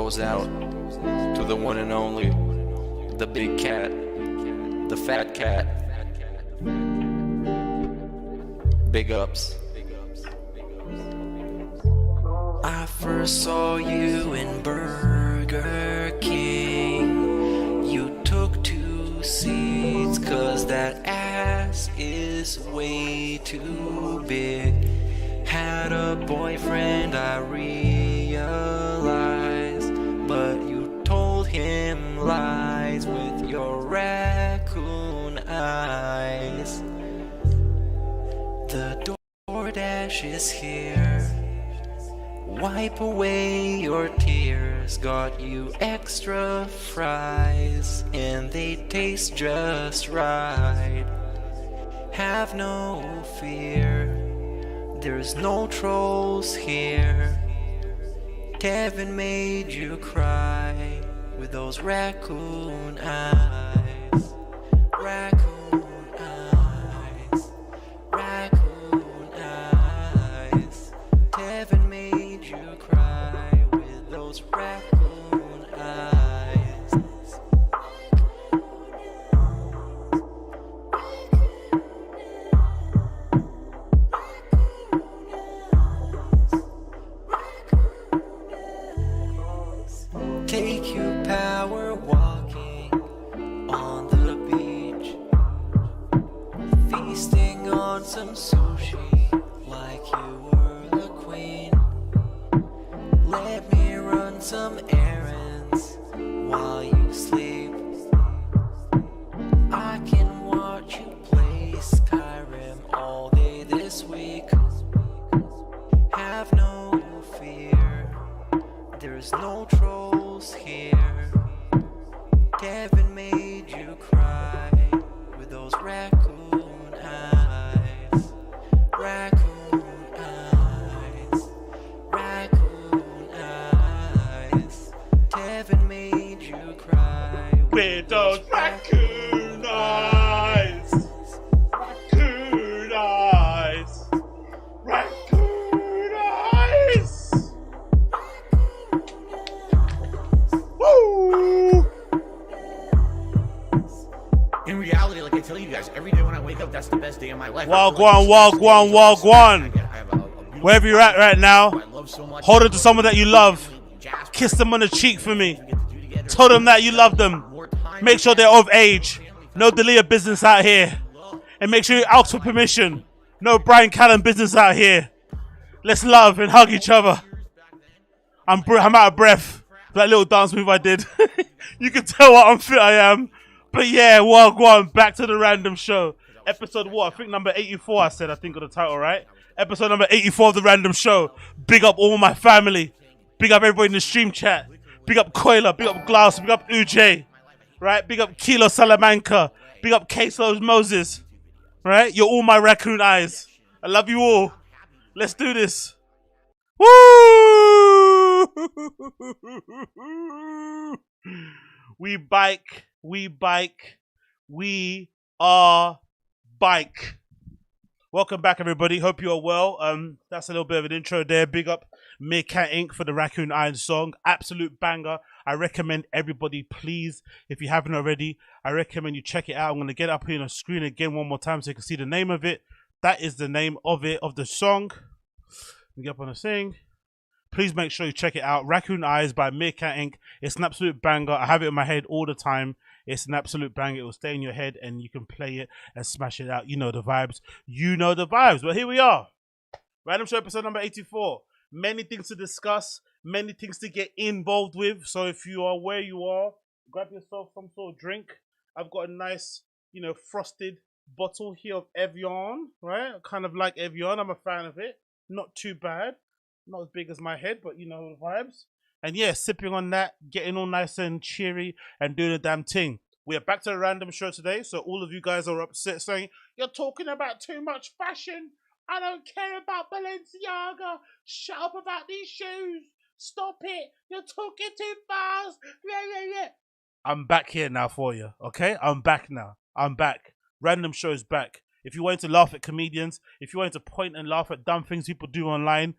goes out to the one and only, the big cat, the fat cat. Big ups. I first saw you in Burger King. You took 2 seats, cause that ass is way too big. Had a boyfriend, I realized, but you told him lies with your raccoon eyes. The DoorDash is here. Wipe away your tears. Got you extra fries, and they taste just right. Have no fear, there's no trolls here. Kevin made you cry with those raccoon eyes. Raccoon eyes. Raccoon eyes. Kevin made you cry with those raccoon eyes. Take you power walking on the beach, feasting on some sushi like you were the queen. Let me run some errands while you sleep. I can watch you play Skyrim all day this week. Have no fear, there's no trolls here. Kevin made you cry with those raccoon eyes. Raccoon eyes. Raccoon eyes. Kevin made you cry with those raccoon eyes. Raccoon eyes. Raccoon eyes. Woo! In reality, like I tell you guys, every day when I wake up, that's the best day of my life. Wagwan. Wherever you're at right now, hold it to someone that you love. Kiss them on the cheek for me. Tell them that you love them. Make sure they're of age. No Delia business out here. And make sure you ask for permission. No Brian Callen business out here. Let's love and hug each other. I'm out of breath. That little dance move I did. You can tell what unfit I am. But yeah, Wagwan, back to the random show. Episode what? I think number 84 I said, I think of the title, right? Episode number 84 of the random show. Big up all my family. Big up everybody in the stream chat. Big up Koila, big up Glass, big up Uj. Right? Big up Kilo Salamanca. Big up Queso's Moses. Right? You're all my raccoon eyes. I love you all. Let's do this. Woo! We bike. We are bike. Welcome back, everybody. Hope you are well. That's a little bit of an intro there. Big up Meerkat Inc. for the Raccoon Iron song. Absolute banger. I recommend everybody, please, if you haven't already, I recommend you check it out. I'm going to get up here on the screen again one more time so you can see the name of it. That is the name of it, of the song. Let me get up on the thing. Please make sure you check it out. Raccoon Eyes by Meerkat Inc. It's an absolute banger. I have it in my head all the time. It's an absolute banger. It will stay in your head and you can play it and smash it out. You know the vibes. You know the vibes. But here we are. Random Show episode number 84. Many things to discuss. Many things to get involved with. So if you are where you are, grab yourself some sort of drink. I've got a nice, frosted bottle here of Evian. Right? I kind of like Evian. I'm a fan of it. Not too bad. Not as big as my head, but you know the vibes. And yeah, sipping on that, getting all nice and cheery and doing a damn thing. We are back to the random show today. So all of you guys are upset saying, you're talking about too much fashion. I don't care about Balenciaga. Shut up about these shoes. Stop it. You're talking too fast. Yeah. I'm back here now for you, okay? I'm back now. I'm back. Random show is back. If you want to laugh at comedians, if you want to point and laugh at dumb things people do online,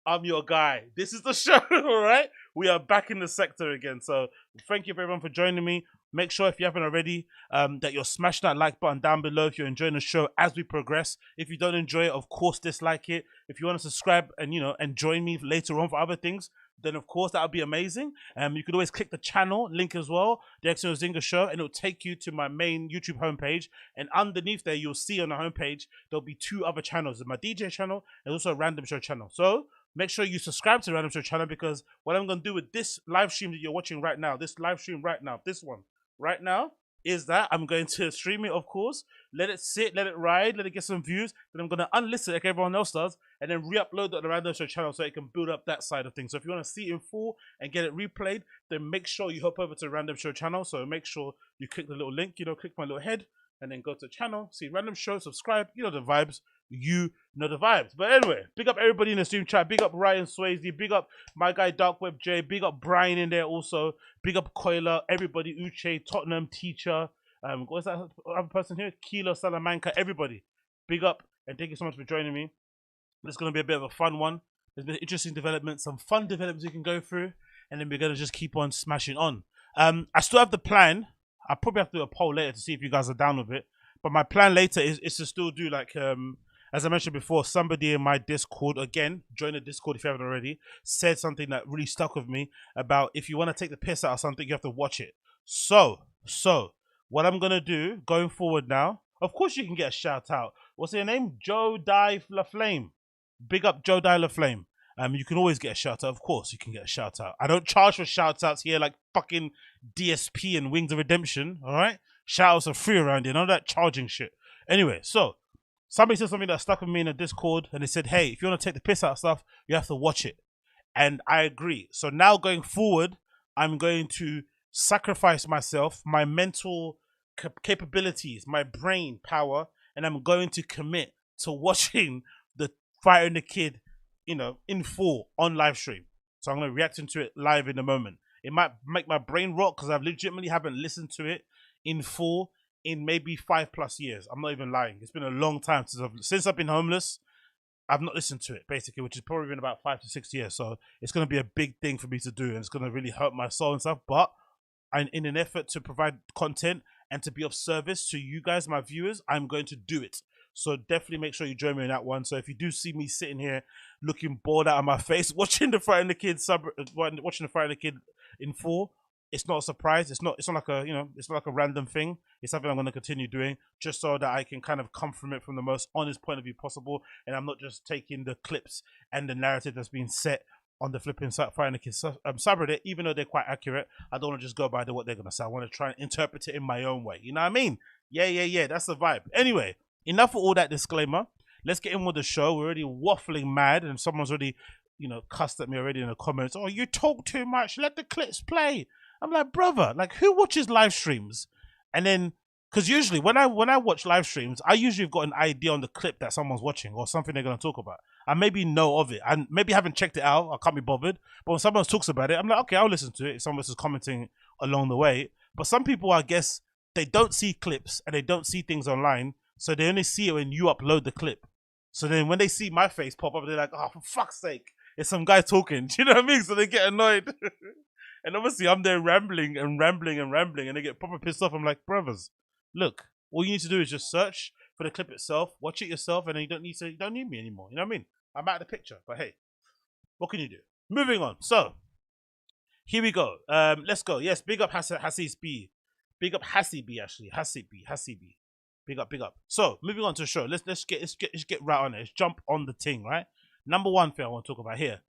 I'm your guy. This is the show, all right? we are back in the sector again. So thank you everyone for joining me. Make sure if you haven't already that you're smashing that like button down below if you're enjoying the show as we progress. If you don't enjoy it, of course dislike it. If you want to subscribe and and join me later on for other things, then of course that would be amazing. You could always click the channel link as well, the Exo Zinga Show, and it'll take you to my main YouTube homepage. And underneath there, you'll see on the homepage there'll be 2 other channels: my DJ channel and also a Random Show channel. So make sure you subscribe to the Random Show channel, because what I'm going to do with this live stream that you're watching right now, this one right now, is that I'm going to stream it, of course, let it sit, let it ride, let it get some views, then I'm going to unlist it like everyone else does, and then re-upload it on the Random Show channel so it can build up that side of things. So if you want to see it in full and get it replayed, then make sure you hop over to the Random Show channel. So make sure you click the little link, click my little head, and then go to the channel, see Random Show, subscribe, the vibes, But anyway, big up everybody in the stream chat, big up Ryan Swayze, big up my guy Dark Web J, big up Brian in there also, big up Coiler, everybody, Uche, Tottenham, Teacher, what's that other person here? Kilo Salamanca, everybody, big up, and thank you so much for joining me. It's going to be a bit of a fun one. There's been interesting developments, some fun developments we can go through, and then we're going to just keep on smashing on. I still have the plan. I'll probably have to do a poll later to see if you guys are down with it. But my plan later is to still do, like, as I mentioned before, somebody in my Discord, again, join the Discord if you haven't already, said something that really stuck with me about if you want to take the piss out of something, you have to watch it. So, what I'm going to do going forward now, of course you can get a shout out. What's your name? Joe Die La Flame. Big up Joe Die La Flame. You can always get a shout out. Of course, you can get a shout out. I don't charge for shout outs here like fucking DSP and Wings of Redemption. All right, shout outs are free around here. None of that charging shit. Anyway, so somebody said something that stuck with me in the Discord, and they said, "Hey, if you want to take the piss out of stuff, you have to watch it." And I agree. So now going forward, I'm going to sacrifice myself, my mental capabilities, my brain power, and I'm going to commit to watching the Fighter and the Kid, in full on live stream. So I'm going to react into it live in a moment. It might make my brain rot because I've legitimately haven't listened to it in full in maybe 5+ years. I'm not even lying. It's been a long time since I've been homeless. I've not listened to it, basically, which has probably been about 5 to 6 years. So it's going to be a big thing for me to do, and it's going to really hurt my soul and stuff. But in an effort to provide content and to be of service to you guys, my viewers, I'm going to do it. So definitely make sure you join me in that one. So if you do see me sitting here looking bored out of my face, watching the Fighter and the Kid in full, it's not a surprise. It's not like a it's not like a random thing. It's something I'm going to continue doing just so that I can kind of come from it from the most honest point of view possible, and I'm not just taking the clips and the narrative that's being set on the flipping Fighter and the Kid subreddit, even though they're quite accurate. I don't want to just go by what they're going to say. I want to try and interpret it in my own way. You know what I mean? Yeah. That's the vibe. Anyway. Enough of all that disclaimer. Let's get in with the show. We're already waffling mad, and someone's already, cussed at me already in the comments. Oh, you talk too much. Let the clips play. I'm like, brother, like, who watches live streams? And then, because usually when I watch live streams, I usually have got an idea on the clip that someone's watching or something they're going to talk about. I maybe know of it. I maybe haven't checked it out. I can't be bothered. But when someone talks about it, I'm like, okay, I'll listen to it if someone else is commenting along the way. But some people, I guess, they don't see clips and they don't see things online. So they only see it when you upload the clip. So then when they see my face pop up, they're like, oh, for fuck's sake, it's some guy talking. Do you know what I mean? So they get annoyed. And obviously I'm there rambling, and they get proper pissed off. I'm like, brothers, look, all you need to do is just search for the clip itself, watch it yourself, and then you don't need me anymore. You know what I mean? I'm out of the picture. But hey, what can you do? Moving on. So here we go. Let's go. Yes, big up Hassis B. Big up Hassie B, actually. Hassie B. Big up. So, moving on to the show. Let's get right on it. Let's jump on the thing, right? Number one thing I want to talk about here.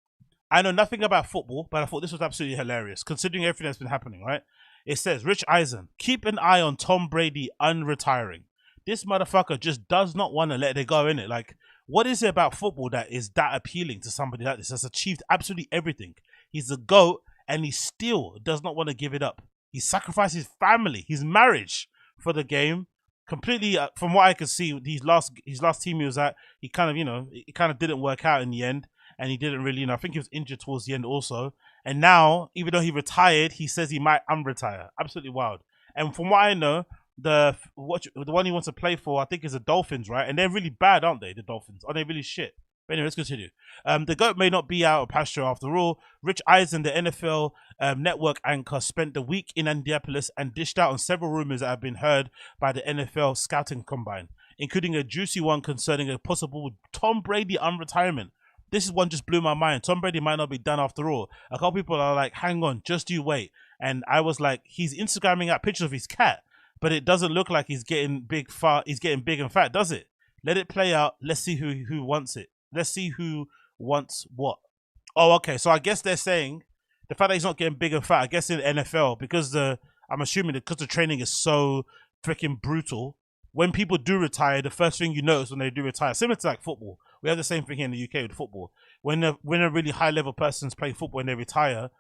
I know nothing about football, but I thought this was absolutely hilarious, considering everything that's been happening, right? It says, Rich Eisen, keep an eye on Tom Brady unretiring. This motherfucker just does not want to let it go, innit? Like, what is it about football that is that appealing to somebody like this? That's achieved absolutely everything. He's the GOAT, and he still does not want to give it up. He sacrificed his family, his marriage for the game. Completely, from what I could see, his last team he was at, he kind of, it kind of didn't work out in the end, and he didn't really, I think he was injured towards the end also. And now, even though he retired, he says he might unretire. Absolutely wild. And from what I know, the one he wants to play for, I think, is the Dolphins, right? And they're really bad, aren't they? The Dolphins, are they really shit? But anyway, let's continue. The GOAT may not be out of pasture after all. Rich Eisen, the NFL network anchor, spent the week in Indianapolis and dished out on several rumors that have been heard by the NFL scouting combine, including a juicy one concerning a possible Tom Brady unretirement. This one just blew my mind. Tom Brady might not be done after all. A couple people are like, hang on, just you wait. And I was like, he's Instagramming out pictures of his cat, but it doesn't look like he's getting big and fat, does it? Let it play out. Let's see who wants it. Let's see who wants what. Oh, okay. So I guess they're saying the fact that he's not getting big and fat, I guess in the NFL, because I'm assuming that because the training is so freaking brutal, when people do retire, the first thing you notice when they do retire, similar to like football, we have the same thing here in the UK with football. When a really high level person's playing football and they retire,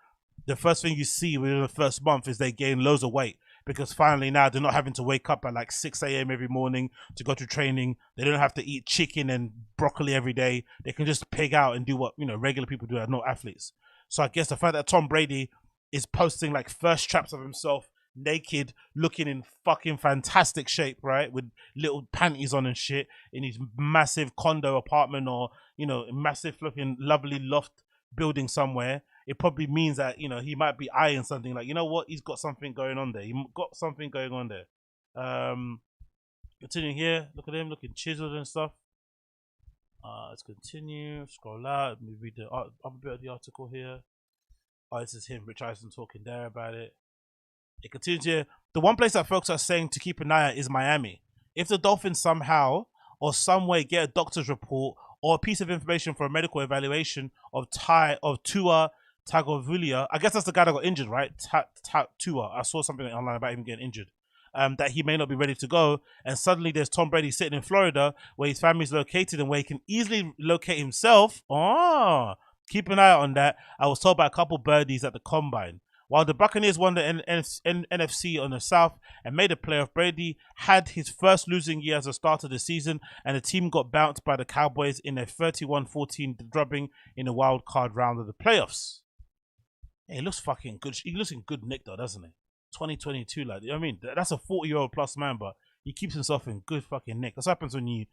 the first thing you see within the first month is they gain loads of weight, because finally now they're not having to wake up at like 6 a.m. every morning to go to training. They don't have to eat chicken and broccoli every day. They can just pig out and do what, you know, regular people do that are not athletes. So I guess the fact that Tom Brady is posting like first traps of himself naked, looking in fucking fantastic shape, right, with little panties on and shit, in his massive condo apartment or, you know, massive flipping lovely loft building somewhere, it probably means that, you know, he might be eyeing something like, you know what, he's got something going on there. He got something going on there. Continuing here, look at him looking chiseled and stuff. Let's continue, scroll out, let me read the other bit of the article here. Oh, this is him, Rich Eisen, talking there about it. It continues here. The one place that folks are saying to keep an eye out is Miami. If the Dolphins somehow or some way get a doctor's report or a piece of information for a medical evaluation of Tua Tagovailoa, I guess that's the guy that got injured, right? Tua. I saw something online about him getting injured. That he may not be ready to go, and suddenly there's Tom Brady sitting in Florida where his family's located and where he can easily locate himself. Oh, keep an eye on that. I was told by a couple birdies at the combine. While the Buccaneers won the NFC on the South and made a playoff, Brady had his first losing year as a starter of the season, and the team got bounced by the Cowboys in a 31-14 drubbing in the wild card round of the playoffs. Hey, he looks fucking good. He looks in good nick though, doesn't he? 2022, like, I mean, that's a 40-year-old plus man, but he keeps himself in good fucking nick. That's what happens when you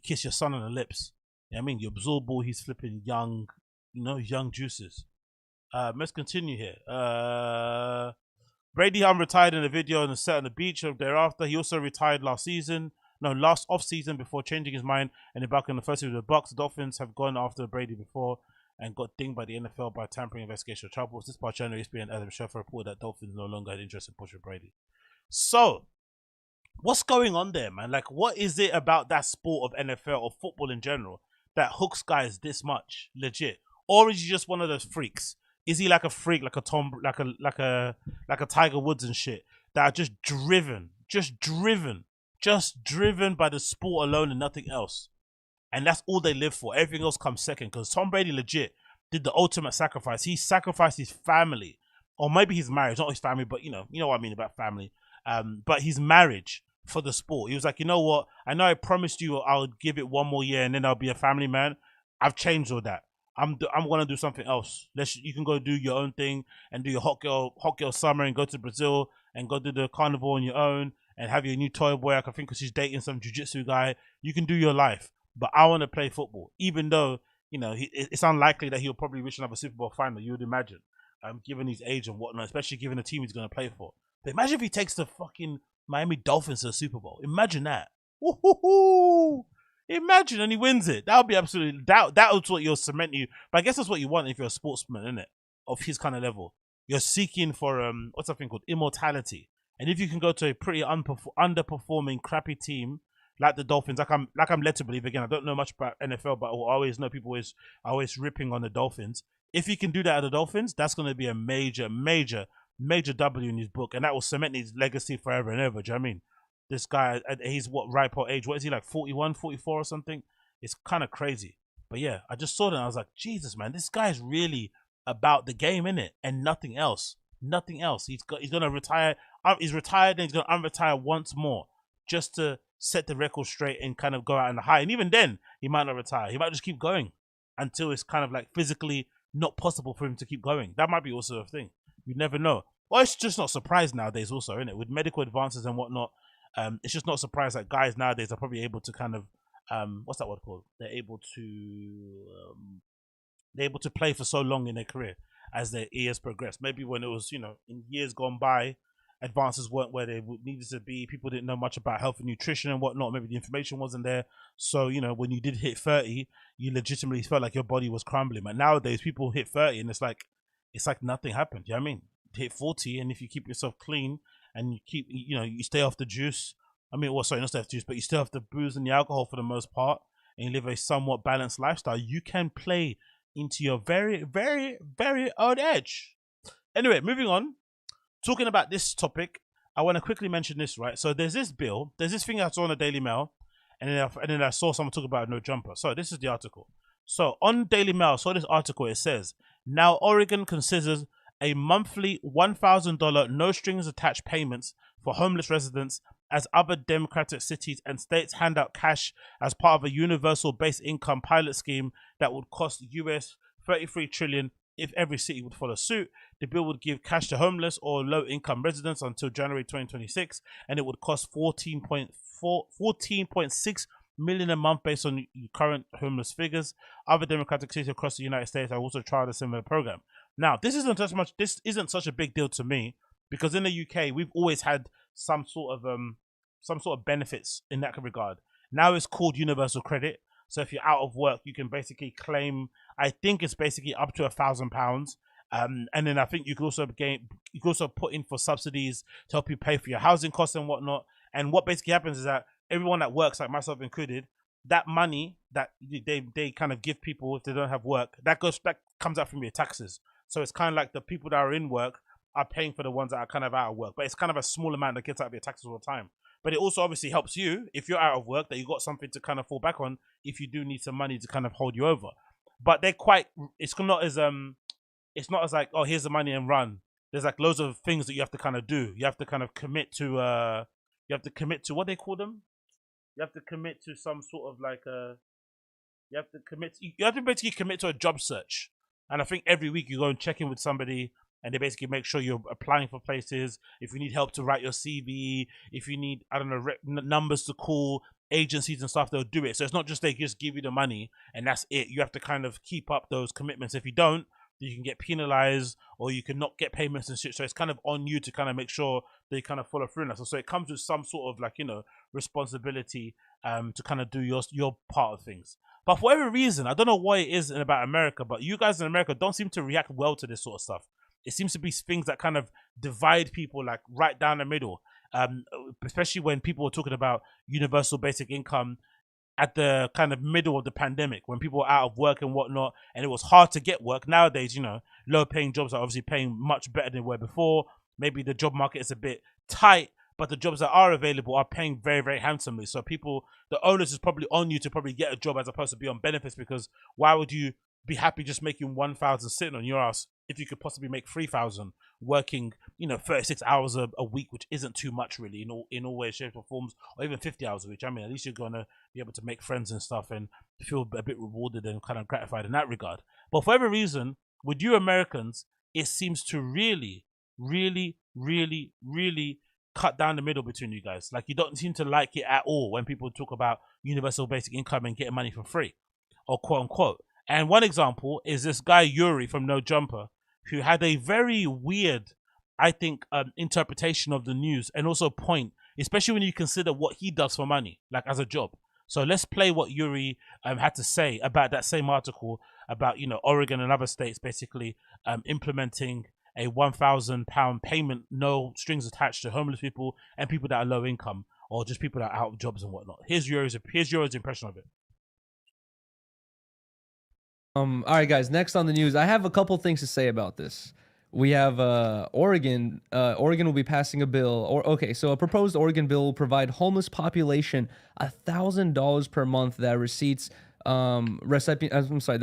kiss your son on the lips. You know what I mean, you absorb all his flipping young, you know, young juices. Let's continue here. Brady retired in a video on the set on the beach. Thereafter, he also retired last off season before changing his mind and embarking on the first season of the Bucs. The Dolphins have gone after Brady before and got dinged by the NFL by tampering investigation of troubles. This part journalist and Adam Schefter reported that Dolphins no longer had interest in pushing Brady. So, what's going on there, man? Like, what is it about that sport of NFL or football in general that hooks guys this much, legit? Or is he just one of those freaks? Is he like a freak, like a Tiger Woods and shit, that are just driven by the sport alone and nothing else? And that's all they live for. Everything else comes second. Because Tom Brady legit did the ultimate sacrifice. He sacrificed his family, or maybe his marriage, not his family, but you know what I mean about family. But his marriage for the sport. He was like, you know what? I know I promised you I'll give it one more year and then I'll be a family man. I've changed all that. I'm gonna do something else. You can go do your own thing and do your hot girl summer and go to Brazil and go do the carnival on your own and have your new toy boy. I can think because she's dating some jiu-jitsu guy. You can do your life, but I want to play football. Even though, you know, it's unlikely that he'll probably reach another Super Bowl final. You would imagine, given his age and whatnot, especially given the team he's gonna play for. But imagine if he takes the fucking Miami Dolphins to the Super Bowl. Imagine that. Woo-hoo-hoo. Imagine, and he wins it. That would be absolutely that was what you'll cement you. But I guess that's what you want if you're a sportsman, isn't it? Of his kind of level. You're seeking for what's that thing called? Immortality. And if you can go to a pretty underperforming, crappy team like the Dolphins, like I'm led to believe, again, I don't know much about NFL, but I always know people always ripping on the Dolphins. If you can do that at the Dolphins, that's going to be a major W in his book, and that will cement his legacy forever and ever. Do you know what I mean? This guy, he's what, ripe old age? What is he, like 41, 44 or something? It's kind of crazy. But yeah, I just saw that and I was like, Jesus, man, this guy's really about the game, innit? And nothing else. Nothing else. He's going to retire. He's retired and he's going to unretire once more just to set the record straight and kind of go out on the high. And even then, he might not retire. He might just keep going until it's kind of like physically not possible for him to keep going. That might be also a thing. You never know. Well, it's just not surprised nowadays also, innit? With medical advances and whatnot. It's just not surprised that guys nowadays are probably able to kind of what's that word called? They're able to play for so long in their career as their years progress. Maybe when it was, in years gone by, advances weren't where they needed to be. People didn't know much about health and nutrition and whatnot. Maybe the information wasn't there. So, when you did hit 30, you legitimately felt like your body was crumbling. But nowadays, people hit 30 and it's like nothing happened. You know what I mean? Hit 40, and if you keep yourself clean and you keep, you stay off the juice. Not stay off the juice, but you stay off the booze and the alcohol for the most part, and you live a somewhat balanced lifestyle, you can play into your very, very, very own edge. Anyway, moving on. Talking about this topic, I want to quickly mention this, right? So there's this thing I saw on the Daily Mail, and then I saw someone talk about no jumper. So this is the article. So on Daily Mail, I saw this article. It says, now Oregon considers a monthly $1,000 no strings attached payments for homeless residents as other Democratic cities and states hand out cash as part of a universal base income pilot scheme that would cost US $33 trillion if every city would follow suit. The bill would give cash to homeless or low-income residents until January 2026, and it would cost $14.6 million a month based on current homeless figures. Other Democratic cities across the United States have also tried a similar program. Now, this isn't such a big deal to me, because in the UK we've always had some sort of benefits in that regard. Now it's called universal credit. So if you're out of work, you can basically claim, I think it's basically up to £1,000. And then I think you can also put in for subsidies to help you pay for your housing costs and whatnot. And what basically happens is that everyone that works, like myself included, that money that they kind of give people if they don't have work, that comes out from your taxes. So it's kind of like the people that are in work are paying for the ones that are kind of out of work, but it's kind of a small amount that gets out of your taxes all the time. But it also obviously helps you if you're out of work, that you got something to kind of fall back on if you do need some money to kind of hold you over. But it's not as like, oh, here's the money and run. There's like loads of things that you have to kind of do. You have to kind of commit to what they call them. You have to commit to some sort of like you have to basically commit to a job search. And I think every week you go and check in with somebody, and they basically make sure you're applying for places. If you need help to write your CV, if you need, I don't know, numbers to call, agencies and stuff, they'll do it. So it's not just they just give you the money and that's it. You have to kind of keep up those commitments. If you don't, you can get penalized or you can not get payments and shit. So it's kind of on you to kind of make sure they kind of follow through on that. So it comes with some sort of like, responsibility to kind of do your part of things. But for whatever reason, I don't know why it is about America, but you guys in America don't seem to react well to this sort of stuff. It seems to be things that kind of divide people like right down the middle, especially when people were talking about universal basic income at the kind of middle of the pandemic, when people were out of work and whatnot, and it was hard to get work. Nowadays, low paying jobs are obviously paying much better than they were before. Maybe the job market is a bit tight, but the jobs that are available are paying very, very handsomely. So the onus is probably on you to probably get a job as opposed to be on benefits, because why would you be happy just making 1,000 sitting on your ass if you could possibly make 3,000 working, 36 hours a week, which isn't too much really in all ways, shapes or forms, or even 50 hours a week. I mean, at least you're going to be able to make friends and stuff and feel a bit rewarded and kind of gratified in that regard. But for whatever reason, with you Americans, it seems to really, really, really, really cut down the middle between you guys. Like, you don't seem to like it at all when people talk about universal basic income and getting money for free, or quote unquote. And one example is this guy Yuri from No Jumper, who had a very weird, I think, interpretation of the news, and also point, especially when you consider what he does for money, like as a job. So let's play what Yuri had to say about that same article about, Oregon and other states basically implementing a £1,000 payment, no strings attached, to homeless people and people that are low income, or just people that are out of jobs and whatnot. Here's Yuri's impression of it. All right, guys, next on the news, I have a couple things to say about this. We have Oregon. Oregon will be passing a bill, so a proposed Oregon bill will provide homeless population $1,000 per month that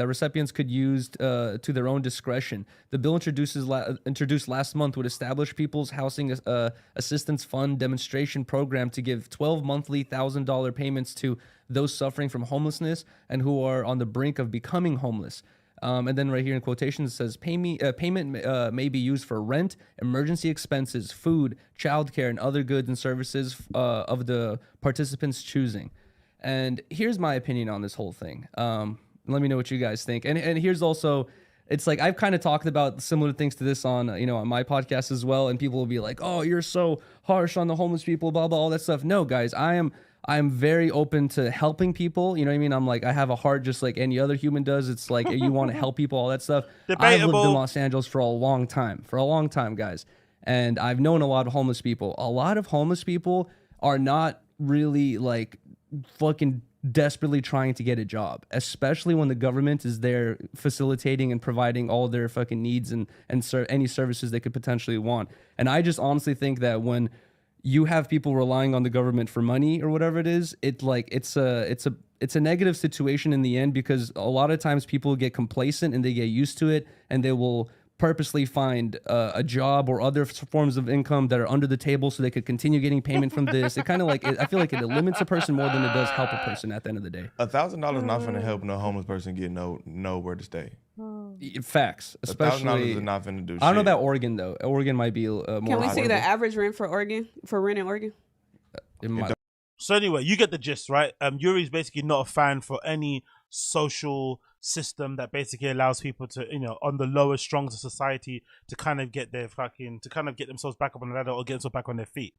recipients could use to their own discretion. The bill introduced last month would establish People's Housing Assistance Fund demonstration program to give 12 monthly $1,000 payments to those suffering from homelessness and who are on the brink of becoming homeless. And then right here in quotations it says payment may be used for rent, emergency expenses, food, childcare, and other goods and services of the participants' choosing. And here's my opinion on this whole thing. Let me know what you guys think. And here's also, it's like I've kind of talked about similar things to this on on my podcast as well. And people will be like, "Oh, you're so harsh on the homeless people," blah blah, all that stuff. No, guys, I am very open to helping people. You know what I mean? I'm like, I have a heart just like any other human does. It's like you want to help people, all that stuff. I've lived in Los Angeles for a long time, guys. And I've known a lot of homeless people. A lot of homeless people are not really like fucking desperately trying to get a job, especially when the government is there facilitating and providing all their fucking needs and any services they could potentially want. And I just honestly think that when you have people relying on the government for money or whatever it is, it's a negative situation in the end, because a lot of times people get complacent and they get used to it, and they will purposely find a job or other forms of income that are under the table so they could continue getting payment from this. It kind of like, I feel like it limits a person more than it does help a person at the end of the day. $1,000 not finna help no homeless person get nowhere to stay. Facts, especially $1,000 is not finna do shit. I don't know about Oregon though. Oregon might be more. Can we see the average rent for Oregon, for rent in Oregon? So anyway, you get the gist, right? Yuri's basically not a fan for any social system that basically allows people to, on the lowest rungs of society to kind of get their get themselves back up on the ladder or get themselves back on their feet.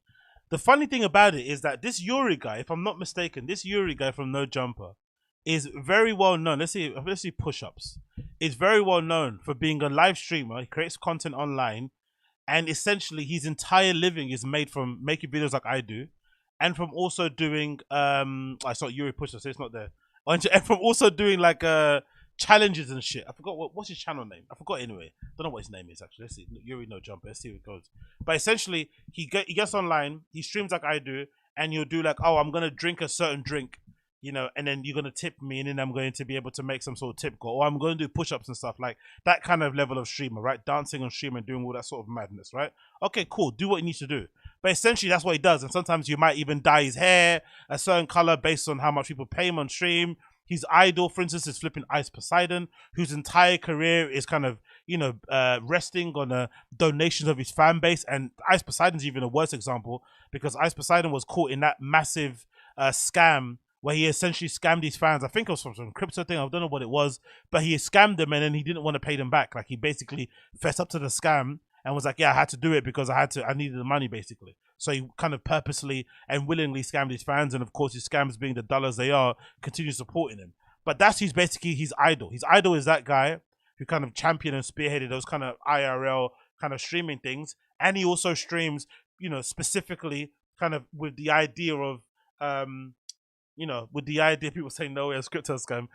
The funny thing about it is that this Yuri guy, if I'm not mistaken, this Yuri guy from No Jumper is very well known. Let's see push-ups. Is very well known for being a live streamer. He creates content online, and essentially his entire living is made from making videos like I do, and from also doing I saw Yuri push-ups, so it's not there. And from also doing like challenges and shit. I forgot what's his channel name. I forgot anyway. Don't know what his name is actually. Let's see. Yuri No Jumper. Let's see how it goes. But essentially, he gets online. He streams like I do, and you'll do like, oh, I'm gonna drink a certain drink, and then you're gonna tip me, and then I'm going to be able to make some sort of tip goal, or I'm going to do push-ups and stuff, like that kind of level of streamer, right? Dancing on stream and doing all that sort of madness, right? Okay, cool. Do what you need to do. But essentially, that's what he does. And sometimes you might even dye his hair a certain color based on how much people pay him on stream. His idol, for instance, is flipping Ice Poseidon, whose entire career is kind of, resting on donations of his fan base. And Ice Poseidon's even a worse example, because Ice Poseidon was caught in that massive scam where he essentially scammed his fans. I think it was from some crypto thing. I don't know what it was, but he scammed them and then he didn't want to pay them back. Like, he basically fessed up to the scam and was like, yeah, I had to do it because I needed the money, basically. So he kind of purposely and willingly scammed his fans. And of course, his scams, being the dollars they are, continue supporting him. But that's basically his idol. His idol is that guy who kind of championed and spearheaded those kind of IRL kind of streaming things. And he also streams, specifically kind of with the idea of, with the idea, people say no, it's crypto scam,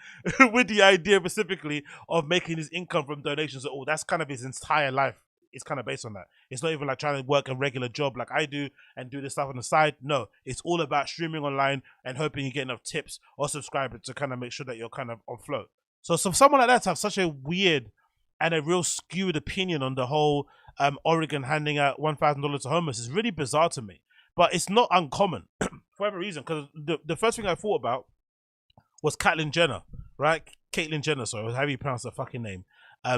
with the idea specifically of making his income from donations. Oh, that's kind of his entire life. It's kind of based on that. It's not even like trying to work a regular job like I do and do this stuff on the side. No, it's all about streaming online and hoping you get enough tips or subscribers to kind of make sure that you're kind of on float. So someone like that to have such a weird and a real skewed opinion on the whole Oregon handing out $1,000 to homeless is really bizarre to me. But it's not uncommon for whatever reason, because the first thing I thought about was Caitlyn Jenner, right? Caitlyn Jenner, sorry, how do you pronounce her fucking name?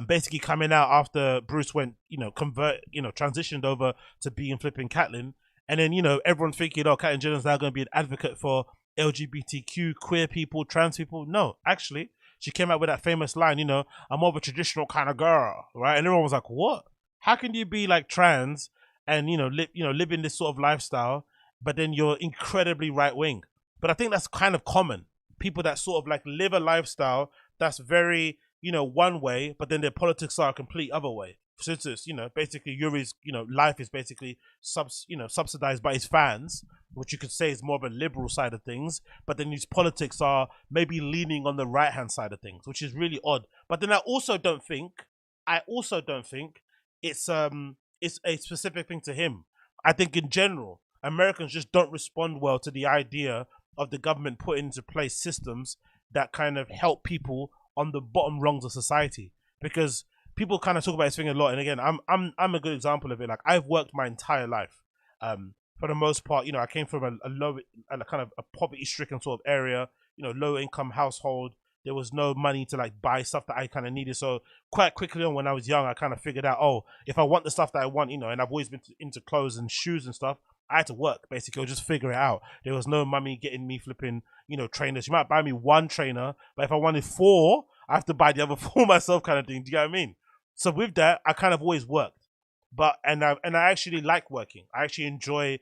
Basically coming out after Bruce went, transitioned over to being flipping Caitlyn. And then, everyone thinking, oh, Caitlyn Jenner's now going to be an advocate for LGBTQ, queer people, trans people. No, actually, she came out with that famous line, I'm more of a traditional kind of girl, right? And everyone was like, what? How can you be like trans and, living this sort of lifestyle, but then you're incredibly right wing? But I think that's kind of common. People that sort of like live a lifestyle that's very, one way, but then their politics are a complete other way. For instance, basically Yuri's, life is basically subsidized by his fans, which you could say is more of a liberal side of things, but then his politics are maybe leaning on the right-hand side of things, which is really odd. But then I also don't think it's a specific thing to him. I think in general, Americans just don't respond well to the idea of the government putting into place systems that kind of help people on the bottom rungs of society, because people kind of talk about this thing a lot. And again, I'm a good example of it. Like, I've worked my entire life. For the most part, I came from a low, kind of a poverty-stricken sort of area, low-income household. There was no money to like buy stuff that I kind of needed. So quite quickly on, when I was young, I kind of figured out, oh, if I want the stuff that I want, and I've always been into clothes and shoes and stuff, I had to work basically, or just figure it out. There was no mummy getting me flipping, trainers. She might buy me one trainer, but if I wanted 4, I have to buy the other 4 myself, kind of thing. Do you get what I mean? So with that, I kind of always worked, and I actually like working. I actually enjoy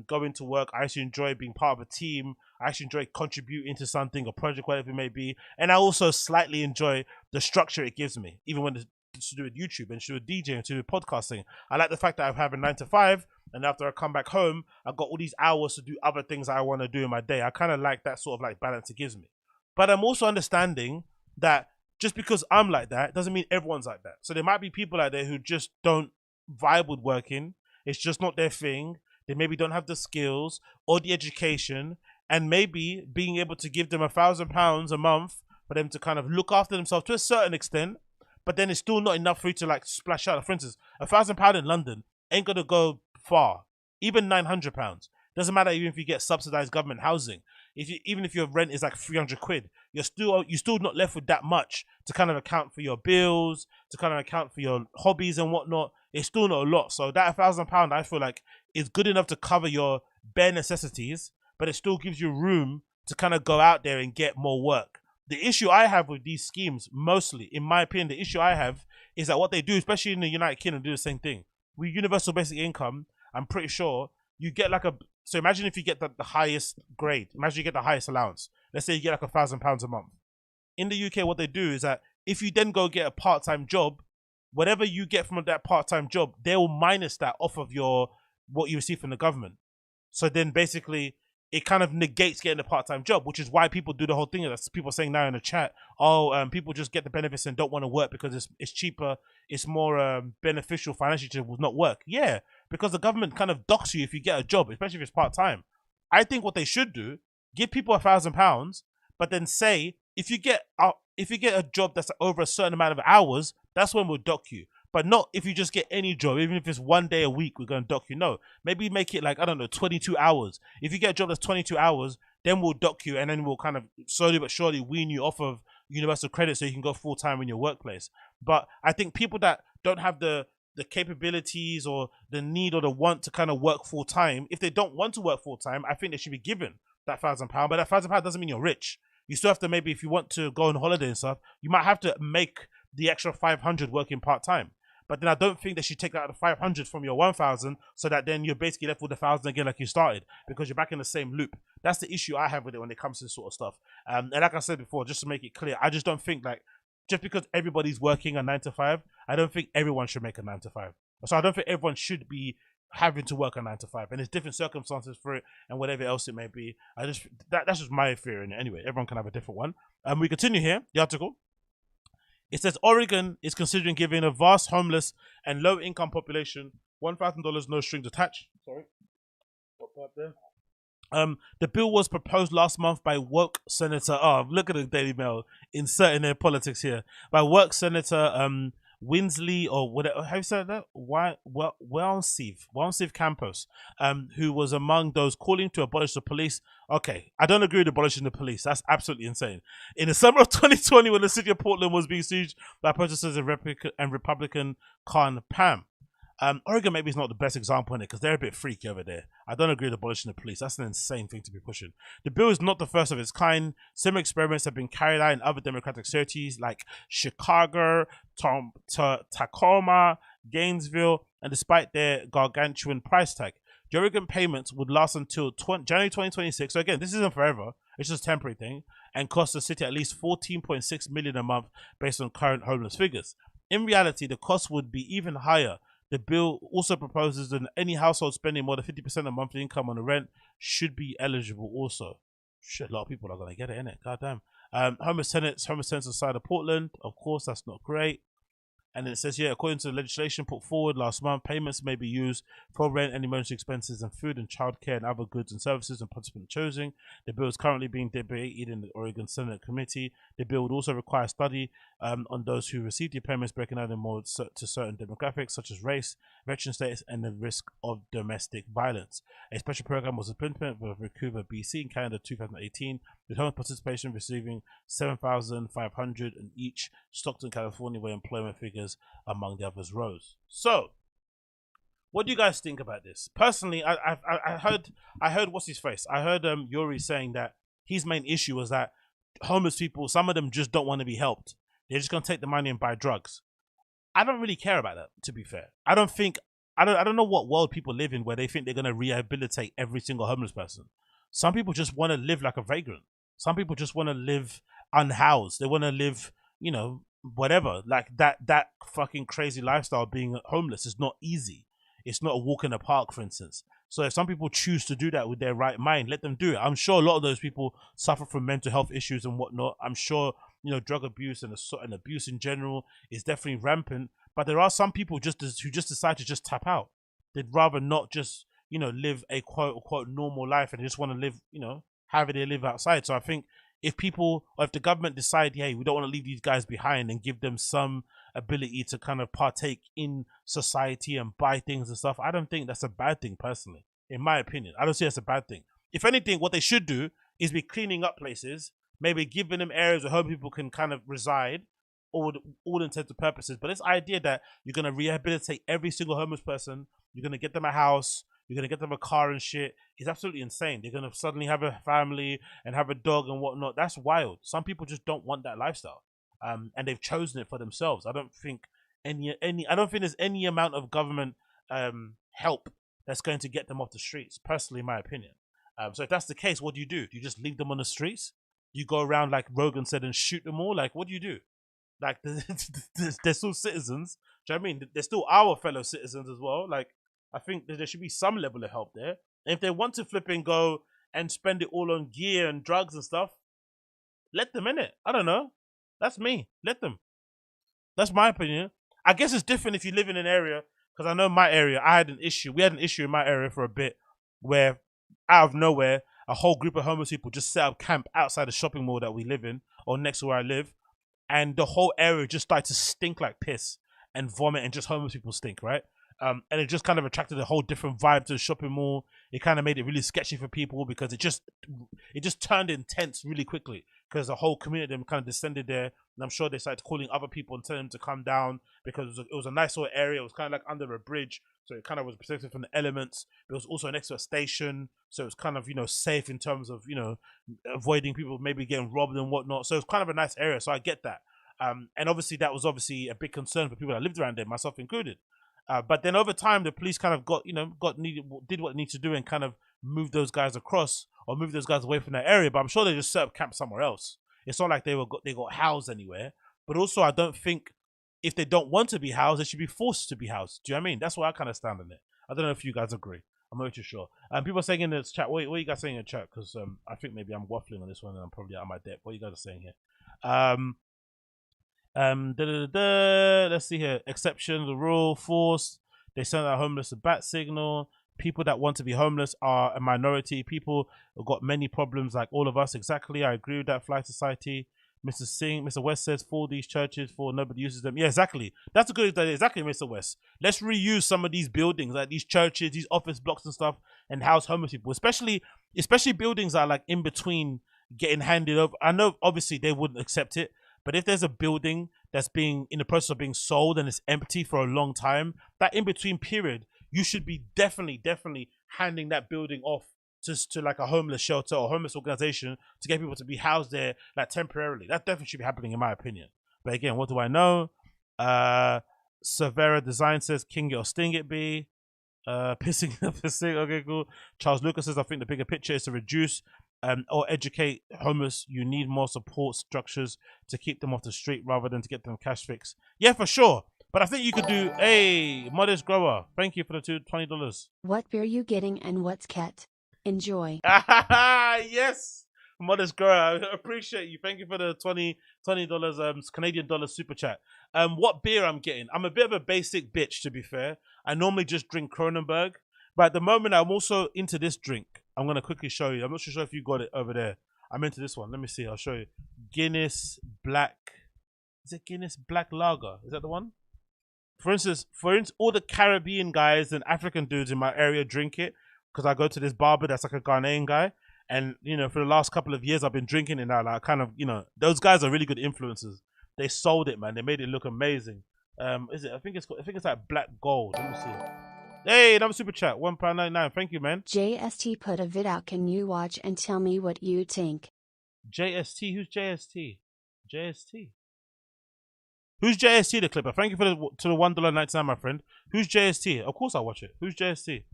going to work. I actually enjoy being part of a team. I actually enjoy contributing to something, a project, whatever it may be. And I also slightly enjoy the structure it gives me, even when it's to do with YouTube and to do with DJing, to do with podcasting. I like the fact that I have a 9 to 5, and after I come back home, I've got all these hours to do other things I want to do in my day. I kind of like that sort of like balance it gives me. But I'm also understanding that just because I'm like that doesn't mean everyone's like that. So there might be people out there who just don't vibe with working. It's just not their thing. They maybe don't have the skills or the education, and maybe being able to give them £1,000 a month for them to kind of look after themselves to a certain extent, but then it's still not enough for you to like splash out. For instance, £1,000 in London ain't gonna go far. Even £900 doesn't matter. Even if you get subsidized government housing, even if your rent is like 300 quid, you're still not left with that much to kind of account for your bills, to kind of account for your hobbies and whatnot. It's still not a lot. So that £1,000, I feel like, is good enough to cover your bare necessities, but it still gives you room to kind of go out there and get more work. The issue I have with these schemes, mostly, in my opinion, the issue I have is that what they do, especially in the United Kingdom, do the same thing. With universal basic income, I'm pretty sure you get like so imagine if you get the highest grade, imagine you get the highest allowance. Let's say you get like £1,000 a month. In the UK, what they do is that if you then go get a part-time job, whatever you get from that part-time job, they will minus that off of what you receive from the government. So then basically it kind of negates getting a part-time job, which is why people do the whole thing. That's people saying now in the chat, people just get the benefits and don't want to work because it's cheaper, it's more beneficial financially to not work. Yeah, because the government kind of docks you if you get a job, especially if it's part-time. I think what they should do, give people £1,000, but then say if you get a job that's over a certain amount of hours, that's when we'll dock you. But not if you just get any job, even if it's 1 day a week, we're going to dock you. No, maybe make it like, I don't know, 22 hours. If you get a job that's 22 hours, then we'll dock you, and then we'll kind of slowly but surely wean you off of universal credit so you can go full-time in your workplace. But I think people that don't have the capabilities or the need or the want to kind of work full-time, if they don't want to work full-time, I think they should be given that £1,000. But that £1,000 doesn't mean you're rich. You still have to, maybe if you want to go on holiday and stuff, you might have to make the extra 500 working part-time. But then I don't think they should take out the 500 from your 1,000 so that then you're basically left with 1,000 again like you started, because you're back in the same loop. That's the issue I have with it when it comes to this sort of stuff. And like I said before, just to make it clear, I just don't think like, just because everybody's working a 9 to 5, I don't think everyone should make a 9 to 5. So I don't think everyone should be having to work a 9 to 5. And there's different circumstances for it and whatever else it may be. That's just my theory in it. Anyway, everyone can have a different one. We continue here, the article. It says Oregon is considering giving a vast homeless and low-income population $1,000, no strings attached. Sorry. What's up there? The bill was proposed last month by woke Senator. Oh, look at the Daily Mail inserting their politics here. By woke Senator Winsley, or whatever. How you said that? Wellsive Campos, who was among those calling to abolish the police. Okay, I don't agree with abolishing the police. That's absolutely insane. In the summer of 2020, when the city of Portland was being sieged by protesters and Republican Khan Pam. Oregon maybe is not the best example in it because they're a bit freaky over there. I don't agree with abolishing the police. That's an insane thing to be pushing. The bill is not the first of its kind. Similar experiments have been carried out in other democratic cities like Chicago, Tacoma, Gainesville, and despite their gargantuan price tag, the Oregon payments would last until January 2026. So again, this isn't forever. It's just a temporary thing and cost the city at least $14.6 million a month based on current homeless figures. In reality, the cost would be even higher. The bill also proposes that any household spending more than 50% of monthly income on the rent should be eligible also. Shit, a lot of people are going to get it, innit? Goddamn. Homeless tenants inside of Portland. Of course, that's not great. And it says, yeah, according to the legislation put forward last month, payments may be used for rent and emergency expenses and food and childcare and other goods and services and participant choosing. The bill is currently being debated in the Oregon Senate Committee. The bill would also require study on those who receive the payments, breaking out in more to certain demographics such as race, veteran status, and the risk of domestic violence. A special program was implemented with Vancouver, BC in Canada 2018, with homeless participation receiving $7,500 in each. Stockton, California, where employment figures among the others rose. So What do you guys think about this? Personally, I heard what's his face? I heard Yuri saying that his main issue was that homeless people, some of them just don't want to be helped. They're just gonna take the money and buy drugs. I don't really care about that, to be fair. I don't know what world people live in where they think they're gonna rehabilitate every single homeless person. Some people just want to live like a vagrant. Some people just want to live unhoused. They want to live, you know, whatever. Like that fucking crazy lifestyle of being homeless is not easy. It's not a walk in the park, for instance. So if some people choose to do that with their right mind, let them do it. I'm sure a lot of those people suffer from mental health issues and whatnot. I'm sure, you know, drug abuse and abuse in general is definitely rampant. But there are some people who just decide to just tap out. They'd rather not just, you know, live a quote unquote normal life and they just want to live, you know, however they live outside. So I think if the government decide, hey, we don't want to leave these guys behind and give them some ability to kind of partake in society and buy things and stuff, I don't think that's a bad thing, personally, in my opinion. I don't see that's a bad thing. If anything, what they should do is be cleaning up places, maybe giving them areas where homeless people can kind of reside, all intents and purposes. But this idea that you're going to rehabilitate every single homeless person, you're going to get them a house, you're going to get them a car and shit, is absolutely insane. They're going to suddenly have a family and have a dog and whatnot. That's wild. Some people just don't want that lifestyle. And they've chosen it for themselves. I don't think there's any amount of government help that's going to get them off the streets, personally, in my opinion. So if that's the case, what do? Do you just leave them on the streets? Do you go around, like Rogan said, and shoot them all? Like, what do? Like, they're still citizens. Do you know what I mean? They're still our fellow citizens as well. Like, I think that there should be some level of help there. And if they want to flip and go and spend it all on gear and drugs and stuff, let them in it. I don't know. That's me. Let them. That's my opinion. I guess it's different if you live in an area, because I know my area, we had an issue in my area for a bit where out of nowhere, a whole group of homeless people just set up camp outside the shopping mall that we live in, or next to where I live, and the whole area just started to stink like piss and vomit, and just homeless people stink, right? And it just kind of attracted a whole different vibe to the shopping mall. It kind of made it really sketchy for people because it just turned intense really quickly, because the whole community kind of descended there, and I'm sure they started calling other people and telling them to come down, because it was a nice little area. It was kind of like under a bridge, so it kind of was protected from the elements. It was also next to a station, so it was kind of, you know, safe in terms of, you know, avoiding people maybe getting robbed and whatnot. So it was kind of a nice area, so I get that. And obviously that was obviously a big concern for people that lived around there, myself included. But then over time, the police kind of did what they need to do and kind of moved those guys across, or moved those guys away from that area. But I'm sure they just set up camp somewhere else. It's not like they got housed anywhere. But also, I don't think if they don't want to be housed, they should be forced to be housed. Do you know what I mean? That's why I kind of stand on it. I don't know if you guys agree. I'm not too sure. People are saying in the chat, what are you guys saying in the chat? Because I think maybe I'm waffling on this one and I'm probably out of my depth. What are you guys saying here? Let's see here. Exception, the rule, force. They send out homeless a bat signal. People that want to be homeless are a minority. People have got many problems like all of us. Exactly. I agree with that. Fly Society. Mr. West says, for these churches, for nobody uses them. Yeah, exactly. That's a good idea. Exactly, Mr. West. Let's reuse some of these buildings, like these churches, these office blocks and stuff, and house homeless people. Especially buildings that are like in between getting handed over. I know obviously they wouldn't accept it, but if there's a building that's being in the process of being sold and it's empty for a long time, that in-between period, you should be definitely handing that building off to like a homeless shelter or homeless organization to get people to be housed there like temporarily. That definitely should be happening in my opinion. But again, what do I know? Severa Design says, King it or sting it be. Pissing. Okay, cool. Charles Lucas says, I think the bigger picture is to reduce or educate homeless. You need more support structures to keep them off the street rather than to get them cash fix. Yeah, for sure. But I think you could do, hey, Modest Grower, thank you for the $20. What beer you getting and what's ket? Enjoy. Yes, Modest Grower, I appreciate you. Thank you for the $20 Canadian dollar super chat. What beer I'm getting? I'm a bit of a basic bitch, to be fair. I normally just drink Kronenberg, but at the moment I'm also into this drink. I'm going to quickly show you. I'm not sure if you got it over there. I'm into this one. Let me see. I'll show you. Guinness Black. Is it Guinness Black Lager? Is that the one? For instance, all the Caribbean guys and African dudes in my area drink it because I go to this barber that's like a Ghanaian guy. And, you know, for the last couple of years, I've been drinking it now. Like, kind of, you know, those guys are really good influencers. They sold it, man. They made it look amazing. Is it? I think it's like Black Gold. Let me see. Hey, another super chat. £1.99. Thank you, man. JST put a vid out. Can you watch and tell me what you think? JST. Who's JST? JST. Who's JST, the clipper? Thank you for the $1.99, my friend. Who's JST? Of course I'll watch it. Who's JST?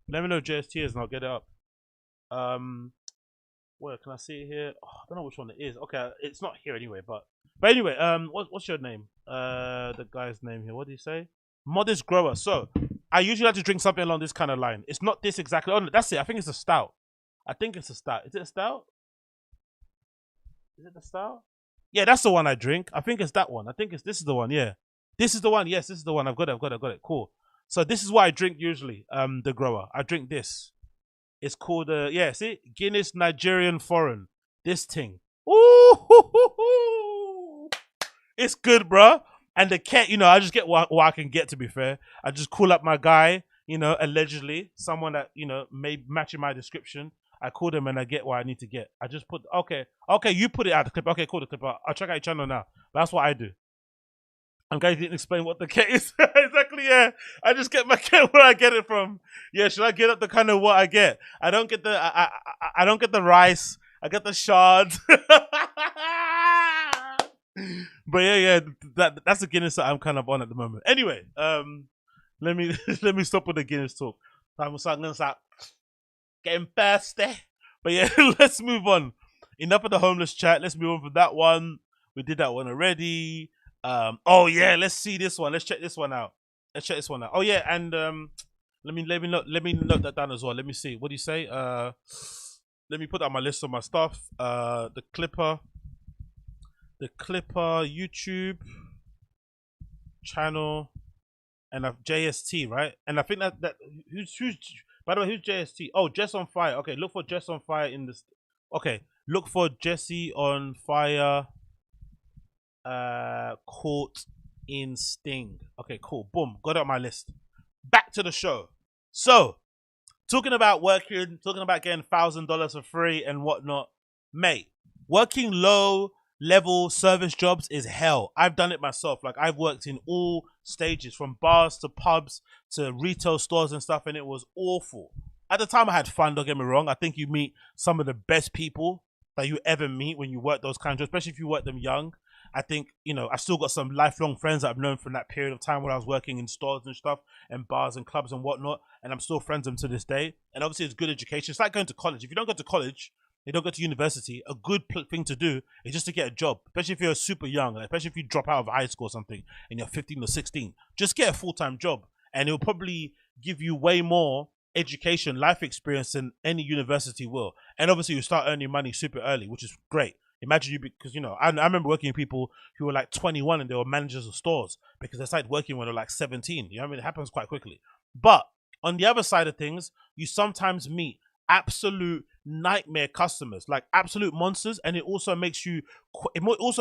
Let me know who JST is and I'll get it up. Where can I see it here? Oh, I don't know which one it is. Okay, it's not here anyway, but anyway, what's your name? The guy's name here. What did he say? Modest grower. So I usually like to drink something along this kind of line. It's not this exactly. Oh, that's it. I think it's a stout. I think it's a stout. Is it a stout? Is it the stout? Yeah, that's the one I drink. I think it's that one. I think this is the one. Yeah, this is the one. Yes, this is the one. I've got it. Cool. So this is what I drink usually. The grower. I drink this. It's called yeah. See, Guinness Nigerian Foreign. This thing. Ooh, it's good, bro. And the cat, I just get what I can get. To be fair, I just call up my guy. Allegedly someone that may match in my description. I call them and I get what I need to get. I just put okay. You put it out the clip. Okay, cool. The clip. I'll check out your channel now. That's what I do. I'm going to explain what the cat is. Exactly, yeah. I just get my cat where I get it from. Yeah, should I get up the kind of what I get? I don't get the I don't get the rice. I get the shards. But yeah, that's the Guinness that I'm kind of on at the moment. Anyway, let me stop with the Guinness talk. I'm gonna start getting thirsty. But yeah, let's move on. Enough of the homeless chat. Let's move on from that one. We did that one already. Oh yeah, let's see this one. Let's check this one out. Oh yeah, and let me note that down as well. Let me see. What do you say? Let me put that on my list of my stuff. The Clipper YouTube channel, and JST, right? And I think that who's by the way, who's JST? Oh, Jess on Fire. Okay, look for Jess on Fire in this. Okay, look for Jesse on Fire. Caught in Sting. Okay, cool. Boom. Got it on my list. Back to the show. So, talking about working, talking about getting $1,000 for free and whatnot. Mate, working low level service jobs is hell. I've done it myself. Like, I've worked in all stages, from bars to pubs to retail stores and stuff, and it was awful. At the time, I had fun, don't get me wrong. I think you meet some of the best people that you ever meet when you work those kinds of jobs, especially if you work them young. I think, I still got some lifelong friends that I've known from that period of time when I was working in stores and stuff and bars and clubs and whatnot. And I'm still friends with them to this day. And obviously it's good education. It's like going to college. If you don't go to college, you don't go to university, a good thing to do is just to get a job, especially if you're super young, especially if you drop out of high school or something and you're 15 or 16. Just get a full-time job and it'll probably give you way more education, life experience than any university will. And obviously you start earning money super early, which is great. Imagine you, because I remember working with people who were like 21 and they were managers of stores because they started working when they were like 17. You know what I mean? It happens quite quickly. But on the other side of things, you sometimes meet absolute nightmare customers, like absolute monsters, and it also makes you lose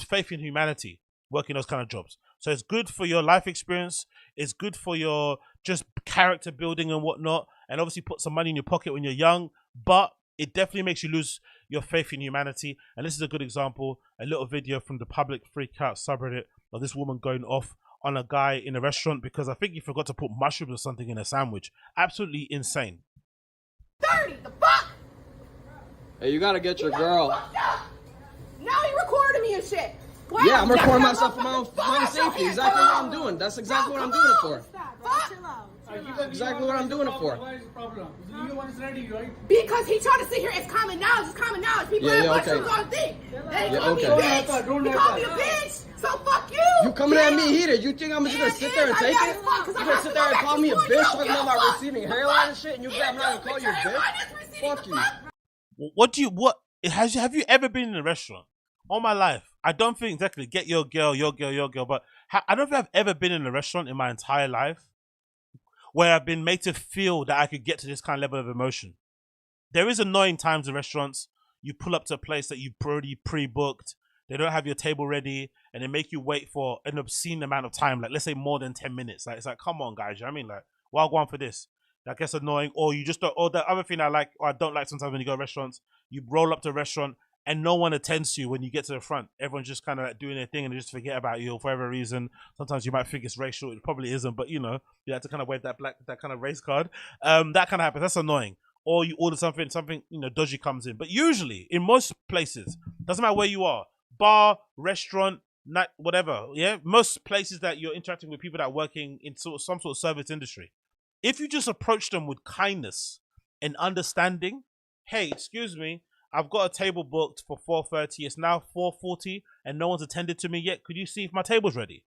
faith in humanity working those kind of jobs. So it's good for your life experience. It's good for your just character building and whatnot, and obviously put some money in your pocket when you're young, but it definitely makes you lose your faith in humanity. And this is a good example, a little video from the Public Freak Out subreddit of this woman going off on a guy in a restaurant because I think he forgot to put mushrooms or something in a sandwich. Absolutely insane. 30, the fuck? Hey, you gotta get your girl. Now you recording me and shit. Wow. Yeah, I'm recording myself for my own safety. Exactly what I'm doing. That's exactly what I'm doing it for. Exactly what I'm doing it for. What is the problem? You one is ready, right? Because he tried to sit here. It's common knowledge. It's common knowledge. People have mushrooms on the thing. They call me a bitch. He called me a bitch. So fuck you. You coming at me heated. You think I'm just gonna sit there and take it? You gonna sit there and call me a bitch talking about receiving hairline and shit, and I'm not gonna call you a bitch? Fuck you. Have you ever been in a restaurant? All my life, I don't think exactly get your girl, but I don't think I've ever been in a restaurant in my entire life where I've been made to feel that I could get to this kind of level of emotion. There is annoying times in restaurants. You pull up to a place that you've already pre-booked. They don't have your table ready, and they make you wait for an obscene amount of time. Like, let's say more than 10 minutes. Like, it's like, come on, guys. You know what I mean? Like, why go on for this? That gets annoying. Or you just don't. Or the other thing I like, or I don't like sometimes when you go to restaurants, you roll up to a restaurant and no one attends to you when you get to the front. Everyone's just kind of like doing their thing and they just forget about you for whatever reason. Sometimes you might think it's racial. It probably isn't, but you know, you have to kind of wave that kind of race card. That kind of happens. That's annoying. Or you order something, you know, dodgy comes in. But usually, in most places, doesn't matter where you are, bar, restaurant, night, whatever, yeah? Most places that you're interacting with people that are working in some sort of service industry, if you just approach them with kindness and understanding, hey, excuse me, I've got a table booked for 4:30. It's now 4:40 and no one's attended to me yet. Could you see if my table's ready?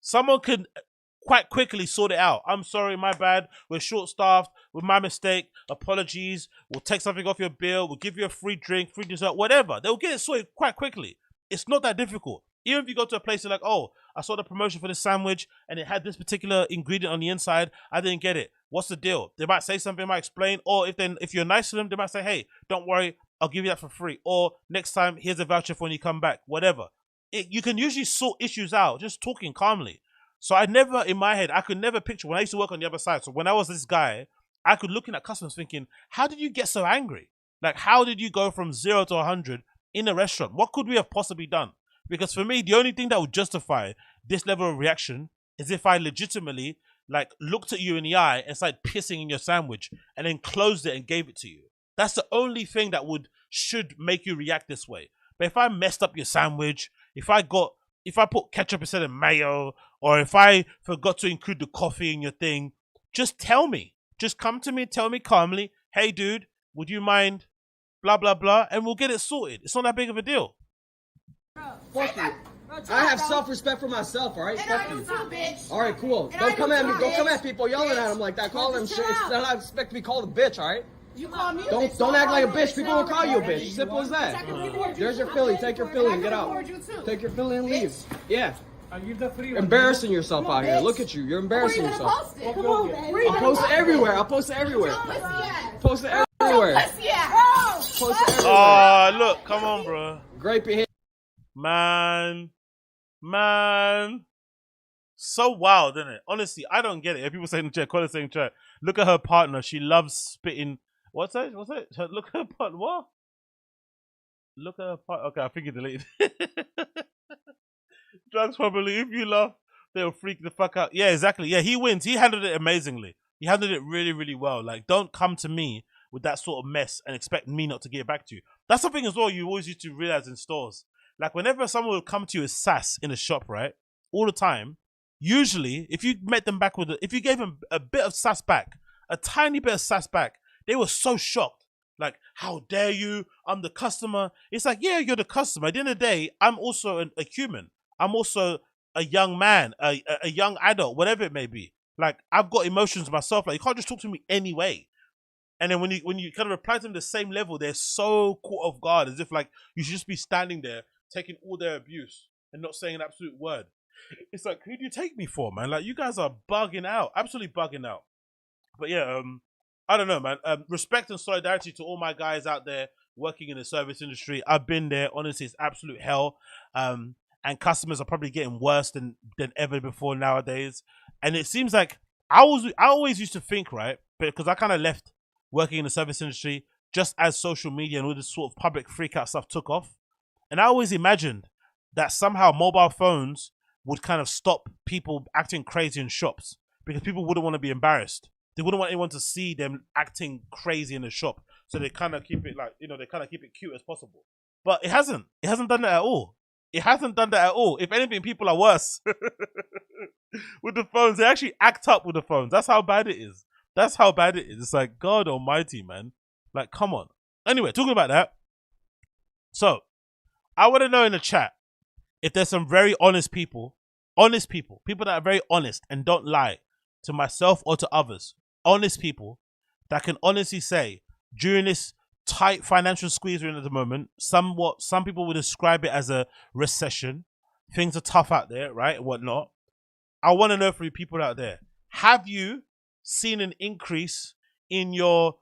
Someone could quite quickly sort it out. I'm sorry, my bad. We're short-staffed. With my mistake. Apologies. We'll take something off your bill. We'll give you a free drink, free dessert, whatever. They'll get it sorted quite quickly. It's not that difficult. Even if you go to a place you're like, oh, I saw the promotion for this sandwich and it had this particular ingredient on the inside. I didn't get it. What's the deal? They might say something, might explain. Or if you're nice to them, they might say, hey, don't worry. I'll give you that for free. Or next time, here's a voucher for when you come back. Whatever. You can usually sort issues out just talking calmly. So in my head, I could never picture when I used to work on the other side. So when I was this guy, I could look at customers thinking, how did you get so angry? Like, how did you go from 0 to 100 in a restaurant? What could we have possibly done? Because for me, the only thing that would justify this level of reaction is if I legitimately like looked at you in the eye and started pissing in your sandwich and then closed it and gave it to you. That's the only thing that should make you react this way. But if I messed up your sandwich, if I put ketchup instead of mayo, or if I forgot to include the coffee in your thing, just tell me. Just come to me, tell me calmly, hey dude, would you mind blah, blah, blah, and we'll get it sorted. It's not that big of a deal. Fuck you. I have self-respect for myself, all right? Fuck you. All right, cool. Don't come at me. Don't come at people yelling at them like that. Call them shit. They're not expect to be called a bitch, all right? You call me don't act like a bitch. People will call you a bitch. Simple as that. There's your Philly. Take your Philly and get out. Take your Philly and leave. Yeah. I'll give the free one. Embarrassing yourself out here. Look at you. You're embarrassing yourself. I'll post it everywhere. I'll post it everywhere. Post it everywhere. Post it everywhere. Oh, look. Come on, bro. Great behavior. Man. So wild, isn't it? Honestly, I don't get it. If people say in the chat, call it saying chat. Look at her partner. She loves spitting. What's that? Look at her partner. What? Look at her partner. Okay, I think you deleted. Drugs probably. If you laugh, they'll freak the fuck out. Yeah, exactly. Yeah, he wins. He handled it amazingly. He handled it really, really well. Like, don't come to me with that sort of mess and expect me not to get back to you. That's something as well you always used to realize in stores. Like, whenever someone will come to you with sass in a shop, right? All the time. Usually, if you met them back if you gave them a bit of sass back, a tiny bit of sass back, they were so shocked. Like, how dare you? I'm the customer. It's like, yeah, you're the customer. At the end of the day, I'm also a human. I'm also a young man, a young adult, whatever it may be. Like, I've got emotions myself. Like, you can't just talk to me anyway. And then when you kind of reply to them the same level, they're so caught off guard, as if like you should just be standing there taking all their abuse and not saying an absolute word. It's like, who do you take me for, man? Like, you guys are bugging out, absolutely bugging out. But yeah, I don't know, man. Respect and solidarity to all my guys out there working in the service industry. I've been there. Honestly, it's absolute hell. And customers are probably getting worse than ever before nowadays. And it seems like I always used to think, right, because I kind of left working in the service industry just as social media and all this sort of public freak out stuff took off. And I always imagined that somehow mobile phones would kind of stop people acting crazy in shops because people wouldn't want to be embarrassed. They wouldn't want anyone to see them acting crazy in the shop. So they kind of keep it like, they kind of keep it cute as possible. But it hasn't. It hasn't done that at all. It hasn't done that at all. If anything, people are worse with the phones. They actually act up with the phones. That's how bad it is. That's how bad it is. It's like, God almighty, man. Like, come on. Anyway, talking about that. So, I want to know in the chat if there's some very honest people that are very honest and don't lie to myself or to others, honest people that can honestly say during this tight financial squeeze we're in at the moment, some people would describe it as a recession. Things are tough out there, right? And whatnot. I want to know from you people out there, have you seen an increase in your,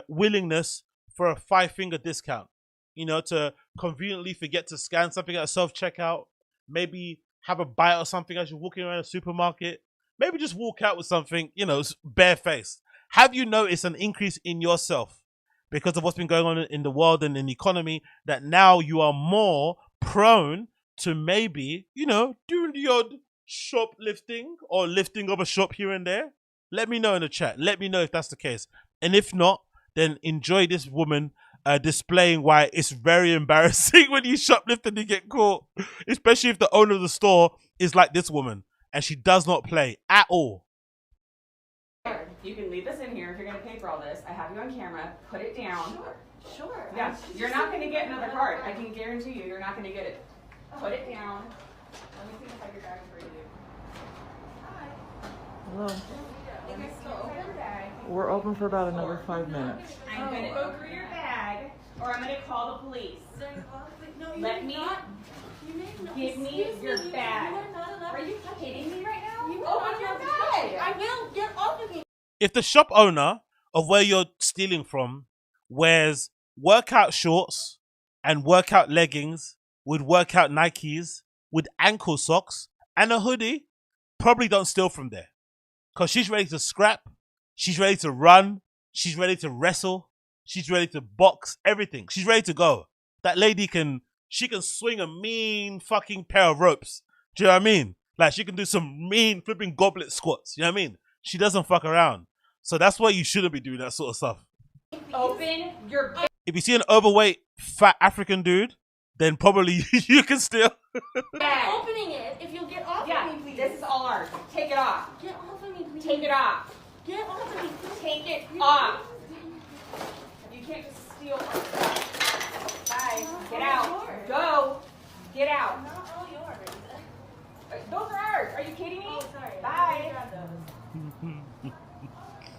willingness for a 5-finger discount? To conveniently forget to scan something at a self-checkout, maybe have a bite or something as you're walking around a supermarket, maybe just walk out with something, barefaced. Have you noticed an increase in yourself because of what's been going on in the world and in the economy, that now you are more prone to maybe, you know, doing the odd shoplifting or lifting of a shop here and there? Let me know in the chat. Let me know if that's the case. And if not, then enjoy this woman displaying why it's very embarrassing when you shoplift and you get caught, especially if the owner of the store is like this woman and she does not play at all. You can leave this in here if you're going to pay for all this. I have you on camera. Put it down. Sure. Yeah, you're not going to get another card. I can guarantee you, you're not going to get it. Put it down. Let me see if I have your bag for you. Hello. Let me still open your bag. We're open for about another 5 minutes. I'm going to go through your bag, or I'm going to call the police. Let me give me your bag. Are you kidding me right now? Open your bag. I will. Get off of me. If the shop owner of where you're stealing from wears workout shorts and workout leggings with workout Nikes with ankle socks and a hoodie, probably don't steal from there. Because she's ready to scrap, she's ready to run, she's ready to wrestle, she's ready to box, everything. She's ready to go. That lady can swing a mean fucking pair of ropes. Do you know what I mean? Like, she can do some mean flipping goblet squats. You know what I mean? She doesn't fuck around. So that's why you shouldn't be doing that sort of stuff. Open your bag. If you see an overweight, fat African dude, then probably you can steal. I'm opening it. If you'll get off of me, please. This is all ours. Take it off. Get off of me, please. Take it off. Get off of me, please. Take it off. You can't just steal. Bye. Get out. Go. Get out. Not all yours. Those are ours. Are you kidding me? Oh, sorry. Bye. Grab those. What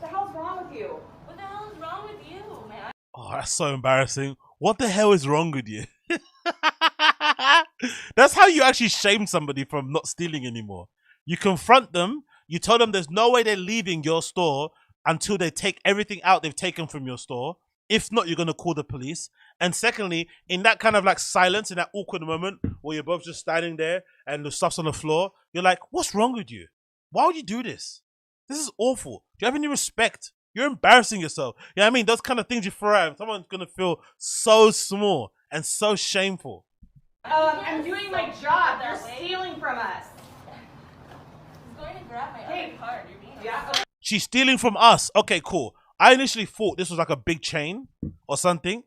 the hell's wrong with you? What the hell is wrong with you, man? Oh, that's so embarrassing. What the hell is wrong with you? That's how you actually shame somebody from not stealing anymore. You confront them, you tell them there's no way they're leaving your store until they take everything out they've taken from your store. If not, you're going to call the police. And secondly, in that kind of like silence, in that awkward moment where you're both just standing there and the stuff's on the floor, you're like, what's wrong with you? Why would you do this? This is awful. Do you have any respect? You're embarrassing yourself. You know what I mean? Those kind of things you throw out, someone's going to feel so small and so shameful. I'm doing my job. They're stealing from us. He's going to grab my other card. You're being She's stealing from us. Okay, cool. I initially thought this was like a big chain or something.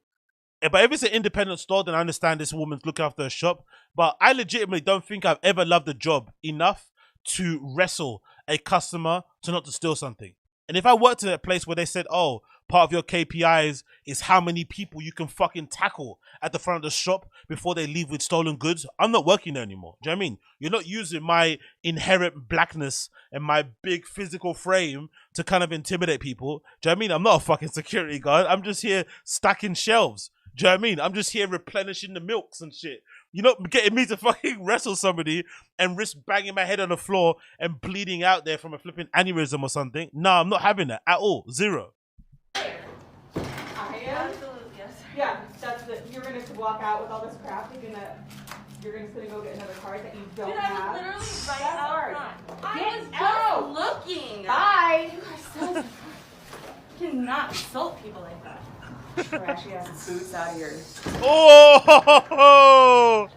But if it's an independent store, then I understand this woman's looking after a shop. But I legitimately don't think I've ever loved a job enough to wrestle a customer to not to steal something. And if I worked in a place where they said, oh, part of your KPIs is how many people you can fucking tackle at the front of the shop before they leave with stolen goods, I'm not working there anymore. Do you know what I mean? You're not using my inherent blackness and my big physical frame to kind of intimidate people. Do you know what I mean? I'm not a fucking security guard. I'm just here stacking shelves. Do you know what I mean? I'm just here replenishing the milks and shit. You're not getting me to fucking wrestle somebody and risk banging my head on the floor and bleeding out there from a flipping aneurysm or something. No, I'm not having that at all. Zero. I am? Yeah, that's it. You're going to walk out with all this crap. You're just going to go get another card that you don't Dude, have. I was literally right That's out hard. front. I Get was out. just looking. Bye. You are so... You cannot insult people like that. Trashy ass boots out of here. Oh,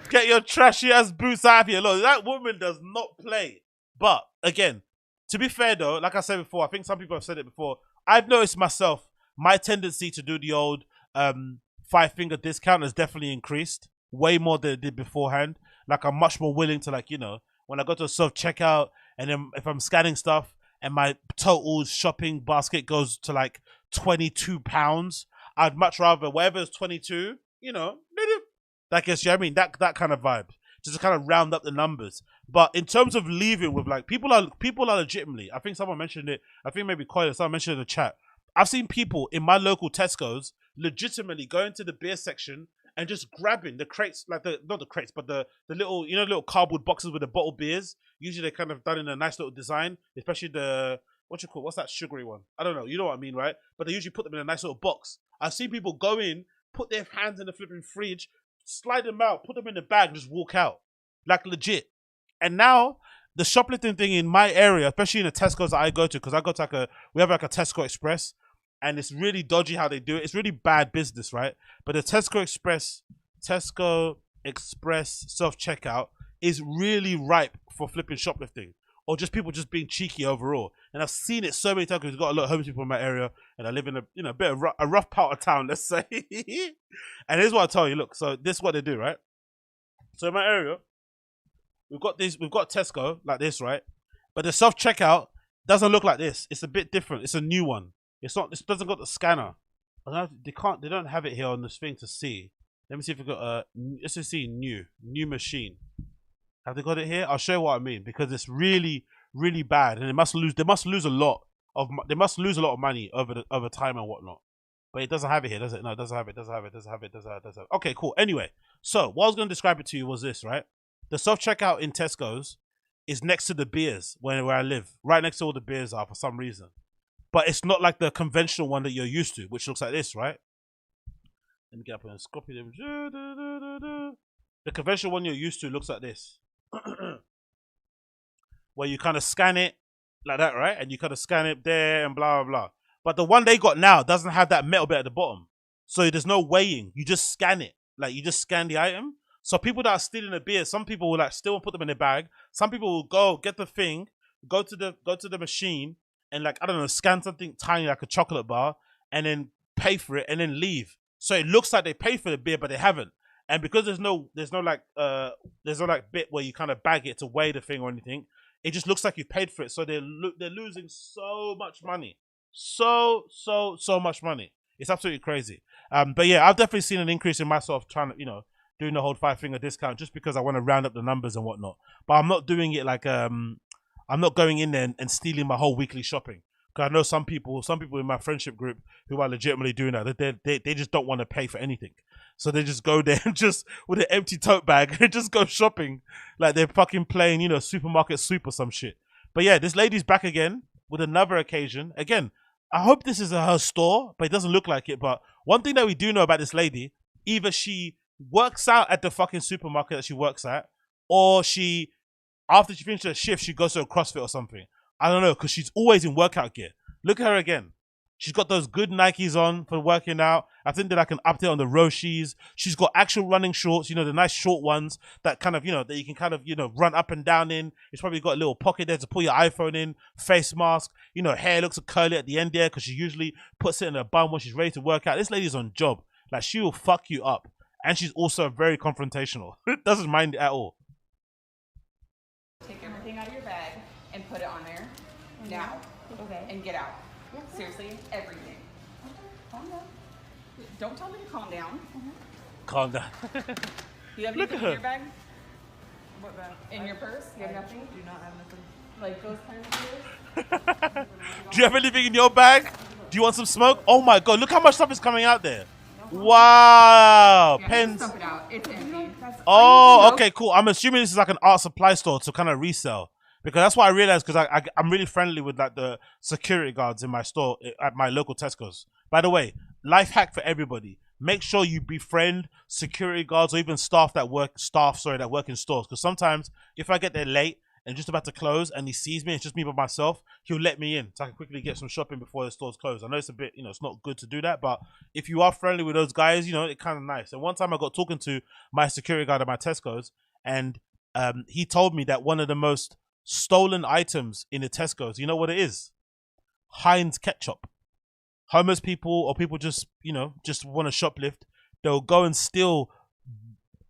get your trashy ass boots out of here. Look, that woman does not play. But again, to be fair though, like I said before, I think some people have said it before. I've noticed myself, my tendency to do the old 5-finger discount has definitely increased way more than it did beforehand. Like, I'm much more willing to, like, you know, when I go to a self-checkout and then if I'm scanning stuff and my total shopping basket goes to like £22, I'd much rather, whatever is 22, you know, that gets you, I mean, that kind of vibe. Just to kind of round up the numbers. But in terms of leaving with, like, people are legitimately, I think someone mentioned it, I think maybe Coyle, someone mentioned it in the chat. I've seen people in my local Tesco's legitimately go into the beer section and just grabbing the crates, like not the crates, but the little, you know, little cardboard boxes with the bottled beers. Usually they're kind of done in a nice little design, especially the, what's that sugary one? I don't know, you know what I mean, right? But they usually put them in a nice little box. I've seen people go in, put their hands in the flipping fridge, slide them out, put them in the bag, and just walk out. Like, legit. And now, the shoplifting thing in my area, especially in the Tesco's that I go to, because I go to we have like a Tesco Express. and it's really dodgy how they do it. It's really bad business, right? But the Tesco Express self-checkout is really ripe for flipping shoplifting, or just people just being cheeky overall. And I've seen it so many times because we've got a lot of homeless people in my area, and I live in a bit of a rough part of town, let's say. And here's what I tell you. Look, so this is what they do, right? So in my area, we've got Tesco like this, right? But the self-checkout doesn't look like this. It's a bit different. It's a new one. It's not. This doesn't got the scanner. They don't have it here on this thing to see. Let me see if we've got let's just see new machine. Have they got it here? I'll show you what I mean, because it's really, really bad, and they must lose a lot of money over time and whatnot. But it doesn't have it here, does it? No, it doesn't have it. Okay, cool. Anyway, so what I was going to describe it to you was this, right? The self-checkout in Tesco's is next to the beers where I live. Right next to all the beers are for some reason. But it's not like the conventional one that you're used to, which looks like this, right? Let me get up and copy them. The conventional one you're used to looks like this. Where you kind of scan it like that, right? And you kind of scan it there and blah, blah, blah. But the one they got now doesn't have that metal bit at the bottom. So there's no weighing. You just scan it. Like, you just scan the item. So people that are stealing the beer, some people will like still put them in their bag. Some people will go get the thing, go to the machine, and like, I don't know, scan something tiny like a chocolate bar, and then pay for it and then leave. So it looks like they paid for the beer, but they haven't. And because there's no bit where you kind of bag it to weigh the thing or anything, it just looks like you paid for it. So they're losing so much money, so much money. It's absolutely crazy. But yeah, I've definitely seen an increase in myself trying to, doing the whole 5-finger discount just because I want to round up the numbers and whatnot. But I'm not doing it like I'm not going in there and stealing my whole weekly shopping. Because I know some people in my friendship group who are legitimately doing that. They just don't want to pay for anything. So they just go there and just with an empty tote bag and just go shopping like they're fucking playing, supermarket soup or some shit. But yeah, this lady's back again with another occasion. Again, I hope this is her store, but it doesn't look like it. But one thing that we do know about this lady, either she works out at the fucking supermarket that she works at, or after she finishes her shift, she goes to a CrossFit or something. I don't know, because she's always in workout gear. Look at her again. She's got those good Nikes on for working out. I think they're like an update on the Roshis. She's got actual running shorts, the nice short ones that kind of, that you can kind of, run up and down in. It's probably got a little pocket there to put your iPhone in, face mask. Hair looks curly at the end there because she usually puts it in her bum when she's ready to work out. This lady's on job. Like, she will fuck you up. And she's also very confrontational. Doesn't mind it at all. Take everything out of your bag and put it on there now. Okay. And get out. Seriously, everything. Okay. Calm down. Don't tell me to calm down. Calm down. Do you have anything in your bag? What bag? In your purse? You have nothing? Do not have nothing. Like those kinds of things? Do you have anything in your bag? Do you want some smoke? Oh my god, look how much stuff is coming out there. Wow. Yeah, pens. Dump it out. It's empty. Oh, okay, cool. I'm assuming this is like an art supply store to kind of resell. Because that's what I realized, because I'm really friendly with like the security guards in my store at my local Tesco's. By the way, life hack for everybody. Make sure you befriend security guards or even staff that work in stores. Because sometimes if I get there late and just about to close and he sees me, it's just me by myself, he'll let me in so I can quickly get some shopping before the stores close. I know it's a bit, it's not good to do that, but if you are friendly with those guys, it's kind of nice. And one time I got talking to my security guard at my Tesco's, and he told me that one of the most stolen items in the Tesco's, you know what it is? Heinz ketchup. Homeless people or people just want to shoplift, they'll go and steal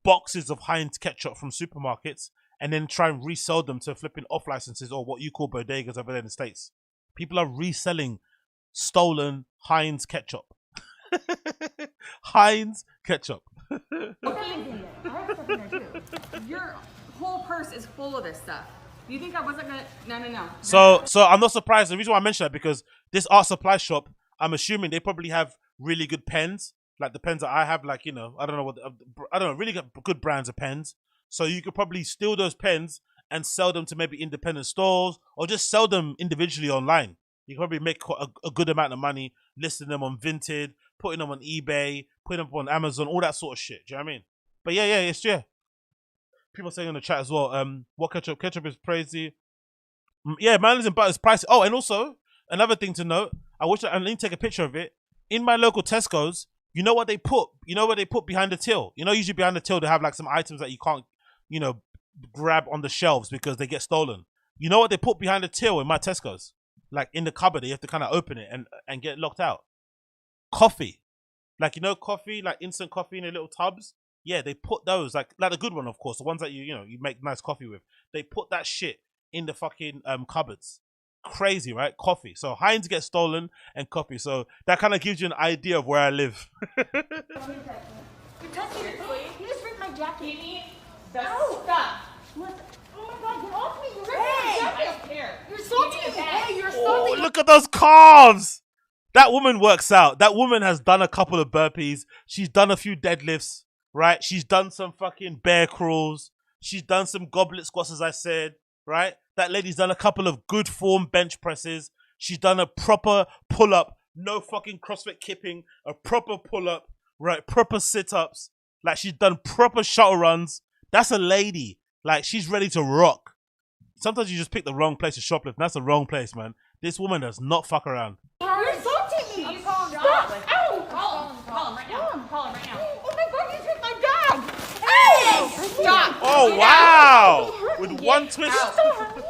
boxes of Heinz ketchup from supermarkets and then try and resell them to flipping off licenses, or what you call bodegas over there in the States. People are reselling stolen Heinz ketchup. Heinz ketchup. Your whole purse is full of this stuff. You think I wasn't gonna? No. So I'm not surprised. The reason why I mentioned that, because this art supply shop, I'm assuming they probably have really good pens, like the pens that I have. Like, I don't know, really good brands of pens. So you could probably steal those pens and sell them to maybe independent stores, or just sell them individually online. You can probably make a good amount of money listing them on Vinted, putting them on eBay, putting them on Amazon, all that sort of shit. Do you know what I mean? But yeah. People saying in the chat as well, what ketchup? Ketchup is crazy. Yeah, mayonnaise and butter is pricey. Oh, and also, another thing to note, I need to take a picture of it. In my local Tesco's, you know what they put? You know what they put behind the till? You know, usually behind the till they have like some items that you can't, you know, grab on the shelves because they get stolen. You know what they put behind the till in my Tesco's? Like in the cupboard, you have to kind of open it and get locked out. Coffee. Like, you know, coffee, like instant coffee in the little tubs. Yeah, they put those, like the good one, of course, the ones that you make nice coffee with. They put that shit in the fucking cupboards. Crazy, right? Coffee. So Heinz gets stolen and coffee. So that kind of gives you an idea of where I live. You touched me. You just ripped my jacket. Give me the stuff. What? Oh my God, get off me. You ripped Hey, my I jacket. don't care. You're salting me. Hey, you're Oh, salting. look at those calves. That woman works out. That woman has done a couple of burpees. She's done a few deadlifts, right? She's done some fucking bear crawls. She's done some goblet squats, as I said, right? That lady's done a couple of good form bench presses. She's done a proper pull-up, no fucking CrossFit kipping, a proper pull-up, right? Proper sit-ups. Like, she's done proper shuttle runs. That's a lady. Like, she's ready to rock. Sometimes you just pick the wrong place to shoplift. That's the wrong place, man. This woman does not fuck around. You're insulting me. You call him Stop. John. Ow. Call him right now. Call him right now. Oh my God, you took my bag. Hey. Stop. Oh, Get wow. out. With Get one twist. out. Don't hurt me.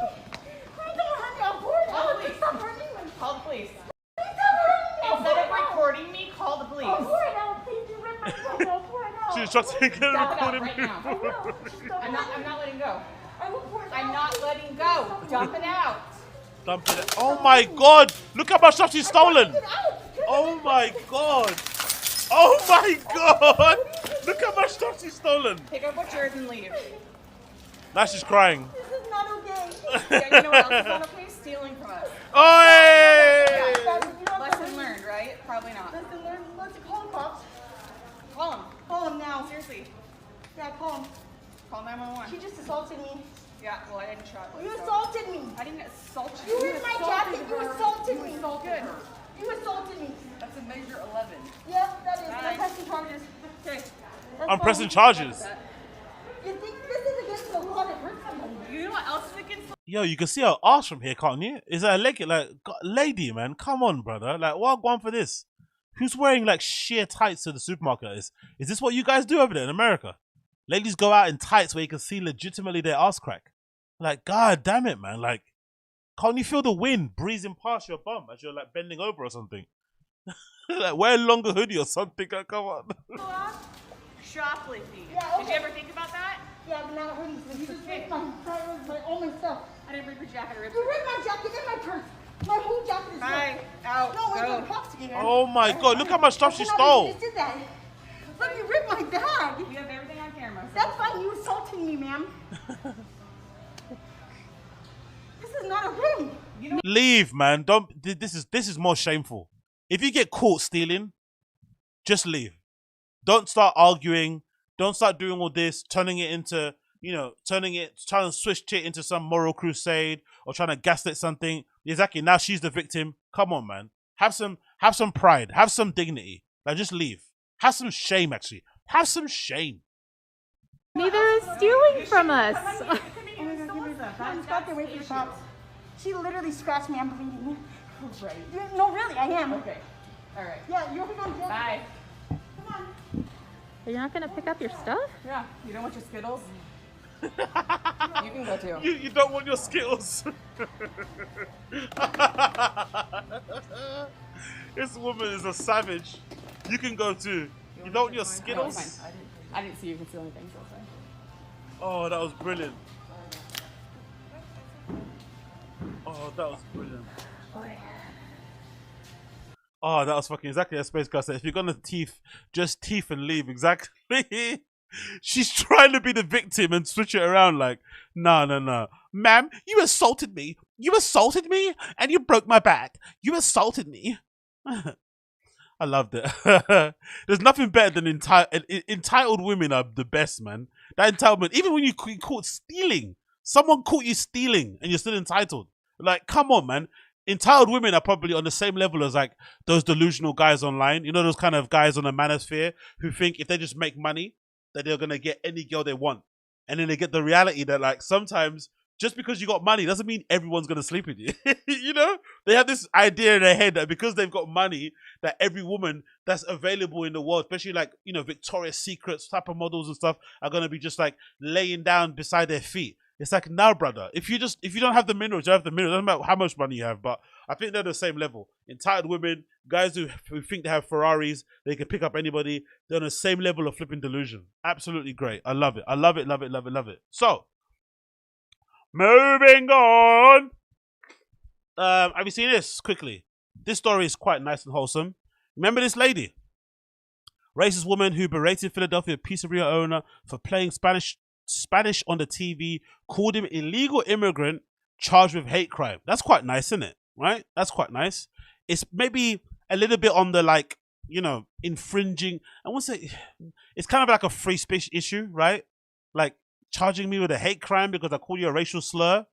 Don't hurt me. I'm bored. Call the police. Stop hurting me. Call the police. Stop hurting me. Instead of recording me, call the police. I'm bored now. Please, you ripped my jacket. I'm bored now. She's trying to get Stop it out recorded. right now. I will. Just don't I'm not letting go. I will pour it I'm out. not letting go. Dump it out. Dump it. Oh my God. Look how much stuff she's stolen. Get out. Oh my God. Oh my God. Look how much stuff she's stolen. Pick up what's yours and leave. Now she's crying. This is not okay. Yeah, you know what else is not okay? Stealing from us. Oi! Lesson learned, right? Probably not. Listen, let's call the cops. Call him. Call him now. Seriously. Yeah, call him. Call 911. She just assaulted me. Yeah, well, I didn't shot You assaulted me. I didn't assault you. You ripped my jacket. You assaulted me. Good. You assaulted me. That's a measure 11. Yeah, that is. Nice. I'm pressing charges. Okay. I'm pressing charges. You think this is against the law to hurt somebody? You know what else is against the Yo, you can see her ass from here, can't you? Is that a leg? Like, lady, man, come on, brother. Like, what going for this? Who's wearing like sheer tights to the supermarket? Is this what you guys do over there in America? Ladies go out in tights where you can see legitimately their ass crack. Like, God damn it, man. Like, can't you feel the wind breezing past your bum as you're like bending over or something? Like, wear a longer hoodie or something. Like, come on. shoplifting? Yeah, okay. Did you ever think about that? Yeah, but not hoodies. You just ripped my all my stuff. I didn't rip your jacket. I ripped You ripped my jacket and my purse. My whole jacket is Bye. ripped. Out. No, wait Go. for the cops to get here. Oh my God, look how much stuff she I cannot believe stole. you just did that. Look, you ripped my bag. We have everything on camera. So That's fine. You assaulted me, ma'am. This is not okay. Leave, man. Don't. This is more shameful. If you get caught stealing, just leave. Don't start arguing. Don't start doing all this, turning it into, trying to switch it into some moral crusade or trying to gaslight something. Exactly. Now she's the victim. Come on, man. Have some pride. Have some dignity. Like, just leave. Have some shame, actually. Have some shame. Neither is stealing from us. Stop there, wait for the cops. She literally scratched me. I'm bleeding. right. No, really, I am. Okay. All right. Yeah, you're going to jail. Bye. Come on. You're not gonna pick up your stuff? Yeah. You don't want your Skittles? You can go too. You don't want your Skittles. This woman is a savage. You can go too. You don't want your Skittles? No, it's fine. I didn't see you conceal anything, so it's fine. Oh, that was brilliant. Oh, that was brilliant. Oh, that was fucking exactly as Space Girl said. If you're gonna teeth, just teeth and leave. Exactly. She's trying to be the victim and switch it around like, no. Ma'am, you assaulted me. You assaulted me and you broke my back. You assaulted me. I loved it. There's nothing better than entitled women are the best, man. That entitlement, even when you caught stealing, someone caught you stealing and you're still entitled. Like, come on, man. Entitled women are probably on the same level as like those delusional guys online. You know, those kind of guys on the manosphere who think if they just make money, that they're going to get any girl they want. And then they get the reality that like sometimes just because you got money doesn't mean everyone's gonna sleep with you. You know, they have this idea in their head that because they've got money, that every woman that's available in the world, especially like, you know, Victoria's Secrets type of models and stuff, are gonna be just like laying down beside their feet. It's like, now, brother, if you don't have the minerals, you have the minerals. It doesn't matter how much money you have, but I think they're the same level. Entitled women, guys who think they have Ferraris, they can pick up anybody. They're on the same level of flipping delusion. Absolutely great. I love it. I love it. Love it. Love it. Love it. So, moving on. Have you seen this quickly? This story is quite nice and wholesome. Remember this lady? Racist woman who berated Philadelphia pizzeria owner for playing Spanish on the TV, called him illegal immigrant, charged with hate crime. That's quite nice, isn't it? Right? That's quite nice. It's maybe a little bit on the, like, you know, infringing. I won't say, it's kind of like a free speech issue, right? Like charging me with a hate crime because I called you a racial slur.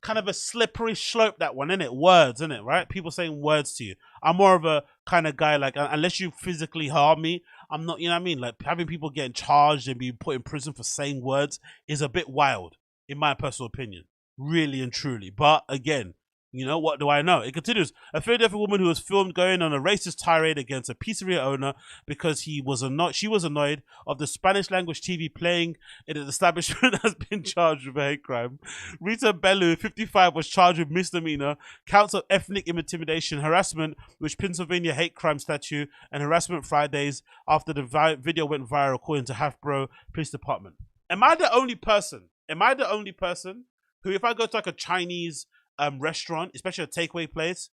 Kind of a slippery slope, that one, isn't it? Words, isn't it? Right? People saying words to you. I'm more of a kind of guy, like, unless you physically harm me, I'm not, you know what I mean? Like, having people getting charged and being put in prison for saying words is a bit wild, in my personal opinion. Really and truly. But again, you know, what do I know? It continues. A Philadelphia woman who was filmed going on a racist tirade against a pizzeria owner because she was annoyed of the Spanish language TV playing in an establishment has been charged with a hate crime. Rita Bellew, 55, was charged with misdemeanor, counts of ethnic intimidation, harassment, which Pennsylvania hate crime statute, and harassment Fridays after the video went viral, according to Halfborough Police Department. Am I the only person who, if I go to like a Chinese restaurant, especially a takeaway place,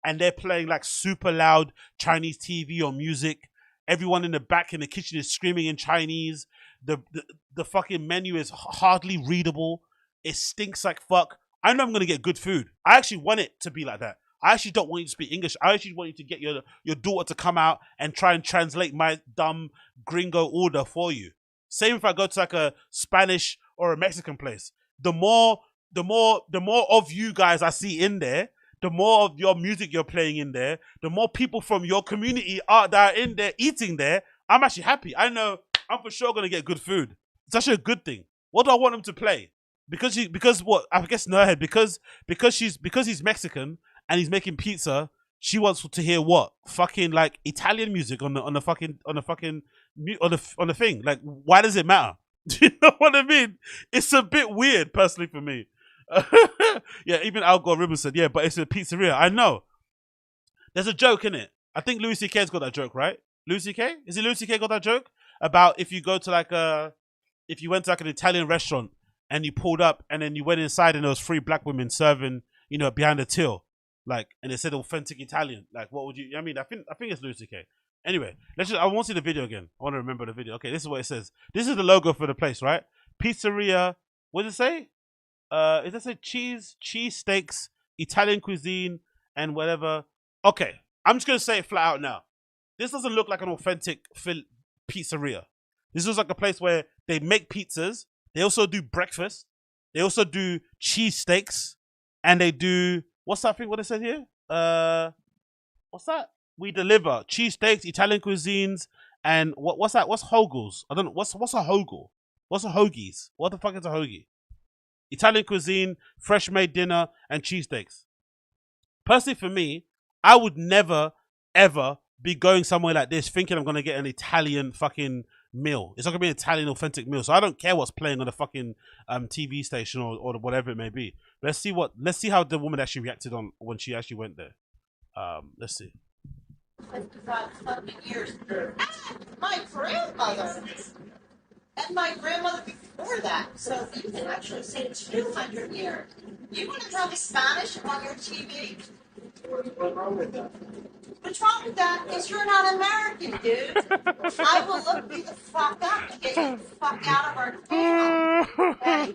and they're playing like super loud Chinese TV or music, everyone in the back in the kitchen is screaming in Chinese, the fucking menu is hardly readable, it stinks like fuck, I know I'm gonna get good food. I actually want it to be like that. I actually don't want you to speak English. I actually want you to get your daughter to come out and try and translate my dumb gringo order for you. Same if I go to like a Spanish or a Mexican place. The more of you guys I see in there, the more of your music you're playing in there, the more people from your community that are in there eating there, I'm actually happy. I know I'm for sure gonna get good food. It's actually a good thing. What do I want them to play? Because what? I guess in her head, because he's Mexican and he's making pizza, she wants to hear what? Fucking like Italian music on the thing. Like, why does it matter? Do you know what I mean? It's a bit weird, personally, for me. Yeah, even Al Gore Ribbon said, yeah, but it's a pizzeria. I know. There's a joke in it. I think Louis C.K.'s got that joke, right? Louis C.K.? Is it Louis C.K. got that joke? About if you go to if you went to like an Italian restaurant and you pulled up and then you went inside and there was 3 black women serving, you know, behind the till. Like, and it said authentic Italian. Like, what would you, I mean, I think it's Louis C.K. Anyway, I want to see the video again. I want to remember the video. Okay, this is what it says. This is the logo for the place, right? Pizzeria, what does it say? It say cheese steaks, Italian cuisine, and whatever. Okay, I'm just going to say it flat out now. This doesn't look like an authentic pizzeria. This looks like a place where they make pizzas. They also do breakfast. They also do cheese steaks. And they do, what's that thing, what it says here? What's that? We deliver cheesesteaks, Italian cuisines, and what's that? What's hogels? I don't know. What's a hogel? What's a hoagies? What the fuck is a hoagie? Italian cuisine, fresh made dinner, and cheesesteaks. Personally, for me, I would never, ever be going somewhere like this thinking I'm gonna get an Italian fucking meal. It's not gonna be an Italian authentic meal. So I don't care what's playing on the fucking TV station or whatever it may be. Let's see how the woman actually reacted on when she actually went there. Let's see. 55 years. My grandmother. And my grandmother before that. So you can actually say 200 years. You want to tell me Spanish on your TV? What's wrong with that? What's wrong with that is you're not American, dude. I will look you the fuck up to get you the fuck out of our town. Okay?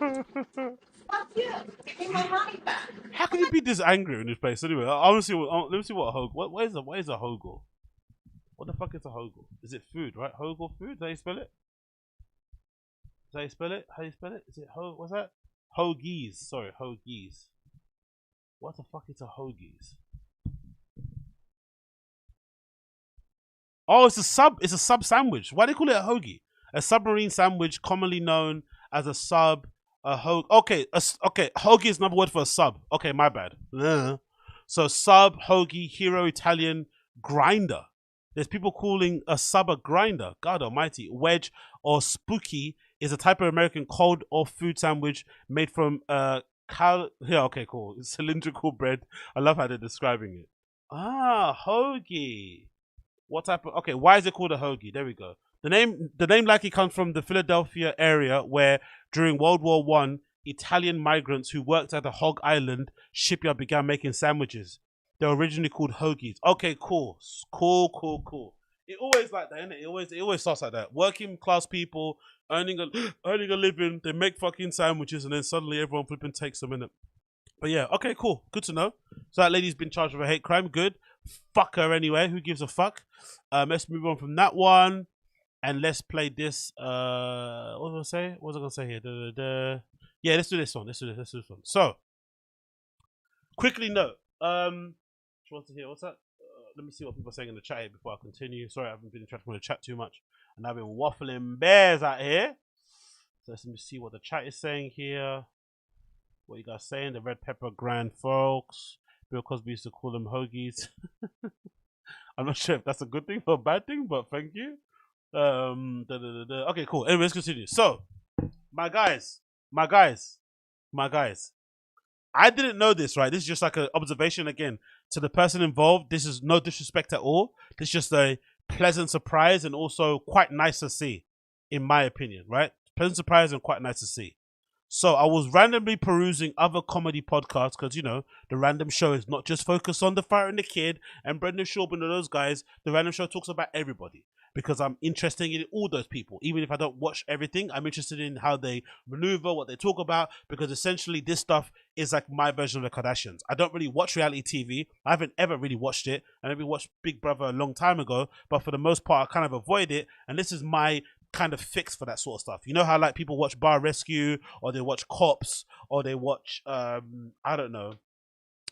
Fuck you. Give me my money back. How can you be this angry in this place? Anyway, let me see what a hogel. What is a hogel? What the fuck is a hogel? Is it food, right? Hogel food? Is that how you spell it? Is that how you spell it? How do you spell it? Is it what's that? Hoagies. Sorry, hoagies. What the fuck is a hoagies? Oh, it's a sub sandwich. Why do they call it a hoagie? A submarine sandwich, commonly known as a sub, Okay, okay. Hoagie is another word for a sub. Okay, my bad. So sub, hoagie, hero, Italian, grinder. There's people calling a sub a grinder. God almighty. Wedge or spooky is a type of American cold or food sandwich made from okay, cool. It's cylindrical bread. I love how they're describing it. Ah, hoagie. What type of? Okay, why is it called a hoagie? There we go. The name likely comes from the Philadelphia area where during World War I, Italian migrants who worked at the Hog Island shipyard began making sandwiches. They were originally called hoagies. Okay, cool. It always like that, isn't it? It always starts like that. Working class people earning a living, they make fucking sandwiches, and then suddenly everyone flipping takes them in it. But yeah, okay, cool. Good to know. So that lady's been charged with a hate crime. Good. Fuck her anyway. Who gives a fuck? Let's move on from that one. And let's play this. What was I gonna say here? Yeah, let's do this one. Let's do this one. So, quickly note. What's that? Let me see what people are saying in the chat here before I continue. Sorry, I haven't been interacting with the chat too much, and I've been waffling bears out here. So let me see what the chat is saying here. What you guys saying? The red pepper grand folks. Bill Cosby used to call them hoagies. I'm not sure if that's a good thing or a bad thing, but thank you. Okay, cool. Anyway, let's continue. So, my guys. I didn't know this, right? This is just like an observation again to the person involved. This is no disrespect at all. This is just a pleasant surprise and also quite nice to see, in my opinion, right? Pleasant surprise and quite nice to see. So I was randomly perusing other comedy podcasts because, you know, the random show is not just focused on The Fighter and the Kid and Brendan Schaub and those guys. The random show talks about everybody because I'm interested in all those people. Even if I don't watch everything, I'm interested in how they maneuver, what they talk about, because essentially this stuff is like my version of the Kardashians. I don't really watch reality TV. I haven't ever really watched it. I maybe watched Big Brother a long time ago, but for the most part, I kind of avoid it. And this is my kind of fix for that sort of stuff. You know how like people watch Bar Rescue or they watch Cops or they watch I don't know,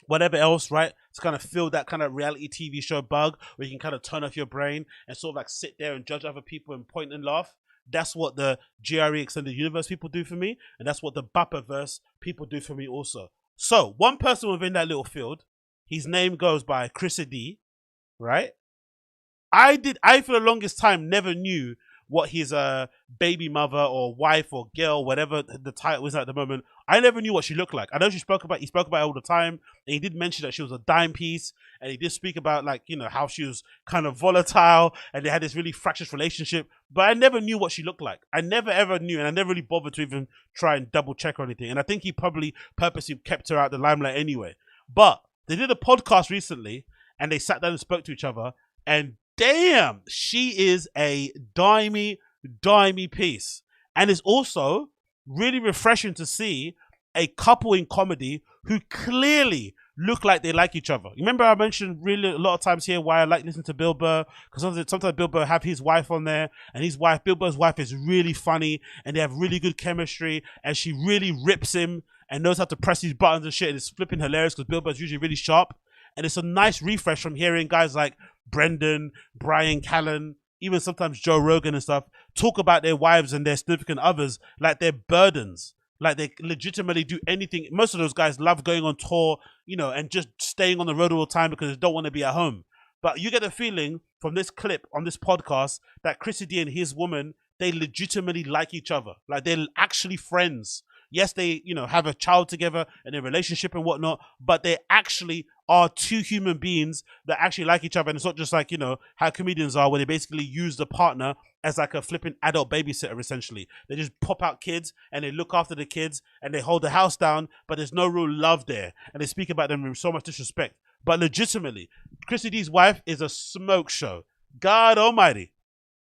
whatever else, right? To kind of feel that kind of reality TV show bug where you can kind of turn off your brain and sort of like sit there and judge other people and point and laugh. That's what the GRE Extended Universe people do for me, and that's what the Bappaverse people do for me also. So one person within that little field, his name goes by Chris D, right? I for the longest time never knew what his baby mother or wife or girl, whatever the title is at the moment, I never knew what she looked like. I know he spoke about it all the time, and he did mention that she was a dime piece, and he did speak about, like, you know, how she was kind of volatile, and they had this really fractious relationship, but I never knew what she looked like. I never ever knew, and I never really bothered to even try and double check or anything, and I think he probably purposely kept her out the limelight anyway. But they did a podcast recently, and they sat down and spoke to each other, and damn, she is a dimey piece. And it's also really refreshing to see a couple in comedy who clearly look like they like each other. You remember I mentioned really a lot of times here why I like listening to Bill Burr, because sometimes Bill Burr have his wife on there, and Bill Burr's wife is really funny, and they have really good chemistry, and she really rips him and knows how to press these buttons and shit, and it's flipping hilarious because Bill Burr's usually really sharp. And it's a nice refresh from hearing guys like Brendan, Brian Callen, even sometimes Joe Rogan and stuff, talk about their wives and their significant others like they're burdens. Like they legitimately do anything. Most of those guys love going on tour, you know, and just staying on the road all the time because they don't want to be at home. But you get the feeling from this clip on this podcast that Chrissy D and his woman, they legitimately like each other. Like they're actually friends. Yes, they, you know, have a child together and a relationship and whatnot, but they actually are two human beings that actually like each other. And it's not just like, you know, how comedians are, where they basically use the partner as like a flipping adult babysitter, essentially. They just pop out kids and they look after the kids and they hold the house down, but there's no real love there. And they speak about them with so much disrespect. But legitimately, Chrissy D's wife is a smoke show. God almighty.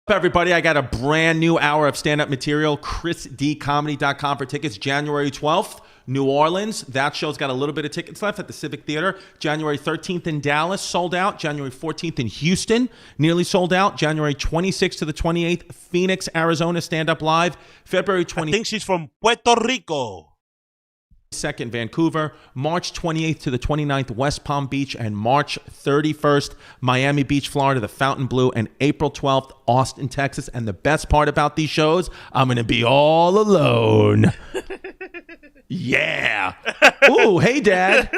Everybody, I got a brand new hour of stand-up material, chrisdcomedy.com for tickets. January 12th, New Orleans. That show's got a little bit of tickets left at the Civic Theater. January 13th in Dallas, sold out. January 14th in Houston, nearly sold out. January 26th to the 28th, Phoenix, Arizona, stand-up live. February 20th. I think she's from Puerto Rico. 2nd, Vancouver, March 28th to the 29th, West Palm Beach, and March 31st, Miami Beach, Florida, the Fountain Blue, and April 12th, Austin, Texas. And the best part about these shows, I'm going to be all alone. Yeah. Ooh, hey, Dad.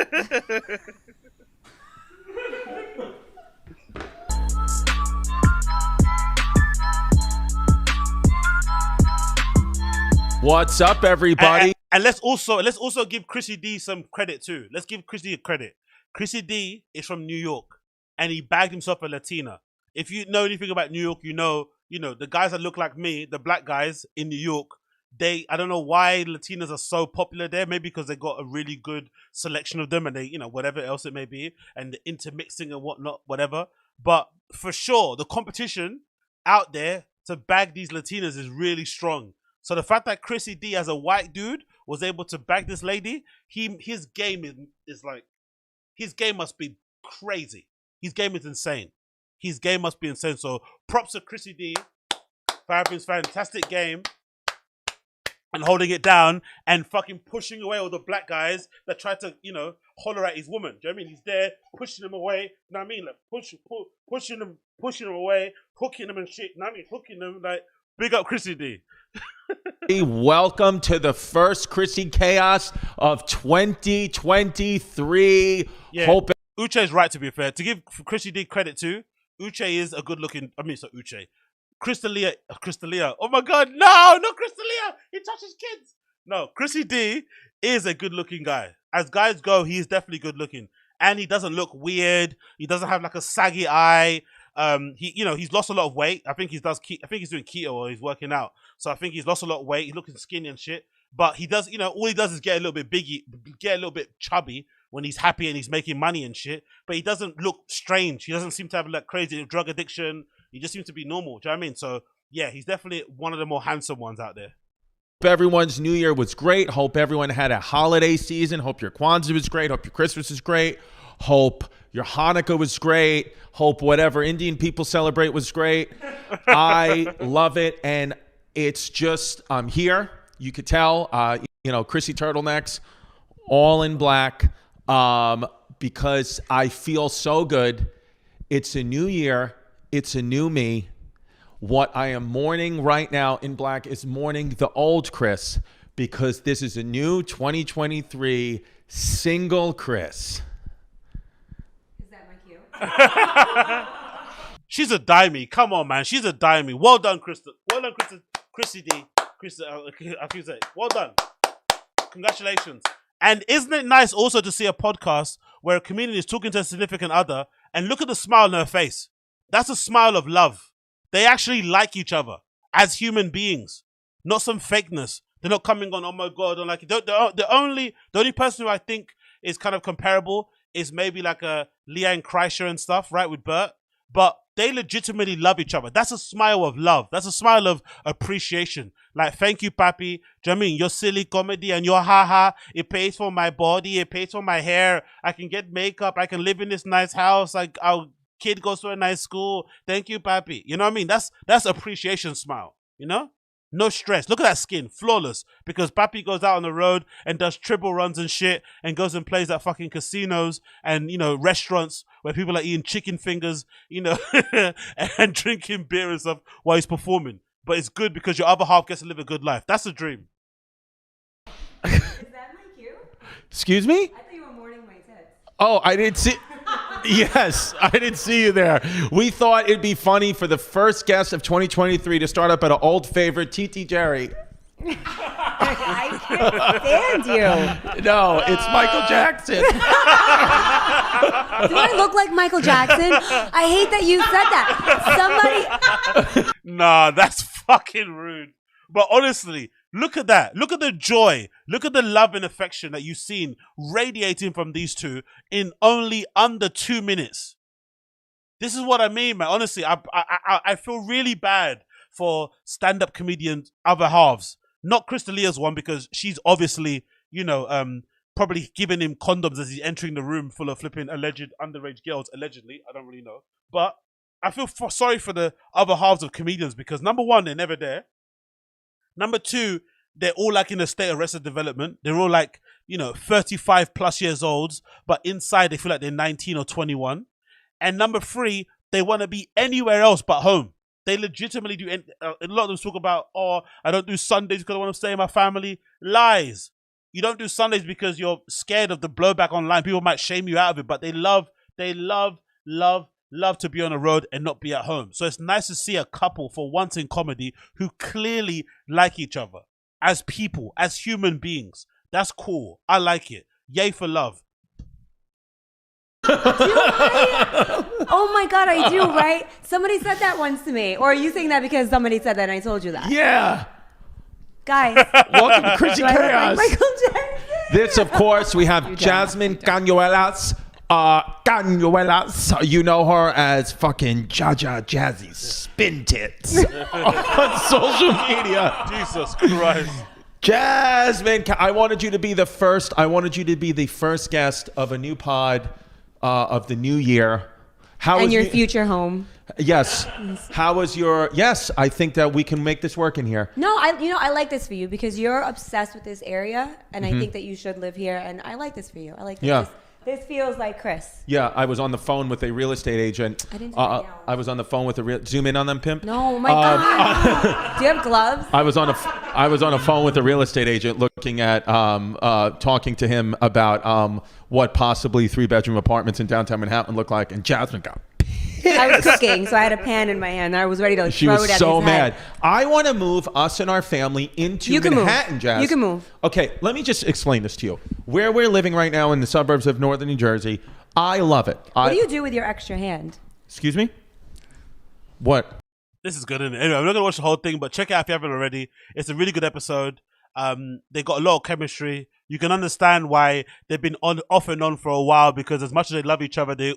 What's up, everybody? And let's also give Chrissy D some credit too. Let's give Chrissy D a credit. Chrissy D is from New York, and he bagged himself a Latina. If you know anything about New York, you know the guys that look like me, the black guys in New York. I don't know why Latinas are so popular there. Maybe because they got a really good selection of them, and they, whatever else it may be, and the intermixing and whatnot, whatever. But for sure, the competition out there to bag these Latinas is really strong. So the fact that Chrissy D, as a white dude, was able to bag this lady, his game is like, his game must be crazy. His game is insane. His game must be insane. So props to Chrissy D for having his fantastic game and holding it down and fucking pushing away all the black guys that try to, holler at his woman. Do you know what I mean? He's there pushing them away. You know what I mean? Like pushing them away, hooking them and shit. You know what I mean? Hooking them like, big up Chrissy D. Welcome to the first Chrissy Chaos of 2023. Yeah. Uche is right, to be fair. To give Chrissy D credit too, Uche is a good looking. Uche. Crystalia. Oh my God, no, not Crystalia. He touches kids. No, Chrissy D is a good looking guy. As guys go, he is definitely good looking. And he doesn't look weird. He doesn't have like a saggy eye. He's lost a lot of weight. I think he's doing keto or he's working out. So I think he's lost a lot of weight. He's looking skinny and shit. But he does, all he does is get a little bit get a little bit chubby when he's happy and he's making money and shit. But he doesn't look strange. He doesn't seem to have like crazy drug addiction. He just seems to be normal. Do you know what I mean? So yeah, he's definitely one of the more handsome ones out there. Hope everyone's New Year was great. Hope everyone had a holiday season. Hope your Kwanzaa was great. Hope your Christmas is great. Hope your Hanukkah was great. Hope whatever Indian people celebrate was great. I love it. And it's just, I'm here. You could tell, Chrissy turtlenecks, all in black, because I feel so good. It's a new year. It's a new me. What I am mourning right now in black is mourning the old Chris, because this is a new 2023 single Chris. She's a dimey. Come on, man. She's a dimey. Well done, Krista. Well done, Chrissy D. Well done. Congratulations. And isn't it nice also to see a podcast where a comedian is talking to a significant other and look at the smile on her face? That's a smile of love. They actually like each other as human beings, not some fakeness. They're not coming on, oh my God. I'm like, the only person who I think is kind of comparable is maybe like a Leanne Kreischer and stuff, right, with Bert. But they legitimately love each other. That's a smile of love. That's a smile of appreciation. Like, thank you, papi. Do you know what I mean? Your silly comedy and your haha, it pays for my body, it pays for my hair. I can get makeup. I can live in this nice house. Like, our kid goes to a nice school. Thank you, papi. You know what I mean? That's appreciation smile, No stress. Look at that skin. Flawless. Because papi goes out on the road and does triple runs and shit and goes and plays at fucking casinos and, restaurants where people are eating chicken fingers, and drinking beer and stuff while he's performing. But it's good because your other half gets to live a good life. That's a dream. Is that my cue? Excuse me? I thought you were mourning my tits. Oh, I didn't see... Yes, I didn't see you there. We thought it'd be funny for the first guest of 2023 to start up at an old favorite, Titi Jerry. I can't stand you. No, it's Michael Jackson. Do I look like Michael Jackson? I hate that you said that. Somebody... Nah, that's fucking rude. But honestly, look at that. Look at the joy. Look at the love and affection that you've seen radiating from these two in only under 2 minutes. This is what I mean, man. Honestly, I feel really bad for stand-up comedians' other halves. Not Crystalia's one, because she's obviously, probably giving him condoms as he's entering the room full of flipping alleged underage girls. Allegedly, I don't really know. But I feel sorry for the other halves of comedians because, number one, they're never there. Number two, they're all like in a state of arrested development. They're all like, 35 plus years olds, but inside they feel like they're 19 or 21. And number three, they want to be anywhere else but home. They legitimately do. A lot of them talk about, I don't do Sundays because I want to stay in my family. Lies. You don't do Sundays because you're scared of the blowback online. People might shame you out of it, but they love to be on the road and not be at home. So it's nice to see a couple for once in comedy who clearly like each other as people, as human beings. That's cool. I like it. Yay for love. Oh my God, I do, right? Somebody said that once to me. Or are you saying that because somebody said that and I told you that? Yeah. Guys. Welcome to Chrissy Do I look Chaos. like Michael Jackson? This, of course, we have Jasmine Cañuelas. Cañuelas. You know her as fucking Jaja Jazzy Spin Tits on social media. Jesus Christ. Jasmine, I wanted you to be the first. I wanted you to be the first guest of a new pod of the new year. How And was your future home. Yes. How was your? Yes, I think that we can make this work in here. No, I like this for you because you're obsessed with this area, and Mhm. I think that you should live here. And I like this for you. I like this. Yeah. This feels like Chris. Yeah, I was on the phone with a real estate agent. I didn't zoom I was on the phone with a real. Zoom in on them, pimp. No, my God. Do you have gloves? I was on a phone with a real estate agent, looking at talking to him about what possibly 3-bedroom apartments in downtown Manhattan look like, and Jasmine got pissed. I was cooking, so I had a pan in my hand. I was ready to She throw was it at so his head. mad. I want to move us and our family into You can move. Manhattan, Jazz. You can move. Okay, let me just explain this to you. Where we're living right now in the suburbs of northern New Jersey, I love it. What do you do with your extra hand? Excuse me? What? This is good, isn't it? Anyway, I'm not gonna watch the whole thing, but check it out if you haven't already. It's a really good episode. They got a lot of chemistry. You can understand why they've been off and on for a while, because as much as they love each other, they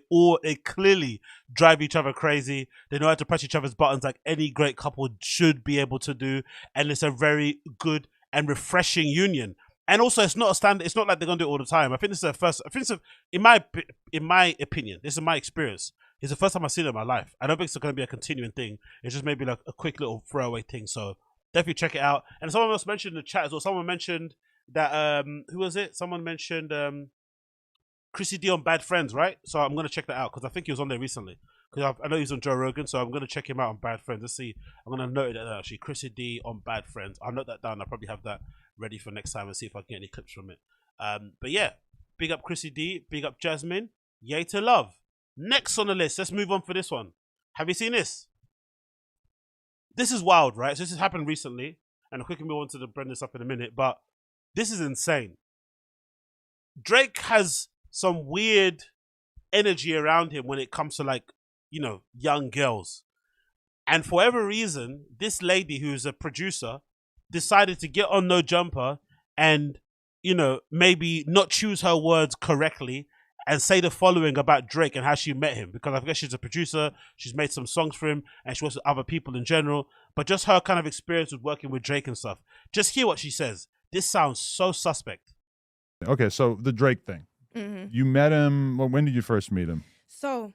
clearly drive each other crazy. They know how to press each other's buttons like any great couple should be able to do, and it's a very good and refreshing union. And also, it's not a standard. It's not like they're gonna do it all the time. I think this is the first. I think in my opinion, this is my experience. It's the first time I've seen it in my life. I don't think it's going to be a continuing thing. It's just maybe like a quick little throwaway thing. So definitely check it out. And someone else mentioned in the chat as well. Someone mentioned that who was it? Someone mentioned Chrissy D on Bad Friends, right? So I'm going to check that out because I think he was on there recently. Because I know he's on Joe Rogan, so I'm going to check him out on Bad Friends. Let's see. I'm going to note that actually. Chrissy D on Bad Friends. I'll note that down. I'll probably have that ready for next time and see if I can get any clips from it. But yeah, big up Chrissy D, big up Jasmine. Yay to love. Next on the list, let's move on for this one. Have you seen this? This is wild, right? So this has happened recently, and I'll quickly move on to bring this up in a minute, but this is insane. Drake has some weird energy around him when it comes to, like, you know, young girls. And for whatever reason, this lady who's a producer decided to get on No Jumper and, you know, maybe not choose her words correctly and say the following about Drake and how she met him. Because I guess she's a producer, she's made some songs for him, and she works with other people in general. But just her kind of experience with working with Drake and stuff. Just hear what she says. This sounds so suspect. Okay, so the Drake thing. Mhm. You met him, well, when did you first meet him? So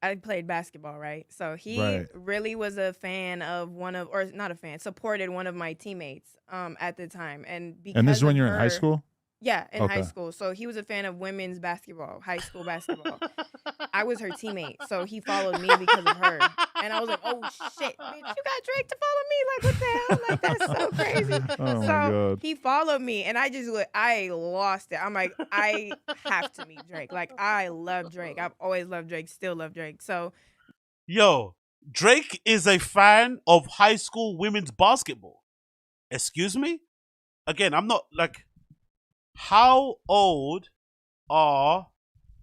I played basketball, right? So he Right. really was a fan of or not a fan, supported one of my teammates at the time. And because And this is when of you're in high her- school? Yeah, in high Okay. school. So he was a fan of women's basketball, high school basketball. I was her teammate, so he followed me because of her. And I was like, oh shit, bitch, you got Drake to follow me? Like, what the hell? Like, that's so crazy. Oh, my so God. he followed me, and I lost it. I'm like, I have to meet Drake. Like, I love Drake. I've always loved Drake, still love Drake. So Yo, Drake is a fan of high school women's basketball. Excuse me? Again, I'm not like, how old are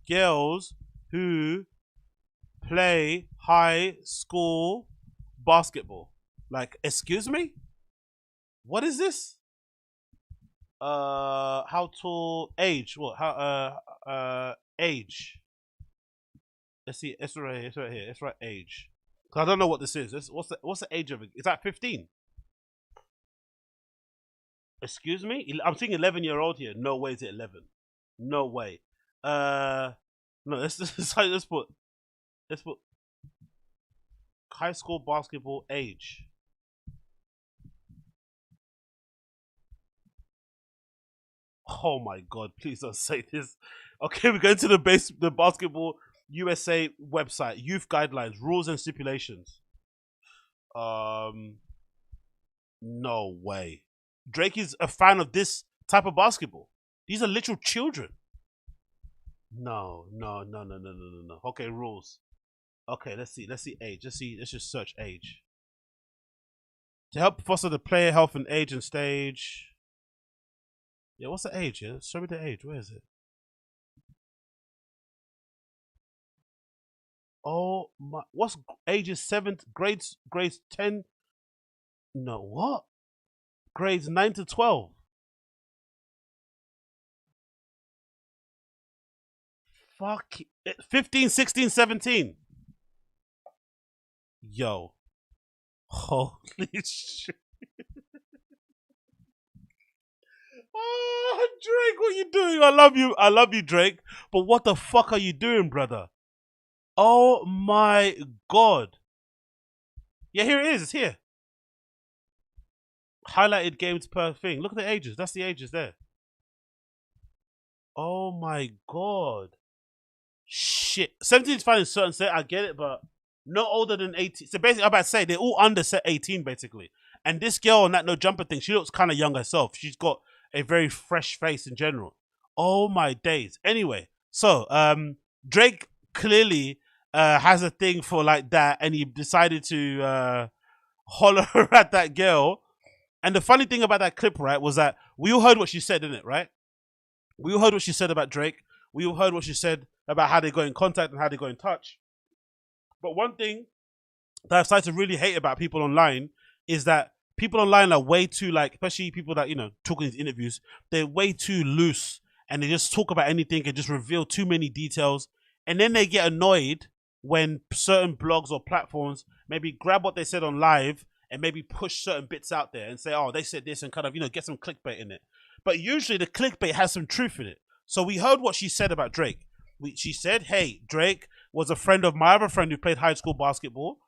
girls who play high school basketball? Like, excuse me? What is this? How tall? Age? What? How? Age. Let's see. It's right here. It's right here. It's right. Age. Cause I don't know what this is. What's the age of it? Is that 15? Excuse me? I'm seeing 11-year-old here. No way is it 11. No way. No. Let's put high school basketball age. Oh my God! Please don't say this. Okay, we're going to the basketball USA website. Youth guidelines, rules and stipulations. No way. Drake is a fan of this type of basketball. These are literal children. No. Okay, rules. Okay, let's see age. Let's just search age. To help foster the player health and age and stage. Yeah, what's the age? Yeah, show me the age. Where is it? Oh my! What's ages 7? Grades 10? No, what? Grades 9 to 12. Fuck. 15, 16, 17. Yo. Holy shit. Oh, Drake, what are you doing? I love you, Drake. But what the fuck are you doing, brother? Oh my god. Yeah, here it is. It's here. Highlighted games per thing. Look at the ages. That's the ages there. Oh my god. Shit. 17 is fine in certain set. I get it, but no older than 18. So basically, I'm about to say they're all under set 18, basically. And this girl on that no jumper thing, she looks kind of young herself. She's got a very fresh face in general. Oh my days. Anyway, so Drake clearly has a thing for like that, and he decided to holler at that girl. And the funny thing about that clip, right, was that we all heard what she said, didn't it, right? We all heard what she said about Drake. We all heard what she said about how they got in contact and how they got in touch. But one thing that I've started to really hate about people online is that people online are way too, like, especially people that, you know, talk in these interviews, they're way too loose and they just talk about anything and just reveal too many details. And then they get annoyed when certain blogs or platforms maybe grab what they said on live and maybe push certain bits out there and say, oh, they said this, and kind of, you know, get some clickbait in it. But usually the clickbait has some truth in it. So we heard what she said about Drake. She said, hey, Drake was a friend of my other friend who played high school basketball.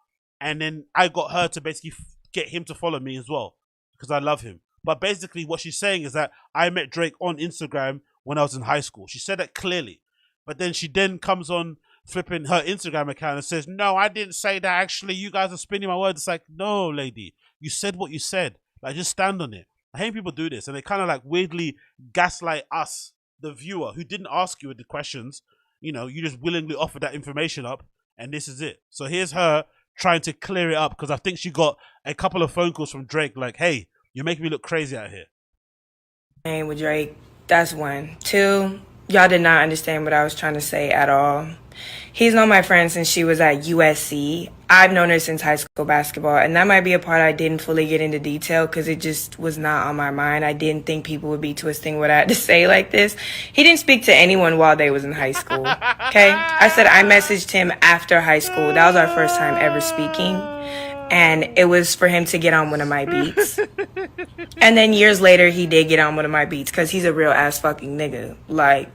And then I got her to basically get him to follow me as well because I love him. But basically what she's saying is that I met Drake on Instagram when I was in high school. She said that clearly. But then she comes on flipping her Instagram account and says, no, I didn't say that. Actually, you guys are spinning my words. It's like, no, lady, you said what you said. Like, just stand on it. I hate people do this. And they kind of like weirdly gaslight us, the viewer, who didn't ask you the questions. You know, you just willingly offered that information up. And this is it. So here's her trying to clear it up because I think she got a couple of phone calls from Drake like, hey, you're making me look crazy out here. And with Drake, that's one. Two, y'all did not understand what I was trying to say at all. He's known my friend since she was at USC. I've known her since high school basketball, and that might be a part I didn't fully get into detail because it just was not on my mind. I didn't think people would be twisting what I had to say like this. He didn't speak to anyone while they was in high school, okay? I said I messaged him after high school. That was our first time ever speaking, and it was for him to get on one of my beats. And then years later, he did get on one of my beats because he's a real ass fucking nigga. Like,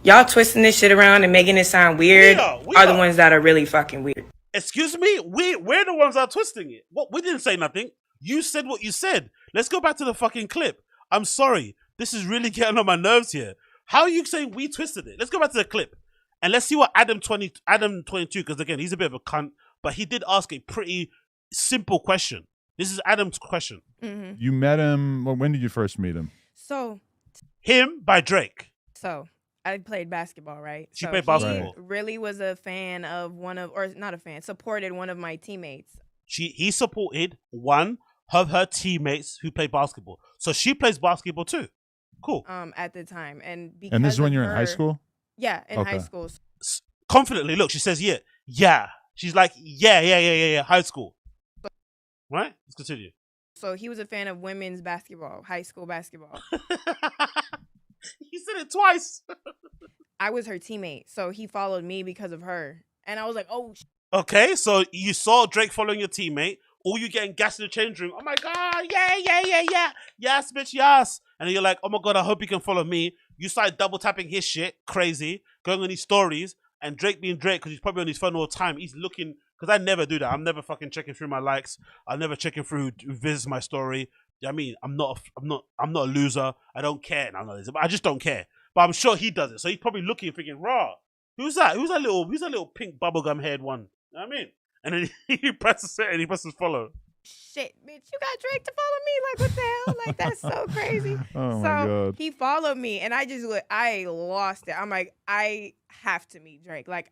y'all twisting this shit around and making it sound weird are the ones that are really fucking weird. Excuse me? We're the ones that are twisting it. What? We didn't say nothing. You said what you said. Let's go back to the fucking clip. I'm sorry. This is really getting on my nerves here. How are you saying we twisted it? Let's go back to the clip. And let's see what Adam 22, because again, he's a bit of a cunt, but he did ask a pretty simple question. This is Adam's question. Mm-hmm. You met him, well, when did you first meet him? So. Him by Drake. So. I played basketball, right? She played basketball. He really was a fan of supported one of my teammates. He supported one of her teammates who played basketball. So she plays basketball too. Cool. At the time. And this is when you're in high school? Yeah, in high school. Confidently, look, she says, yeah. She's like, yeah, high school. Right? Let's continue. So he was a fan of women's basketball, high school basketball. He said it twice. I was her teammate, so he followed me because of her. And I was like, oh. Okay, so you saw Drake following your teammate. All you getting gas in the change room. Oh my God, yeah. Yes, bitch, yes. And then you're like, oh my God, I hope you can follow me. You started double tapping his shit, crazy, going on these stories. And Drake being Drake, because he's probably on his phone all the time. He's looking, because I never do that. I'm never fucking checking through my likes. I'm never checking through who visits my story. I mean, I'm not a loser. I don't care. No, I just don't care. But I'm sure he does it. So he's probably looking, thinking, "Raw, who's that? Who's that little pink bubblegum haired one?" You know what I mean? And then he presses it and he presses follow. shit, bitch, you got Drake to follow me? Like, what the hell? Like, that's so crazy. Oh, so my God. he followed me, and I lost it. I'm like, I have to meet Drake. Like,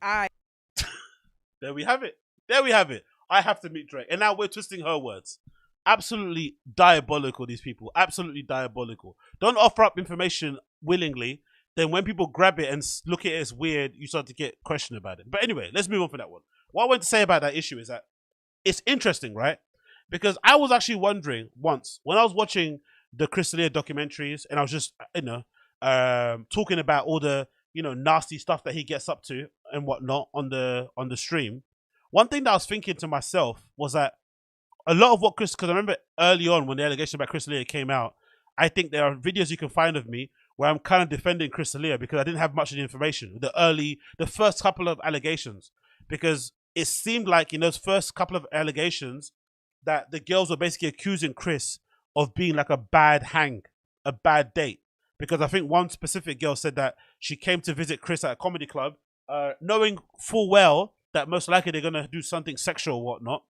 There we have it. There we have it. I have to meet Drake. And now we're twisting her words. Absolutely diabolical, these people. Absolutely diabolical. Don't offer up information willingly. Then when people grab it and look at it as weird, you start to get questioned about it. But anyway, let's move on from that one. What I want to say about that issue is that it's interesting, right? Because I was actually wondering once, when I was watching the Chris D'Elia documentaries, and I was just, talking about all the, nasty stuff that he gets up to and whatnot on the stream. One thing that I was thinking to myself was that a lot of what because I remember early on when the allegation about Chris D'Elia came out, I think there are videos you can find of me where I'm kind of defending Chris D'Elia because I didn't have much of the information, the first couple of allegations, because it seemed like in those first couple of allegations that the girls were basically accusing Chris of being like a bad hang, a bad date. Because I think one specific girl said that she came to visit Chris at a comedy club, knowing full well that most likely they're going to do something sexual or whatnot.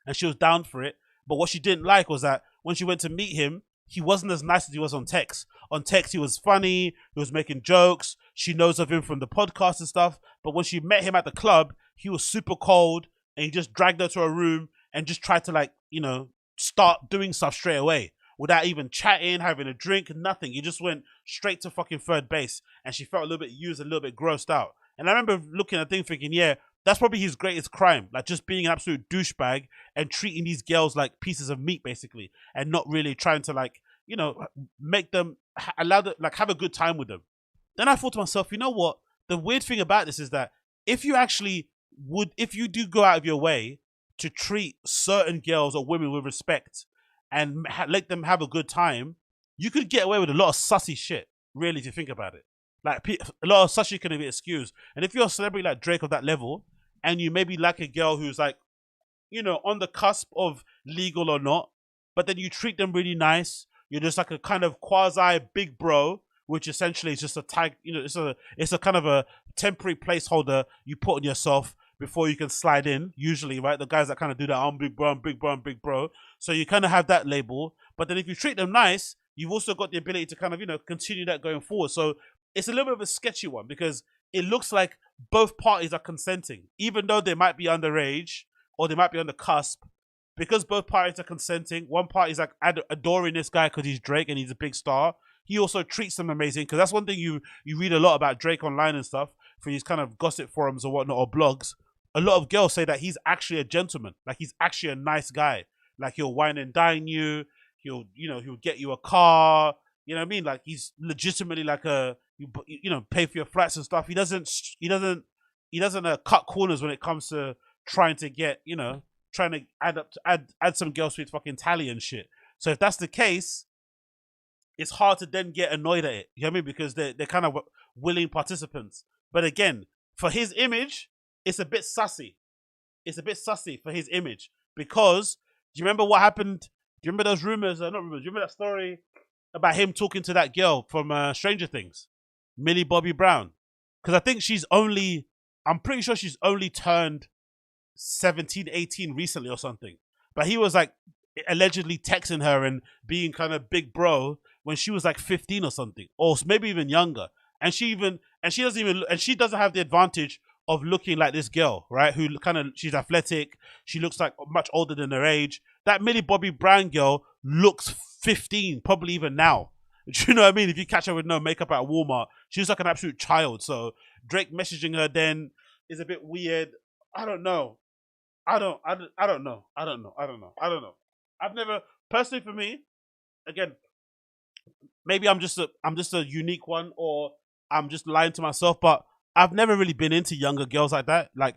And she was down for it. But what she didn't like was that when she went to meet him, he wasn't as nice as he was on text. On text, he was funny. He was making jokes. She knows of him from the podcast and stuff. But when she met him at the club, he was super cold. And he just dragged her to a room and just tried to start doing stuff straight away. Without even chatting, having a drink, nothing. He just went straight to fucking third base. And she felt a little bit used, a little bit grossed out. And I remember looking at the thing thinking, yeah, that's probably his greatest crime. Like just being an absolute douchebag and treating these girls like pieces of meat, basically. And not really trying to make them, allow them, have a good time with them. Then I thought to myself, you know what? The weird thing about this is that if you do go out of your way to treat certain girls or women with respect and let them have a good time, you could get away with a lot of sussy shit, really, if you think about it. Like, a lot of sussy can be excused. And if you're a celebrity like Drake of that level, and you maybe like a girl who's on the cusp of legal or not, but then you treat them really nice, you're just like a kind of quasi big bro, which essentially is just a tag, it's a kind of a temporary placeholder you put on yourself before you can slide in, usually, right? The guys that kind of do that, I'm big bro, I'm big bro, I'm big bro. So you kind of have that label. But then if you treat them nice, you've also got the ability to kind of, continue that going forward. So it's a little bit of a sketchy one because it looks like both parties are consenting, even though they might be underage or they might be on the cusp. Because both parties are consenting, one party is like adoring this guy because he's Drake and he's a big star. He also treats them amazing because that's one thing you read a lot about Drake online and stuff for these kind of gossip forums or whatnot or blogs. A lot of girls say that he's actually a gentleman, like he's actually a nice guy. Like he'll wine and dine you, he'll get you a car. You know what I mean? Like he's legitimately like pay for your flights and stuff. He doesn't cut corners when it comes to trying to get, trying to add some girls to his fucking tally and shit. So if that's the case, it's hard to then get annoyed at it. You know what I mean? Because they're kind of willing participants. But again, for his image, it's a bit sussy. It's a bit sussy for his image. Because, do you remember what happened? Do you remember those rumors? Not rumors. Do you remember that story about him talking to that girl from Stranger Things? Millie Bobby Brown. Because I think I'm pretty sure she's only turned 17, 18 recently or something. But he was like allegedly texting her and being kind of big bro when she was like 15 or something. Or maybe even younger. And she doesn't have the advantage of looking like this girl, right? She's athletic. She looks like much older than her age. That Millie Bobby Brown girl looks 15, probably even now. Do you know what I mean? If you catch her with no makeup at Walmart, she's like an absolute child. So Drake messaging her then is a bit weird. I don't know. I don't know. I've never, personally for me, again, maybe I'm just a unique one or I'm just lying to myself, but I've never really been into younger girls like that. Like,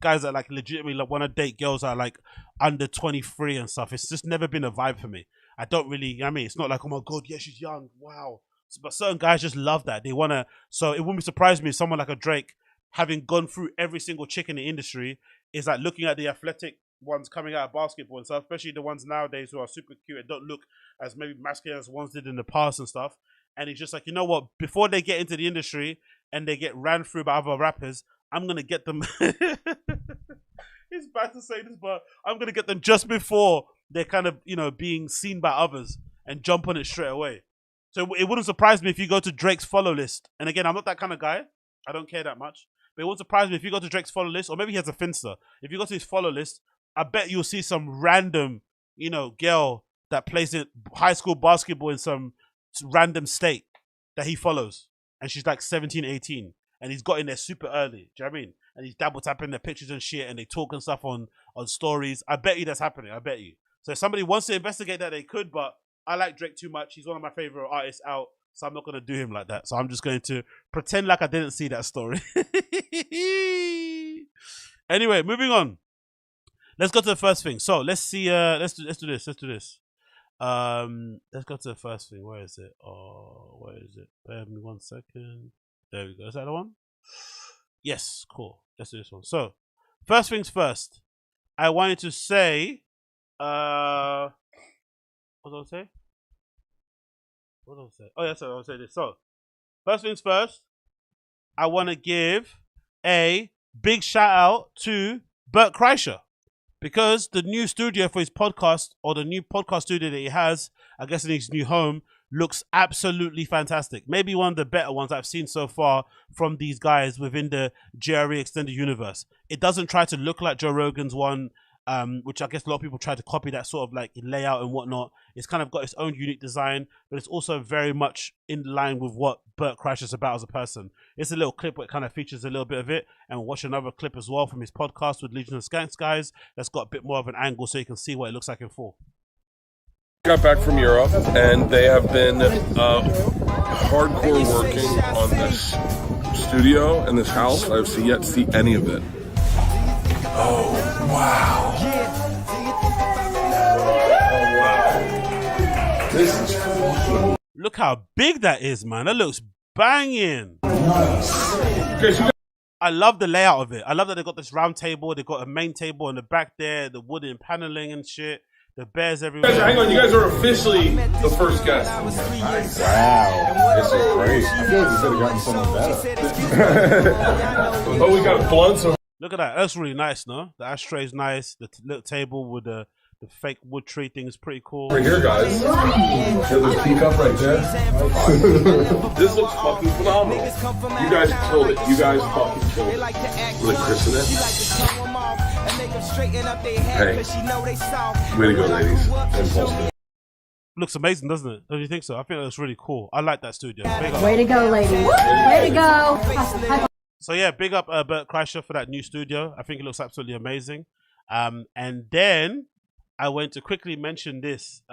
guys that like legitimately want to date girls that are like under 23 and stuff. It's just never been a vibe for me. I don't really, it's not like, oh my God, yeah, she's young. Wow. But certain guys just love that. They want to, so it wouldn't surprise me if someone like a Drake, having gone through every single chick in the industry, is like looking at the athletic ones coming out of basketball and stuff, especially the ones nowadays who are super cute and don't look as maybe masculine as ones did in the past and stuff. And he's just like, you know what? Before they get into the industry and they get ran through by other rappers, I'm going to get them. It's bad to say this, but I'm gonna get them just before they're kind of, being seen by others and jump on it straight away. So it wouldn't surprise me if you go to Drake's follow list. And again, I'm not that kind of guy. I don't care that much. But it wouldn't surprise me if you go to Drake's follow list, or maybe he has a Finsta. If you go to his follow list, I bet you'll see some random, girl that plays in high school basketball in some random state that he follows. And she's like 17, 18. And he's got in there super early. Do you know what I mean? And he's double tapping their pictures and shit, and they talk and stuff on stories. I bet you that's happening. I bet you. So if somebody wants to investigate that, they could, but I like Drake too much. He's one of my favorite artists out, so I'm not going to do him like that. So I'm just going to pretend like I didn't see that story. Anyway, moving on. Let's go to the first thing. So let's see. Let's do this. Let's do this. Let's go to the first thing. Where is it? Oh, where is it? Bear with me 1 second. There we go. Is that the one? Yes. Cool. Let's do this one. So, first things first. I wanted to say. What was I say? What was I say? Oh, yes, I was say this. So, first things first. I want to give a big shout out to Bert Kreischer, because the new studio for his podcast, or the new podcast studio that he has, I guess in his new home, looks absolutely fantastic. Maybe one of the better ones I've seen so far from these guys within the GRE extended universe. It doesn't try to look like Joe Rogan's one, which I guess a lot of people try to copy that sort of like layout and whatnot. It's kind of got its own unique design, but it's also very much in line with what Bert Kreischer's about as a person. It's a little clip where it kind of features a little bit of it, and we'll watch another clip as well from his podcast with Legion of Skanks guys that's got a bit more of an angle so you can see what it looks like in full. Got back from Europe, and they have been hardcore working on this studio and this house. I've yet to see any of it. Oh, wow. Oh, wow. This is cool. Look how big that is, man. That looks banging. I love the layout of it. I love that they got this round table. They got a main table in the back there, the wooden paneling and shit. The bears everywhere. Guys, hang on, you guys are officially the first guest. Wow, this is great. I feel like you could have gotten someone better. Oh, we got blunts. Look at that. That's really nice, no? The ashtray's nice. The little table with the fake wood tree thing is pretty cool. Right here, guys. Get this teacup right there. This looks fucking phenomenal. You guys killed it. You guys fucking killed it. Really christen it. Hey, way to go, ladies. Impulsive. Looks amazing, doesn't it? Don't you think so? I think it looks really cool. I like that studio. Way to go, ladies. Way to go. So yeah, big up Bert Kreischer for that new studio. I think it looks absolutely amazing. And then I went to quickly mention this.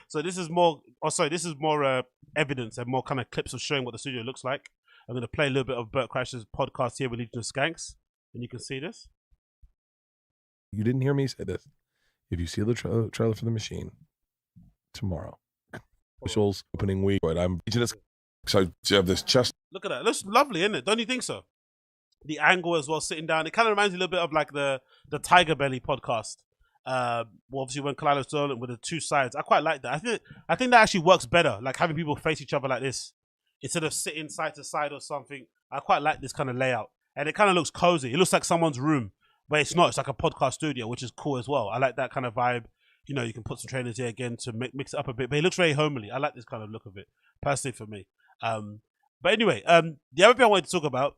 So this is more. Oh, sorry. This is more evidence and more kind of clips of showing what the studio looks like. I'm going to play a little bit of Bert Kreischer's podcast here with Legion of Skanks, and you can see this. You didn't hear me say this. If you see the trailer for The Machine tomorrow, officials opening week, but I'm just so I have this chest. Look at that. It looks lovely, isn't it? Don't you think so? The angle as well, sitting down. It kind of reminds me a little bit of like the Tiger Belly podcast. Well, obviously when Kalila was doing it with the two sides. I quite like that. I think that actually works better, like having people face each other like this instead of sitting side to side or something. I quite like this kind of layout. And it kind of looks cozy. It looks like someone's room, but it's not. It's like a podcast studio, which is cool as well. I like that kind of vibe. You know, you can put some trainers here again to mix it up a bit, but it looks very homely. I like this kind of look of it, personally for me. But anyway, the other thing I wanted to talk about,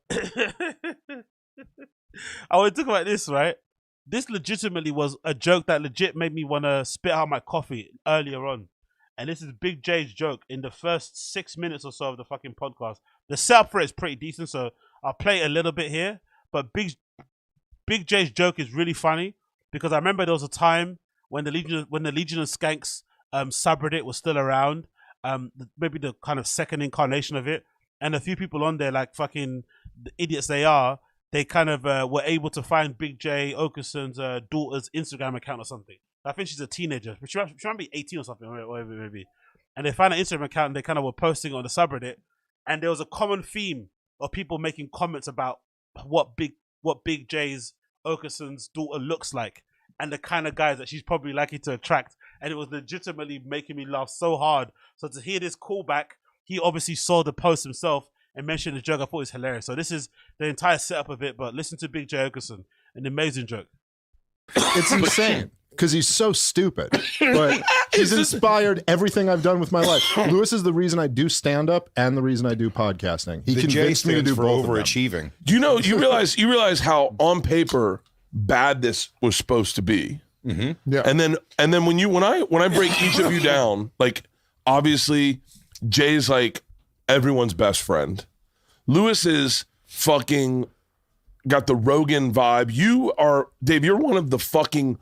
I want to talk about this, right? This legitimately was a joke that legit made me want to spit out my coffee earlier on. And this is Big J's joke in the first 6 minutes or so of the fucking podcast. The setup for it is pretty decent, so I'll play it a little bit here. But Big J's joke is really funny because I remember there was a time when the Legion of Skanks subreddit was still around, maybe the kind of second incarnation of it, and a few people on there, like fucking the idiots they are, they kind of were able to find Big J Okerson's daughter's Instagram account or something. I think she's a teenager, but she might be 18 or something, whatever it may be. And they found an Instagram account and they kind of were posting on the subreddit, and there was a common theme of people making comments about what Big J's Okerson's daughter looks like and the kind of guys that she's probably likely to attract. And it was legitimately making me laugh so hard. So to hear this callback, he obviously saw the post himself and mentioned the joke. I thought it was hilarious. So this is the entire setup of it. But listen to Big J Okerson, an amazing joke. It's insane because he's so stupid, but he's inspired everything I've done with my life. Lewis is the reason I do stand up and the reason I do podcasting. He convinced me to do both overachieving. Do you know? You realize how on paper bad this was supposed to be. Mm-hmm. Yeah. And then when I break each of you down, like obviously Jay's like everyone's best friend. Lewis is fucking got the Rogan vibe. You are, Dave, you're one of the fucking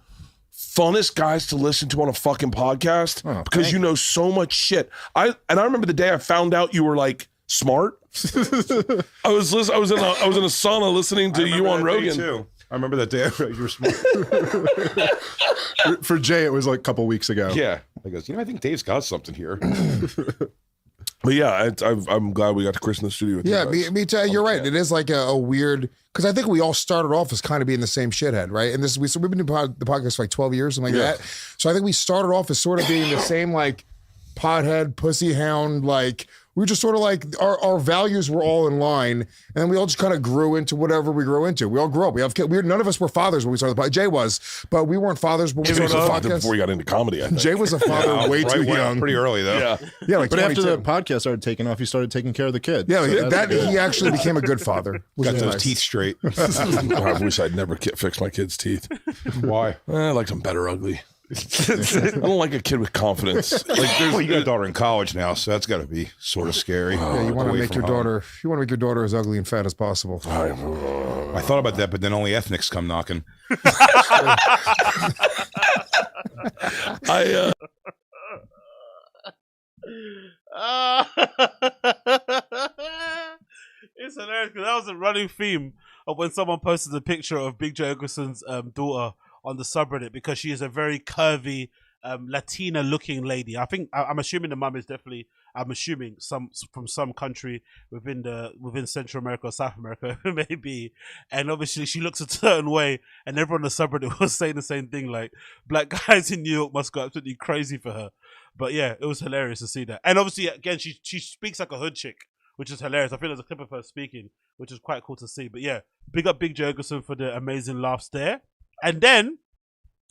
funnest guys to listen to on a fucking podcast because you know so much shit. I remember the day I found out you were like smart. I was in a sauna listening to you on Rogan too. I remember that day you were smart. For Jay, it was like a couple weeks ago. Yeah. I goes, I think Dave's got something here. But yeah, I'm glad we got to Chris in the studio with you guys. me too. You're right. It is like a weird, because I think we all started off as kind of being the same shithead, right? And we've been doing the podcast for like 12 years, something like that. So I think we started off as sort of being the same like pothead, pussy hound, like we were just sort of like our values were all in line, and then we all just kind of grew into whatever we grew into. We all grew up. We have kids. None of us were fathers when we started the podcast. Jay was, but we weren't fathers when we started the podcast. Before we got into comedy, I think. Jay was a father way too young. Pretty early though. Yeah, like but 22. after the podcast started taking off, he started taking care of the kids. Yeah, So that he actually became a good father. Got those teeth straight. I wish I'd never fixed my kids' teeth. Why? I like them better ugly. I don't like a kid with confidence. Well, you got a daughter in college now, so that's got to be sort of scary. Yeah, you want to make your daughter. You want to make your daughter as ugly and fat as possible. I thought about that, but then only ethnics come knocking. It's hilarious because that was a running theme of when someone posted a picture of Big J Okerson's daughter on the subreddit because she is a very curvy Latina-looking lady. I'm assuming the mum is definitely. I'm assuming from some country within Central America or South America, maybe. And obviously she looks a certain way, and everyone on the subreddit was saying the same thing, like black guys in New York must go absolutely crazy for her. But yeah, it was hilarious to see that. And obviously, again, she speaks like a hood chick, which is hilarious. I feel there's a clip of her speaking, which is quite cool to see. But yeah, big up Big J Okerson for the amazing laughs there. And then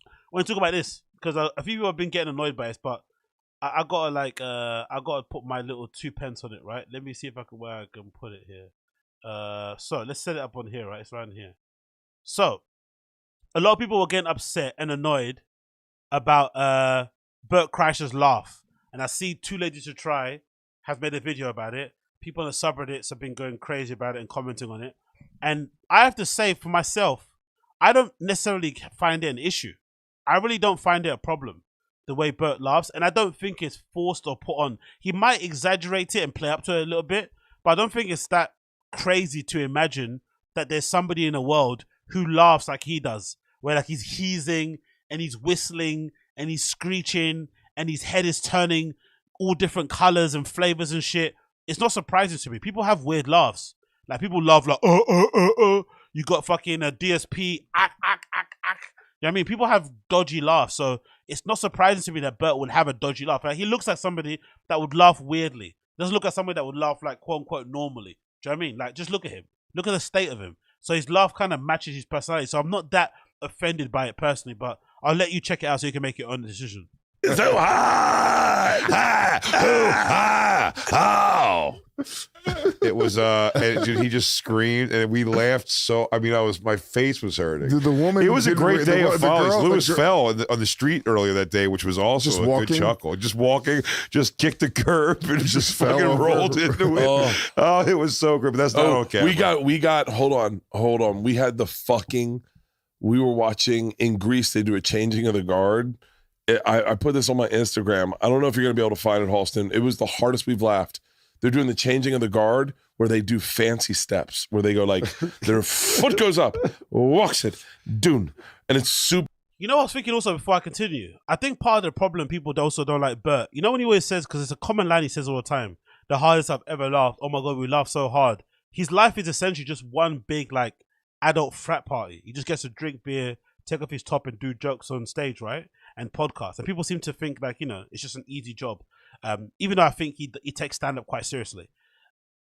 I want to talk about this because a few people have been getting annoyed by this, but I gotta put my little 2 pence on it, right? Let me see if where I can put it here. So let's set it up on here, right? It's right here. So a lot of people were getting upset and annoyed about Bert Kreischer's laugh, and I see Too Lazy to Try have made a video about it. People on the subreddits have been going crazy about it and commenting on it, and I have to say for myself, I don't necessarily find it an issue. I really don't find it a problem, the way Bert laughs, and I don't think it's forced or put on. He might exaggerate it and play up to it a little bit, but I don't think it's that crazy to imagine that there's somebody in the world who laughs like he does, where like he's heaving and he's whistling and he's screeching and his head is turning all different colors and flavors and shit. It's not surprising to me. People have weird laughs. Like people laugh like, You got fucking a DSP, You know what I mean? People have dodgy laughs, so it's not surprising to me that Bert would have a dodgy laugh. Like, he looks like somebody that would laugh weirdly. He doesn't look like somebody that would laugh like quote unquote normally. Do you know what I mean? Like, just look at him. Look at the state of him. So his laugh kind of matches his personality. So I'm not that offended by it personally, but I'll let you check it out so you can make your own decision. So it was dude, he just screamed and we laughed so my face was hurting. The woman, it was a great day of follies. Lewis fell on the street earlier that day, which was also just a walking. Good chuckle. Just walking, just kicked the curb and just fucking rolled into it. Oh, it was so great, but that's not okay. We got hold on. We had we were watching in Greece, they do a changing of the guard. I put this on my Instagram. I don't know if you're going to be able to find it, Halston. It was the hardest we've laughed. They're doing the changing of the guard where they do fancy steps, where they go like, their foot goes up, walks it, dune. And it's super. You know what I was thinking also before I continue? I think part of the problem people also don't like Bert. You know when he always says, because it's a common line he says all the time, the hardest I've ever laughed. Oh my God, we laughed so hard. His life is essentially just one big like adult frat party. He just gets to drink beer, take off his top and do jokes on stage, right? And podcasts. And people seem to think like, it's just an easy job. Even though I think he takes stand-up quite seriously.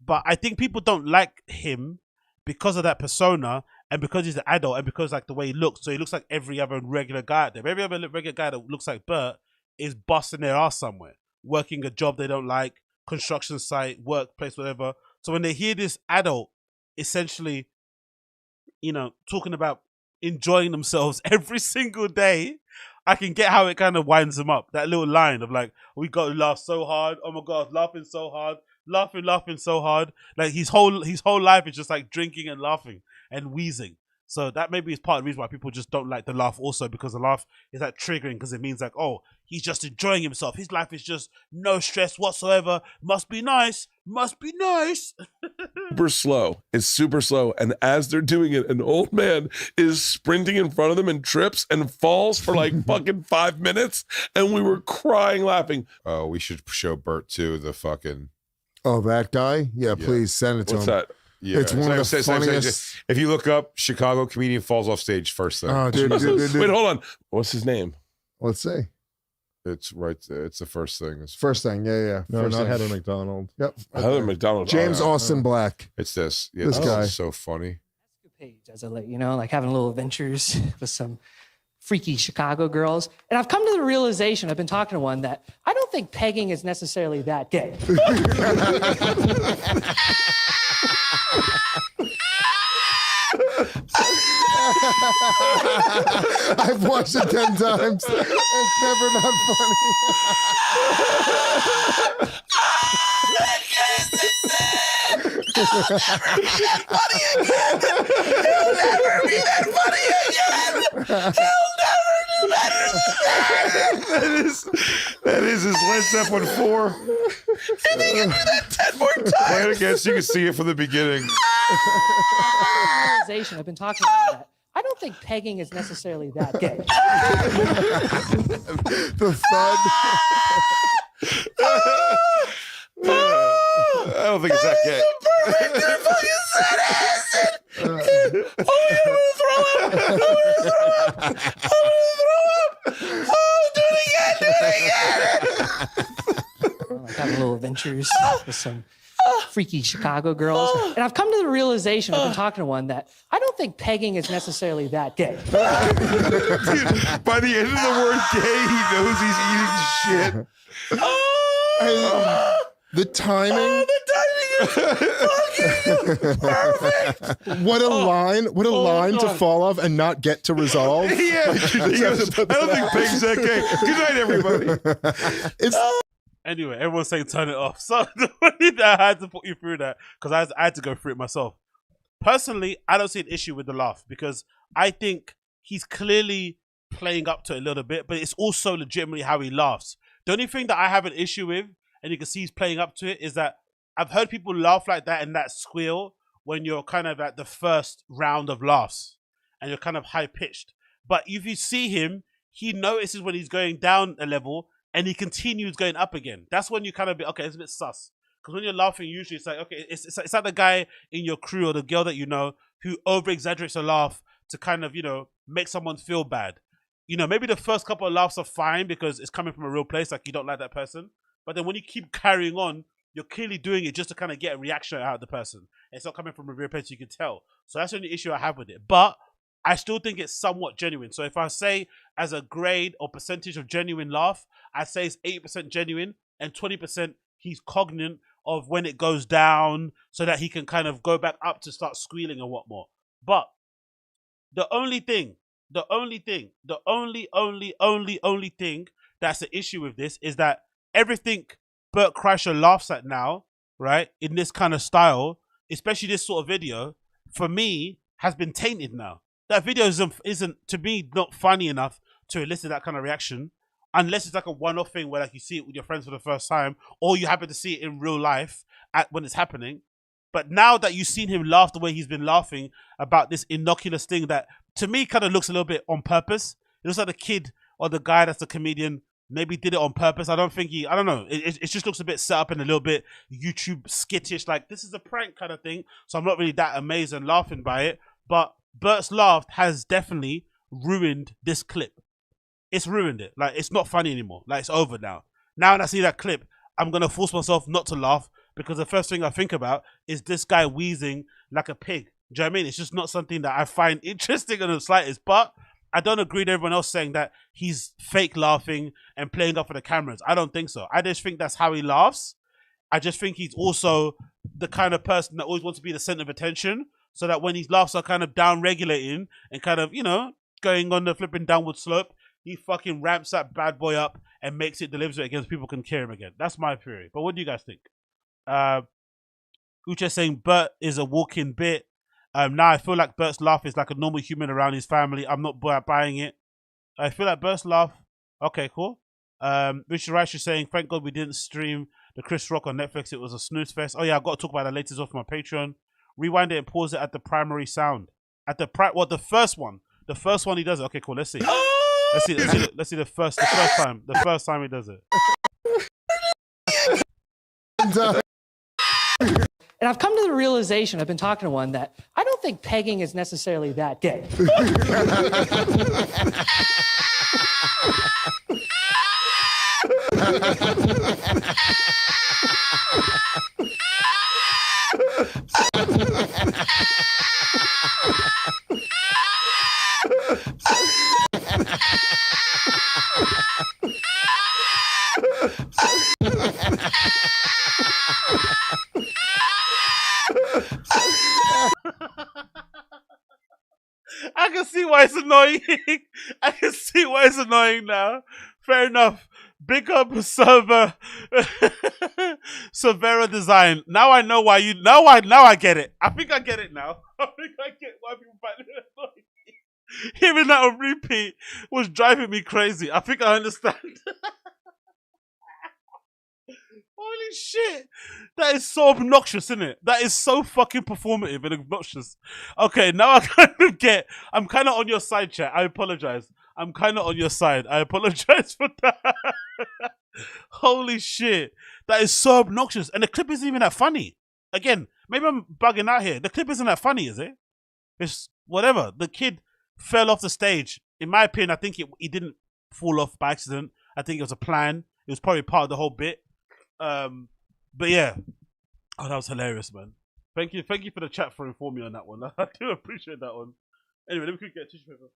But I think people don't like him because of that persona and because he's an adult and because like the way he looks. So he looks like every other regular guy out there. Every other regular guy that looks like Bert is busting their ass somewhere, working a job they don't like, construction site, workplace, whatever. So when they hear this adult essentially, you know, talking about enjoying themselves every single day, I can get how it kind of winds them up. That little line of like, we got to laugh so hard. Oh my God, laughing so hard. Laughing so hard. Like his whole life is just like drinking and laughing and wheezing. So that maybe is part of the reason why people just don't like the laugh also, because the laugh is like triggering, because it means like, oh, he's just enjoying himself. His life is just no stress whatsoever. Must be nice. Super slow. It's super slow. And as they're doing it, an old man is sprinting in front of them and trips and falls for like fucking 5 minutes. And we were crying laughing. Oh, we should show Bert too, the fucking... Oh, that guy? Yeah, please send it to What's him. that? Yeah, It's one of the funniest. If you look up Chicago comedian falls off stage first thing. Oh, dude. Wait, hold on. What's his name? Let's see. It's right there. It's the first thing. First thing, yeah. No, First not thing. Heather McDonald. Yep. Heather McDonald. James Austin Black. It's this. Yeah, This guy. is so funny. Page, as I let you know, like having little adventures with some freaky Chicago girls. And I've come to the realization, I've been talking to one, that I don't think pegging is necessarily that gay. I've watched it 10 times. It's never not funny. Funny again. He'll never be that funny again. He'll never do better than That is his Led Zeppelin 4. And he can do that 10 more times. Play it again so you can see it from the beginning. Realization, I've been talking about that. I don't think pegging is necessarily that gay. The thud. I don't think it's that gay. Like having little adventures with some freaky Chicago girls. And I've come to the realization, I've been talking to one, that I don't think pegging is necessarily that gay. Dude, by the end of the word gay, he knows he's eating shit. The timing. is fucking perfect. What a line! What a line to God. fall off and not get to resolve. Yeah, he goes, I don't think Peg's that gay. Good night, everybody. It's Anyway, everyone's saying turn it off. So I had to put you through that because I had to go through it myself. Personally, I don't see an issue with the laugh because I think he's clearly playing up to it a little bit, but it's also legitimately how he laughs. The only thing that I have an issue with, and you can see he's playing up to it, is that I've heard people laugh like that and that squeal when you're kind of at the first round of laughs and you're kind of high pitched. But if you see him, he notices when he's going down a level and he continues going up again. That's when you kind of be, okay, it's a bit sus. Because when you're laughing, usually it's like, okay, it's like the guy in your crew or the girl that you know who over-exaggerates a laugh to kind of, you know, make someone feel bad. You know, maybe the first couple of laughs are fine because it's coming from a real place, like you don't like that person. But then when you keep carrying on, you're clearly doing it just to kind of get a reaction out of the person. It's not coming from a real place, you can tell. So that's the only issue I have with it. But I still think it's somewhat genuine. So if I say as a grade or percentage of genuine laugh, I'd say it's 80% genuine and 20% he's cognizant of when it goes down so that he can kind of go back up to start squealing and whatnot. But the only thing that's the issue with this is that everything Bert Kreischer laughs at now, right, in this kind of style, especially this sort of video, for me, has been tainted now. That video isn't to me, not funny enough to elicit that kind of reaction, unless it's like a one-off thing where like you see it with your friends for the first time, or you happen to see it in real life when it's happening. But now that you've seen him laugh the way he's been laughing about this innocuous thing that, to me, kind of looks a little bit on purpose. It looks like the kid or the guy that's the comedian maybe did it on purpose. I don't know. It just looks a bit set up and a little bit YouTube skittish, like this is a prank kind of thing. So I'm not really that amazed and laughing by it. But Bert's laugh has definitely ruined this clip. It's ruined it. Like, it's not funny anymore. Like, it's over now. Now when I see that clip, I'm going to force myself not to laugh because the first thing I think about is this guy wheezing like a pig. Do you know what I mean? It's just not something that I find interesting in the slightest. But I don't agree with everyone else saying that he's fake laughing and playing up for the cameras. I don't think so. I just think that's how he laughs. I just think he's also the kind of person that always wants to be the center of attention, so that when his laughs are kind of down-regulating and kind of, you know, going on the flipping downward slope, he fucking ramps that bad boy up and makes it, delivers it again so people can hear him again. That's my theory. But what do you guys think? Uche saying Bert is a walking bit. Now I feel like Bert's laugh is like a normal human around his family. I'm not buying it. I feel like Bert's laugh. Okay, cool. Richard Rice is saying, thank God we didn't stream the Chris Rock on Netflix. It was a snooze fest. Oh yeah, I've got to talk about that later off my Patreon. Rewind it and pause it at the primary sound. At the the first one. The first one he does it. Okay, cool. Let's see. Let's see the first time. The first time he does it. And I've come to the realization, I've been talking to one, that I don't think pegging is necessarily that gay. I can see why it's annoying. I can see why it's annoying now. Fair enough. Big up Severa Design. Now I know why you. Now I get it. I think I get it now. I think I get why people find it annoying. Hearing that on repeat was driving me crazy. I think I understand. Holy shit. That is so obnoxious, isn't it? That is so fucking performative and obnoxious. Okay, now I I'm kind of on your side, chat. I apologize. I'm kind of on your side. I apologize for that. Holy shit. That is so obnoxious. And the clip isn't even that funny. Again, maybe I'm bugging out here. The clip isn't that funny, is it? It's whatever. The kid fell off the stage. In my opinion, I think he didn't fall off by accident. I think it was a plan. It was probably part of the whole bit. But yeah. Oh, that was hilarious, man. Thank you for the chat for informing me on that one. I do appreciate that one. Anyway, let me quickly get a tissue paper.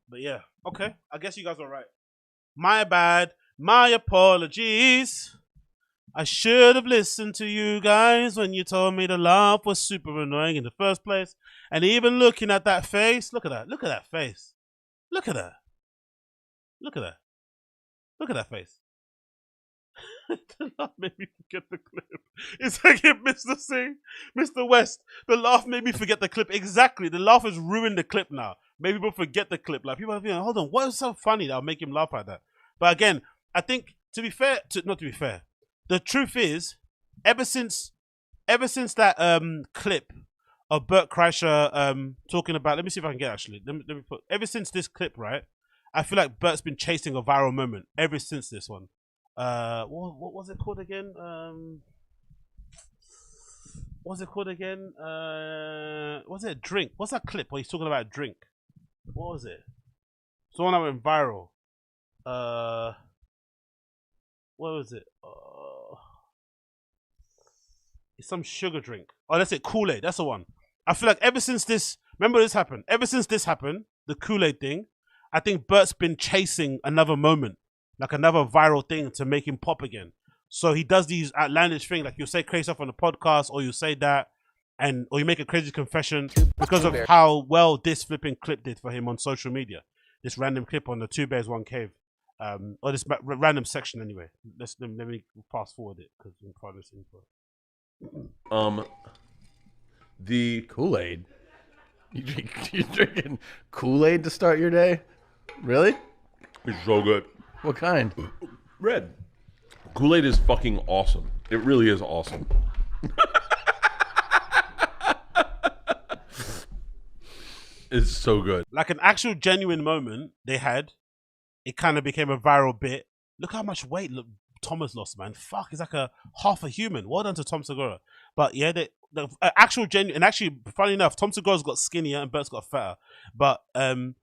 But yeah, okay. I guess you guys are right. My bad. My apologies. I should have listened to you guys when you told me the laugh was super annoying in the first place. And even looking at that face, look at that. Look at that face. Look at that. Look at that. Look at that face. The laugh made me forget the clip. It's like Mr. Singh, Mr. West. The laugh made me forget the clip. Exactly. The laugh has ruined the clip now. Maybe people forget the clip. Like people are thinking, hold on, what is so funny that'll make him laugh like that? But again, I think not to be fair, the truth is, ever since that clip of Bert Kreischer talking about, let me see if I can get actually. Let me put, ever since this clip, right? I feel like Bert's been chasing a viral moment ever since this one. What was it called again? What was it called again? Was it a drink? What's that clip where he's talking about a drink? What was it? It's the one that went viral. What was it? It's some sugar drink. Oh, that's it. Kool-Aid. That's the one. I feel like ever since this, remember this happened. Ever since this happened, the Kool-Aid thing, I think Bert's been chasing another moment, like another viral thing to make him pop again. So he does these outlandish things, like you'll say crazy stuff on the podcast, or you say that, or you make a crazy confession because of how well this flipping clip did for him on social media. This random clip on the Two Bears One Cave, or this random section anyway. Let me fast forward it because I'm trying to listen for it. The Kool-Aid. You drinking Kool-Aid to start your day? Really? It's so good. What kind? Red. Kool-Aid is fucking awesome. It really is awesome. It's so good. Like an actual genuine moment they had it kind of became a viral bit. Look how much weight Tom has lost, man. Fuck, he's like a half a human. Well done to Tom Segura. But yeah, the actual genuine, and actually, funny enough, Tom Segura's got skinnier and Bert's got fatter. But a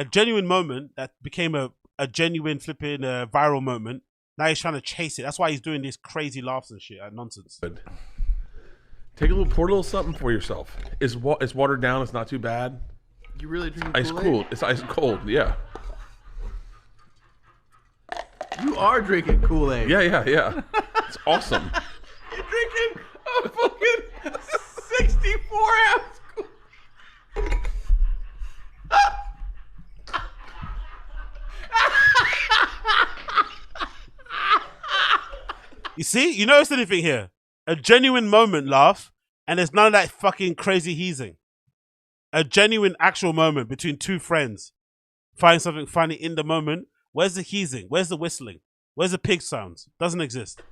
genuine moment that became a genuine flipping viral moment. Now he's trying to chase it. That's why he's doing these crazy laughs and shit and nonsense. Pour a little something for yourself. It's watered down. It's not too bad. You really drinking ice Kool-Aid? cold. It's ice cold. Yeah. You are drinking Kool-Aid. Yeah. It's awesome. You're drinking a fucking 64-ounce You see? You notice anything here? A genuine moment laugh, and there's none of that fucking crazy heezing. A genuine actual moment between two friends. Find something funny in the moment. Where's the heezing? Where's the whistling? Where's the pig sounds? Doesn't exist.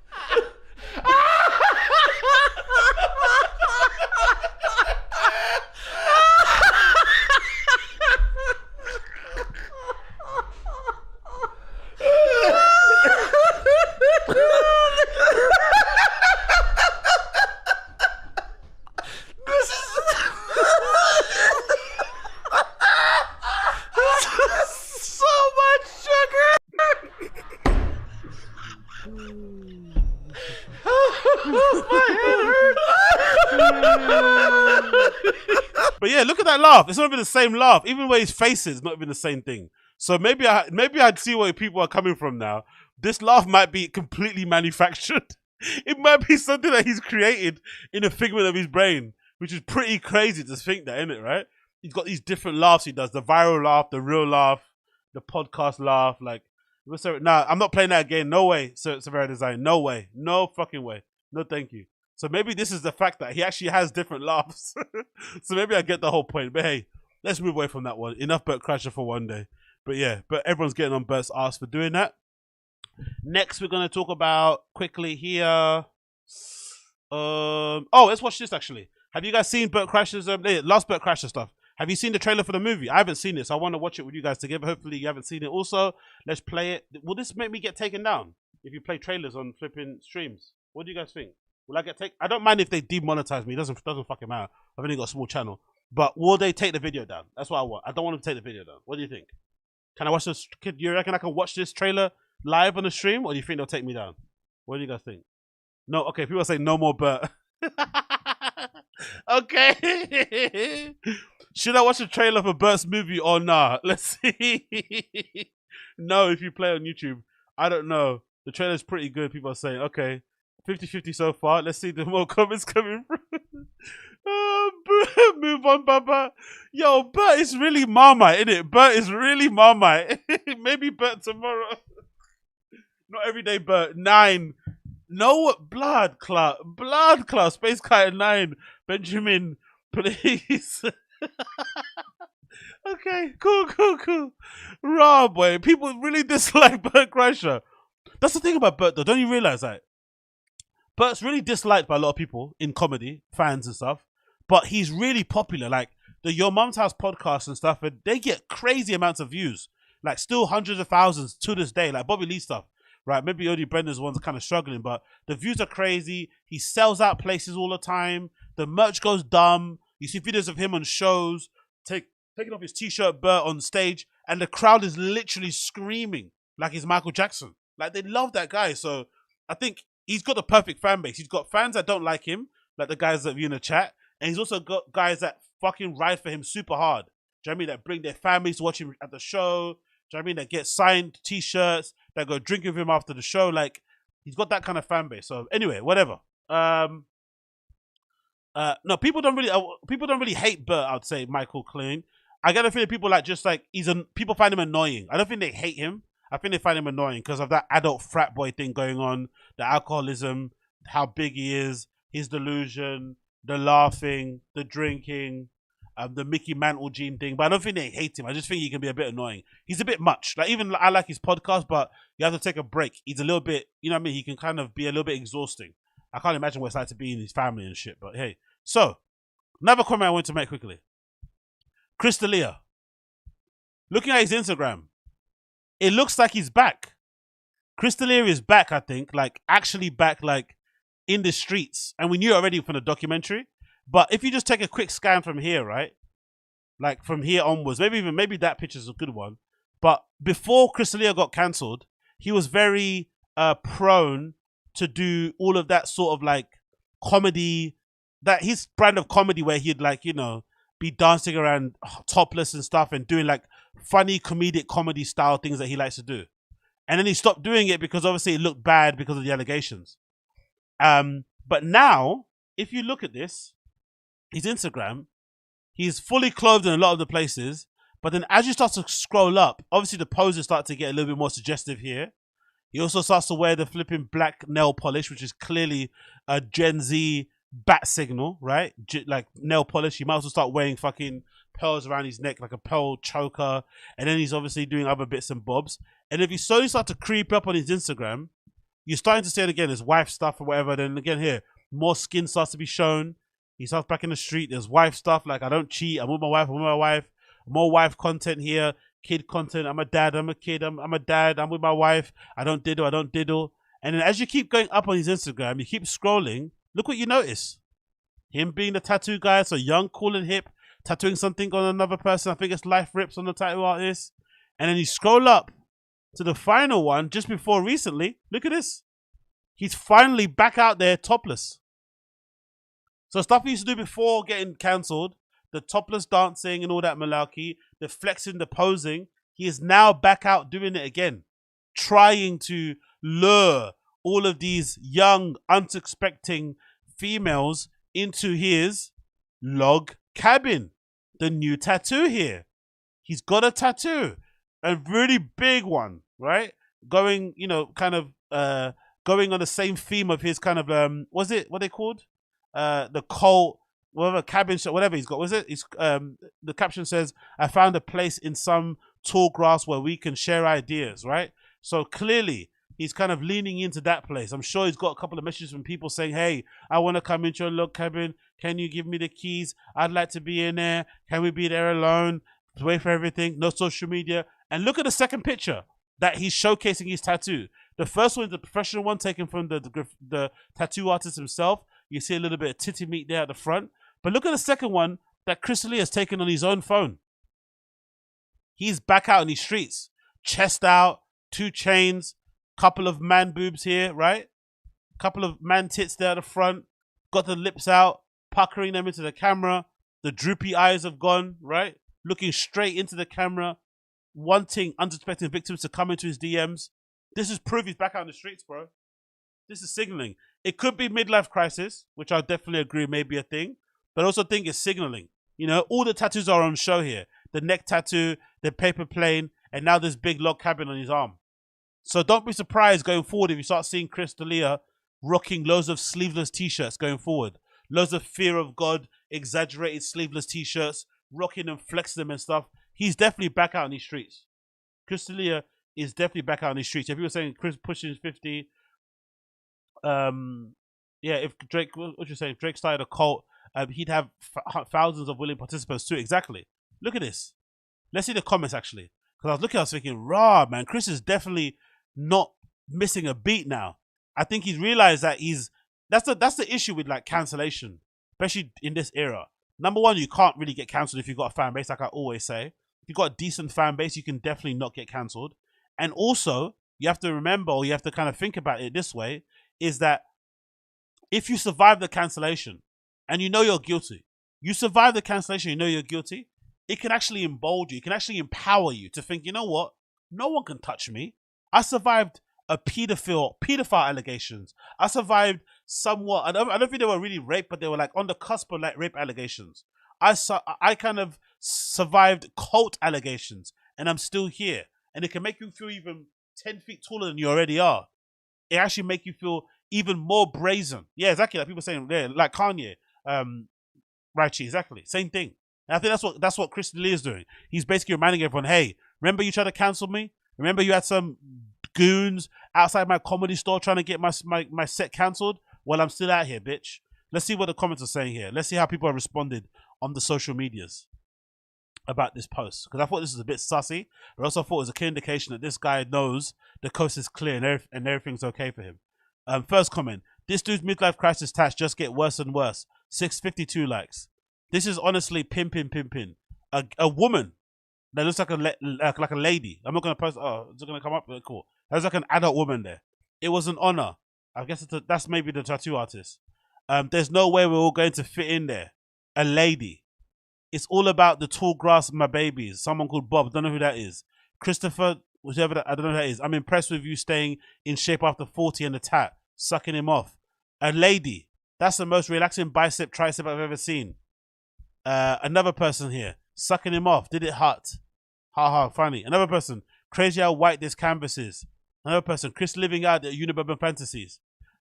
But yeah, look at that laugh. It's not even the same laugh. Even where his face is, not even the same thing. So maybe I'd see where people are coming from now. This laugh might be completely manufactured. It might be something that he's created in a figment of his brain, which is pretty crazy to think that, isn't it, right? He's got these different laughs he does. The viral laugh, the real laugh, the podcast laugh. Like, nah, I'm not playing that again. No way, Severa Design. No way. No fucking way. No thank you. So maybe this is the fact that he actually has different laughs. So maybe I get the whole point. But hey, let's move away from that one. Enough Bert Crasher for one day. But yeah, but everyone's getting on Bert's ass for doing that. Next, we're going to talk about quickly here. Let's watch this actually. Have you guys seen Bert Crasher's last Bert Crasher stuff? Have you seen the trailer for the movie? I haven't seen it, so I want to watch it with you guys together. Hopefully you haven't seen it also. Let's play it. Will this make me get taken down if you play trailers on flipping streams? What do you guys think? Will I get taken? I don't mind if they demonetize me. It doesn't fucking matter. I've only got a small channel. But will they take the video down? That's what I want. I don't want them to take the video down. What do you think? Can I watch this? Do you reckon I can watch this trailer live on the stream, or do you think they'll take me down? What do you guys think? No, okay. People say no more Bert. Okay. Should I watch the trailer for Bert's movie or not? Let's see. No, if you play on YouTube. I don't know. The trailer's pretty good. People are saying, okay, 50-50 so far. Let's see the more comments coming through. Move on, Baba. Yo, Bert is really Marmite, isn't it? Bert is really Marmite. Maybe Bert tomorrow. Not everyday Bert. 9. No blood clot. Blood clot. Space Kite 9. Benjamin, please. Okay, cool. Rob, boy. People really dislike Bert Kreischer. That's the thing about Bert, though. Don't you realize that? Bert's really disliked by a lot of people in comedy, fans and stuff. But he's really popular. Like the Your Mum's House podcast and stuff, and they get crazy amounts of views. Like still hundreds of thousands to this day. Like Bobby Lee stuff. Right, maybe Odie Brendan's one's kind of struggling, but the views are crazy. He sells out places all the time. The merch goes dumb. You see videos of him on shows, taking off his t-shirt, Bert on stage, and the crowd is literally screaming like he's Michael Jackson. Like they love that guy. So I think he's got the perfect fan base. He's got fans that don't like him, like the guys that view in the chat, and he's also got guys that fucking ride for him super hard. Do you know what I mean? That bring their families to watch him at the show. Do you know what I mean? That get signed t-shirts, that go drink with him after the show. Like, he's got that kind of fan base. So anyway, whatever. No, people don't really hate Bert, I'd say, Michael Klein. I get a feeling people people find him annoying. I don't think they hate him. I think they find him annoying because of that adult frat boy thing going on, the alcoholism, how big he is, his delusion, the laughing, the drinking, the Mickey Mantle gene thing. But I don't think they hate him. I just think he can be a bit annoying. He's a bit much. Like even I like his podcast, but you have to take a break. He's a little bit, you know what I mean? He can kind of be a little bit exhausting. I can't imagine what it's like to be in his family and shit. But hey, so another comment I want to make quickly. Chris D'Elia, looking at his Instagram, it looks like he's back. Chris D'Elia is back, I think, like actually back, like in the streets. And we knew already from the documentary. But if you just take a quick scan from here, right? Like from here onwards, maybe that picture's a good one. But before Chris D'Elia got cancelled, he was very prone to do all of that sort of like comedy, that his brand of comedy where he'd like, you know, be dancing around topless and stuff and doing like funny comedic comedy style things that he likes to do. And then he stopped doing it because obviously it looked bad because of the allegations. But now, if you look at this, his Instagram, he's fully clothed in a lot of the places. But then as you start to scroll up, obviously the poses start to get a little bit more suggestive here. He also starts to wear the flipping black nail polish, which is clearly a Gen Z bat signal, right? Like nail polish. He might also start wearing fucking pearls around his neck, like a pearl choker. And then he's obviously doing other bits and bobs. And if you slowly start to creep up on his Instagram, you're starting to see it again, his wife stuff or whatever. Then again here, more skin starts to be shown. He starts back in the street. There's wife stuff, like I don't cheat. I'm with my wife. More wife content here. Kid content. I'm a dad. I'm a kid. I'm a dad. I'm with my wife. I don't diddle. And then as you keep going up on his Instagram, you keep scrolling. Look what you notice. Him being the tattoo guy, so young, cool and hip, tattooing something on another person. I think it's Life Rips on the tattoo artist. And then you scroll up to the final one just before recently. Look at this. He's finally back out there topless. So stuff he used to do before getting cancelled, the topless dancing and all that malarkey, the flexing, the posing, he is now back out doing it again, trying to lure all of these young, unsuspecting females into his log cabin. The new tattoo here. He's got a tattoo, a really big one, right? Going, you know, kind of going on the same theme of his kind of, what they called? The cult, whatever, cabin shop, whatever he's got. Was it? He's, the caption says, I found a place in some tall grass where we can share ideas, right? So clearly, he's kind of leaning into that place. I'm sure he's got a couple of messages from people saying, hey, I want to come into your log cabin. Can you give me the keys? I'd like to be in there. Can we be there alone? Wait for everything. No social media. And look at the second picture that he's showcasing his tattoo. The first one is the professional one taken from the tattoo artist himself. You see a little bit of titty meat there at the front. But look at the second one that Chris D'Elia has taken on his own phone. He's back out in these streets. Chest out, 2 chains, couple of man boobs here, right? Couple of man tits there at the front. Got the lips out, puckering them into the camera. The droopy eyes have gone, right? Looking straight into the camera, wanting unsuspecting victims to come into his DMs. This is proof he's back out in the streets, bro. This is signaling. It could be midlife crisis, which I definitely agree may be a thing, but I also think it's signaling. You know, all the tattoos are on show here. The neck tattoo, the paper plane, and now this big log cabin on his arm. So don't be surprised going forward if you start seeing Chris D'Elia rocking loads of sleeveless t-shirts going forward. Loads of fear of God, exaggerated sleeveless t-shirts, rocking them, flexing them and stuff. He's definitely back out in these streets. Chris D'Elia is definitely back out in these streets. If people are saying Chris pushing 50, yeah, if Drake, what you saying? If Drake started a cult, he'd have thousands of willing participants too. Exactly. Look at this. Let's see the comments actually. Because I was thinking, rah, man, Chris is definitely not missing a beat now. I think he's realized that that's the issue with like cancellation, especially in this era. Number one, you can't really get cancelled if you've got a fan base, like I always say. If you've got a decent fan base, you can definitely not get cancelled. And also, you have to remember, or you have to kind of think about it this way, is that if you survive the cancellation and you know you're guilty, you survive the cancellation, you know you're guilty, it can actually embolden you. It can actually empower you to think, you know what? No one can touch me. I survived a pedophile allegations. I survived somewhat, I don't think they were really rape, but they were like on the cusp of like rape allegations. I kind of survived cult allegations and I'm still here. And it can make you feel even 10 feet taller than you already are. It actually make you feel even more brazen. Yeah, exactly. Like people saying, yeah, like Kanye, Raichi, exactly. Same thing. And I think that's what Chris D'Elia is doing. He's basically reminding everyone, hey, remember you tried to cancel me? Remember you had some goons outside my comedy store trying to get my set cancelled? Well, I'm still out here, bitch. Let's see what the comments are saying here. Let's see how people have responded on the social medias. about this post because I thought this was a bit sussy, but also thought it was a clear indication that this guy knows the coast is clear and everything's okay for him. First comment: this dude's midlife crisis tats just get worse and worse. 652 likes. This is honestly pimping. A woman that looks like a lady. I'm not gonna post. Oh, is it gonna come up? Cool. There's like an adult woman there. It was an honor. I guess that's maybe the tattoo artist. There's no way we're all going to fit in there. A lady. It's all about the tall grass, my babies. Someone called Bob. Don't know who that is. Christopher, whichever that, I don't know who that is. I'm impressed with you staying in shape after 40 and the tat. Sucking him off. A lady. That's the most relaxing bicep, tricep I've ever seen. Another person here. Sucking him off. Did it hot. Ha ha, funny. Another person. Crazy how white this canvas is. Another person. Chris living out the Uniburban fantasies.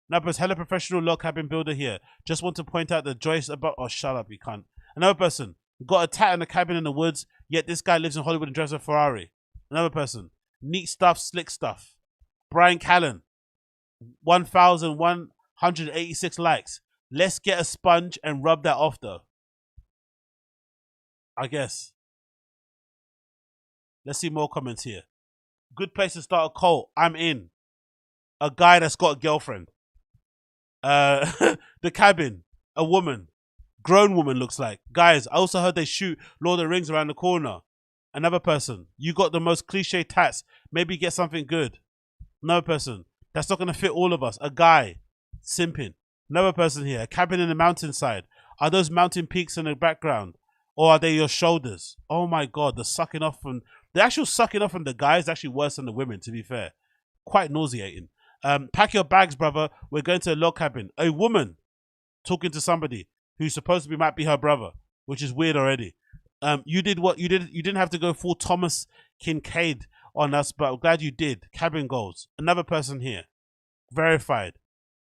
Another person. Hella professional log cabin builder here. Just want to point out the Joyce about... Oh, shut up, you cunt. Another person. Got a tat in a cabin in the woods, yet this guy lives in Hollywood and drives a Ferrari. Another person. Neat stuff, slick stuff. Brian Callen. 1,186 likes. Let's get a sponge and rub that off though. I guess. Let's see more comments here. Good place to start a cult. I'm in. A guy that's got a girlfriend. The cabin. A woman. Grown woman looks like. Guys, I also heard they shoot Lord of the Rings around the corner. Another person. You got the most cliche tats. Maybe get something good. Another person. That's not going to fit all of us. A guy. Simping. Another person here. A cabin in the mountainside. Are those mountain peaks in the background? Or are they your shoulders? Oh my God. The sucking off from... The actual sucking off from the guys is actually worse than the women, to be fair. Quite nauseating. Pack your bags, brother. We're going to a log cabin. A woman talking to somebody who's supposed to be might be her brother, which is weird already. You did what you did. You didn't have to go full Thomas Kincaid on us, but I'm glad you did. Cabin goals. Another person here. Verified.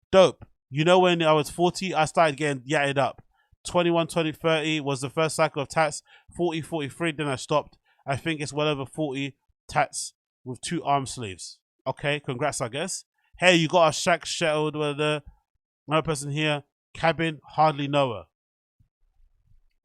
Dope. You know, when I was 40, I started getting yatted up. 21, 20, 30 was the first cycle of tats. 40, 43, then I stopped. I think it's well over 40 tats with 2 arm sleeves. Okay, congrats, I guess. Hey, you got a shack shettled with another person here. Cabin, hardly know her.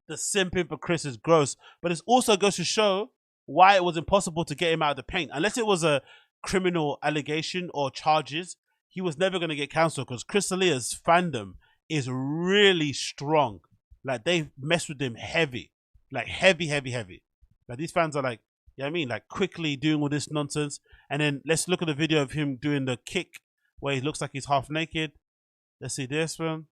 The simping for Chris is gross, but it also goes to show why it was impossible to get him out of the paint. Unless it was a criminal allegation or charges, he was never going to get cancelled because Chris D'Elia's fandom is really strong. Like, they mess with him heavy. Like, heavy. Like, these fans are like, you know what I mean? Like, quickly doing all this nonsense. And then let's look at the video of him doing the kick where he looks like he's half naked. Let's see this one.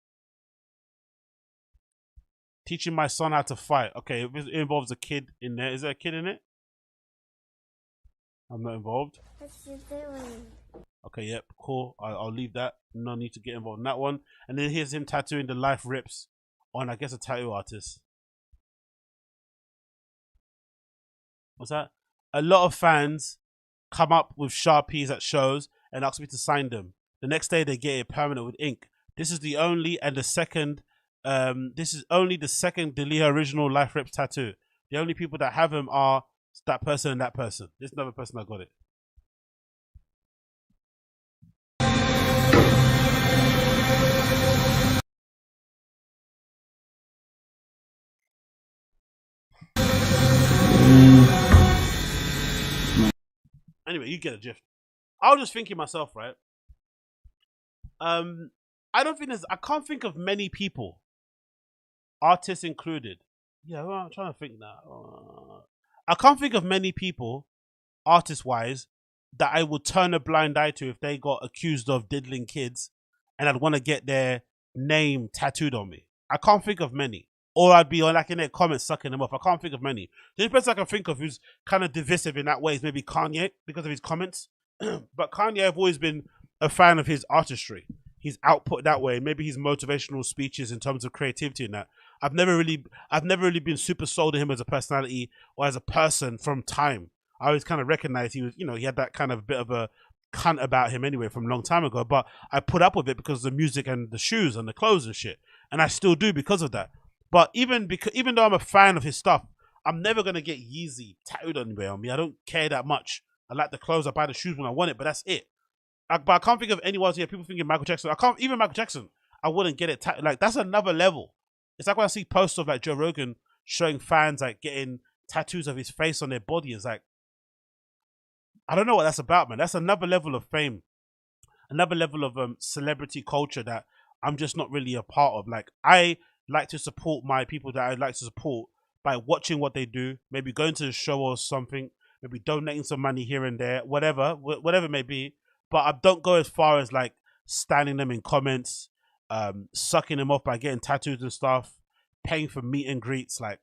Teaching my son how to fight. Okay, it involves a kid in there. Is there a kid in it? I'm not involved. What's you doing? Okay, yep, cool. I'll leave that. No need to get involved in that one. And then here's him tattooing the life rips on, I guess, a tattoo artist. What's that? A lot of fans come up with Sharpies at shows and ask me to sign them. The next day they get it permanent with ink. This is the only and the second. This is only the second D'Elia original life rips tattoo. The only people that have them are that person and that person. This is another person that got it. Anyway, you get a gist. I was just thinking myself, right? I don't think I can't think of many people, artists included. Yeah, well, I'm trying to think now. I can't think of many people, artist-wise, that I would turn a blind eye to if they got accused of diddling kids and I'd want to get their name tattooed on me. I can't think of many. Or I'd be like in their comments sucking them off. I can't think of many. The only person I can think of who's kind of divisive in that way is maybe Kanye because of his comments. But Kanye, I've always been a fan of his artistry. His output that way, maybe his motivational speeches in terms of creativity and that. I've never really been super sold to him as a personality or as a person from time. I always kind of recognized he was, he had that kind of bit of a cunt about him anyway from a long time ago. But I put up with it because of the music and the shoes and the clothes and shit. And I still do because of that. But even though I'm a fan of his stuff, I'm never going to get Yeezy tattooed anywhere on me. I don't care that much. I like the clothes. I buy the shoes when I want it, but that's it. But I can't think of anyone else here. People thinking Michael Jackson. Even Michael Jackson, I wouldn't get it. Like, that's another level. It's like when I see posts of like Joe Rogan showing fans like getting tattoos of his face on their body is like, I don't know what that's about, man. That's another level of fame, another level of celebrity culture that I'm just not really a part of. Like, I like to support my people that I'd like to support by watching what they do, maybe going to the show or something, maybe donating some money here and there, whatever it may be. But I don't go as far as like standing them in comments, sucking them off by getting tattoos and stuff, paying for meet and greets. Like,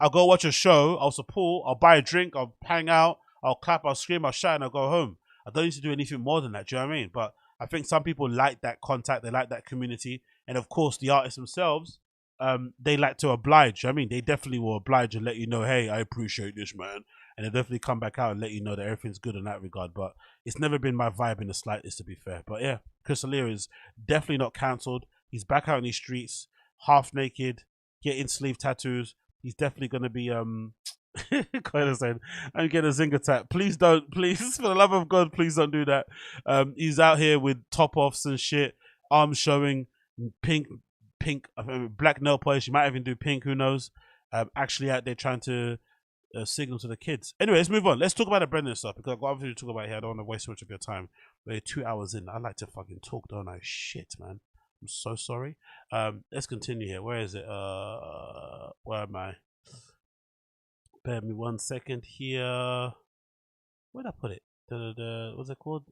I'll go watch a show, I'll support, I'll buy a drink, I'll hang out, I'll clap, I'll scream, I'll shout, and I'll go home. I don't need to do anything more than that, do you know what I mean? But I think some people like that contact, they like that community. And of course, the artists themselves, they like to oblige. I mean, they definitely will oblige and let you know, hey, I appreciate this, man. And they definitely come back out and let you know that everything's good in that regard. But it's never been my vibe in the slightest, to be fair. But yeah, Chris D'Elia is definitely not cancelled. He's back out in these streets, half naked, getting sleeve tattoos. He's definitely going to be, Kyler saying, I'm getting a zinger tat. Please don't, please, for the love of God, please don't do that. He's out here with top offs and shit, arms showing, pink, black nail polish. You might even do pink, who knows? Actually out there trying to signal to the kids. Anyway, let's move on. Let's talk about the Brendan stuff, because I've got other things to talk about here. I don't want to waste much of your time. We're 2 hours in. I like to fucking talk, don't I? Shit, man. I'm so sorry. Let's continue here. Where is it? Where am I? Bear me 1 second here. Where'd I put it? What's it called?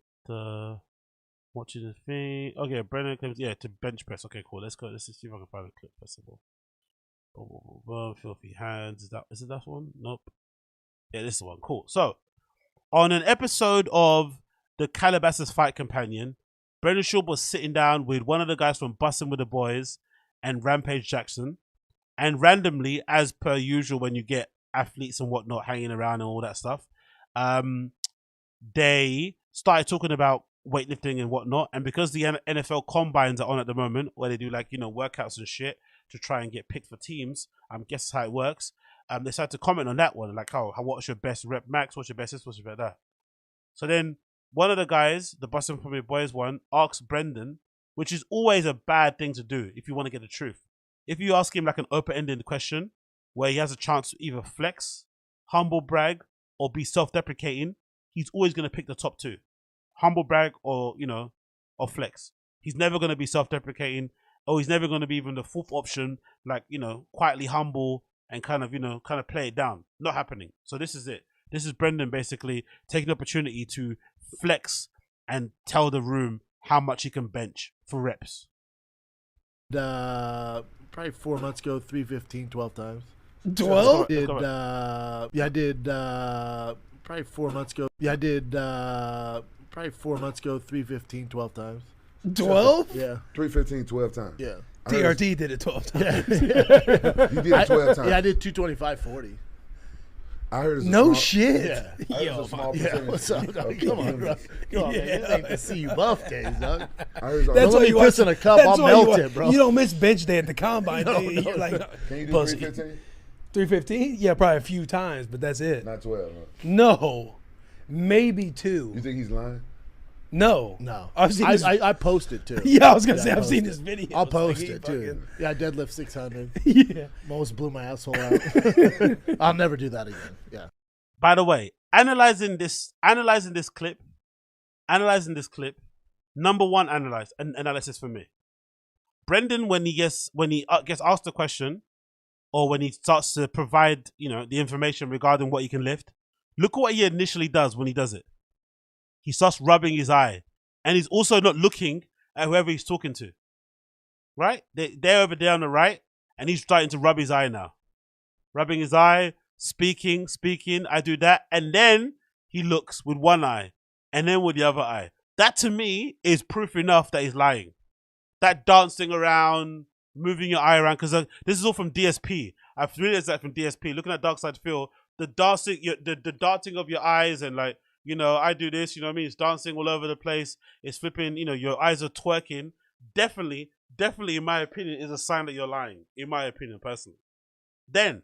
Watching the thing. Okay, Brendan comes, yeah, to bench press. Okay, cool. Let's go. Let's see if I can find a clip first of all. Filthy hands. Is it that one? Nope. Yeah, this is the one. Cool. So, on an episode of the Calabasas Fight Companion, Brendan Schaub was sitting down with one of the guys from Bussin' with the Boys and Rampage Jackson, and randomly, as per usual, when you get athletes and whatnot hanging around and all that stuff, they started talking about weightlifting and whatnot. And because the NFL combines are on at the moment, where they do like, you know, workouts and shit to try and get picked for teams, guess how it works. They started to comment on that one, like, oh, what's your best rep max? What's your best this? What's your best that? So then one of the guys, the Bussin' from the Boys one, asks Brendan, which is always a bad thing to do if you want to get the truth. If you ask him like an open-ended question where he has a chance to either flex, humble brag, or be self-deprecating, he's always going to pick the top two. Humble brag or, you know, or flex. He's never going to be self-deprecating, or he's never going to be even the fourth option, like, you know, quietly humble and kind of, you know, kind of play it down. Not happening. So this is it. This is Brendan basically taking the opportunity to flex and tell the room how much he can bench for reps. Probably 4 months ago, 315 12 times. 12? I did probably 4 months ago. Yeah, I did probably 4 months ago, 315 12 times. 12? Yeah. 315 12 times. Yeah. TRT did it 12 times. Yeah. You did it 12 times. Yeah, I did 225 40. I heard it's a No small, shit. I heard it's a small percentage What's up, dog? Come on, bro. Come on, man. This ain't to see you buff days, dog. That's why you piss in a cup. I'll melt it, bro. You don't miss bench day at the combine. No, day. You're like, Can you do pussy. 315? 315? Yeah, probably a few times, but that's it. Not 12. Huh? No, maybe 2. You think he's lying? No. I've seen I posted too. Yeah, I was gonna say I've seen this video. I'll post it too. Yeah, I deadlift 600. Yeah. Almost blew my asshole out. I'll never do that again. Yeah. By the way, analyzing this clip, number one analysis for me. Brendan, when he gets asked a question, or when he starts to provide, you know, the information regarding what he can lift, look what he initially does when he does it. He starts rubbing his eye, and he's also not looking at whoever he's talking to. Right? They're over there on the right, and he's starting to rub his eye now. Rubbing his eye, speaking, I do that, and then he looks with one eye, and then with the other eye. That to me is proof enough that he's lying. That dancing around, moving your eye around, because this is all from DSP. I've realized that from DSP. Looking at Dark Side Phil, the dancing, the darting of your eyes, and like, you know, I do this, you know what I mean? It's dancing all over the place. It's flipping, you know, your eyes are twerking. Definitely, in my opinion, is a sign that you're lying. In my opinion, personally. Then,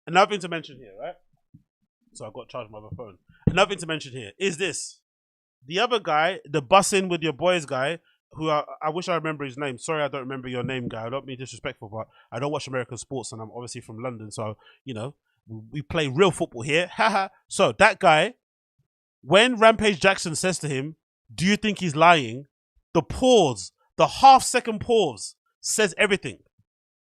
another thing to mention here, right? So I've got to charge my other phone. Another thing to mention here is this. The other guy, the Bussin' with your Boys guy, who I wish I remember his name. Sorry, I don't remember your name, guy. I don't mean disrespectful, but I don't watch American sports, and I'm obviously from London, so you know we play real football here. Haha. So that guy, when Rampage Jackson says to him, "Do you think he's lying?" The pause, the half-second pause, says everything,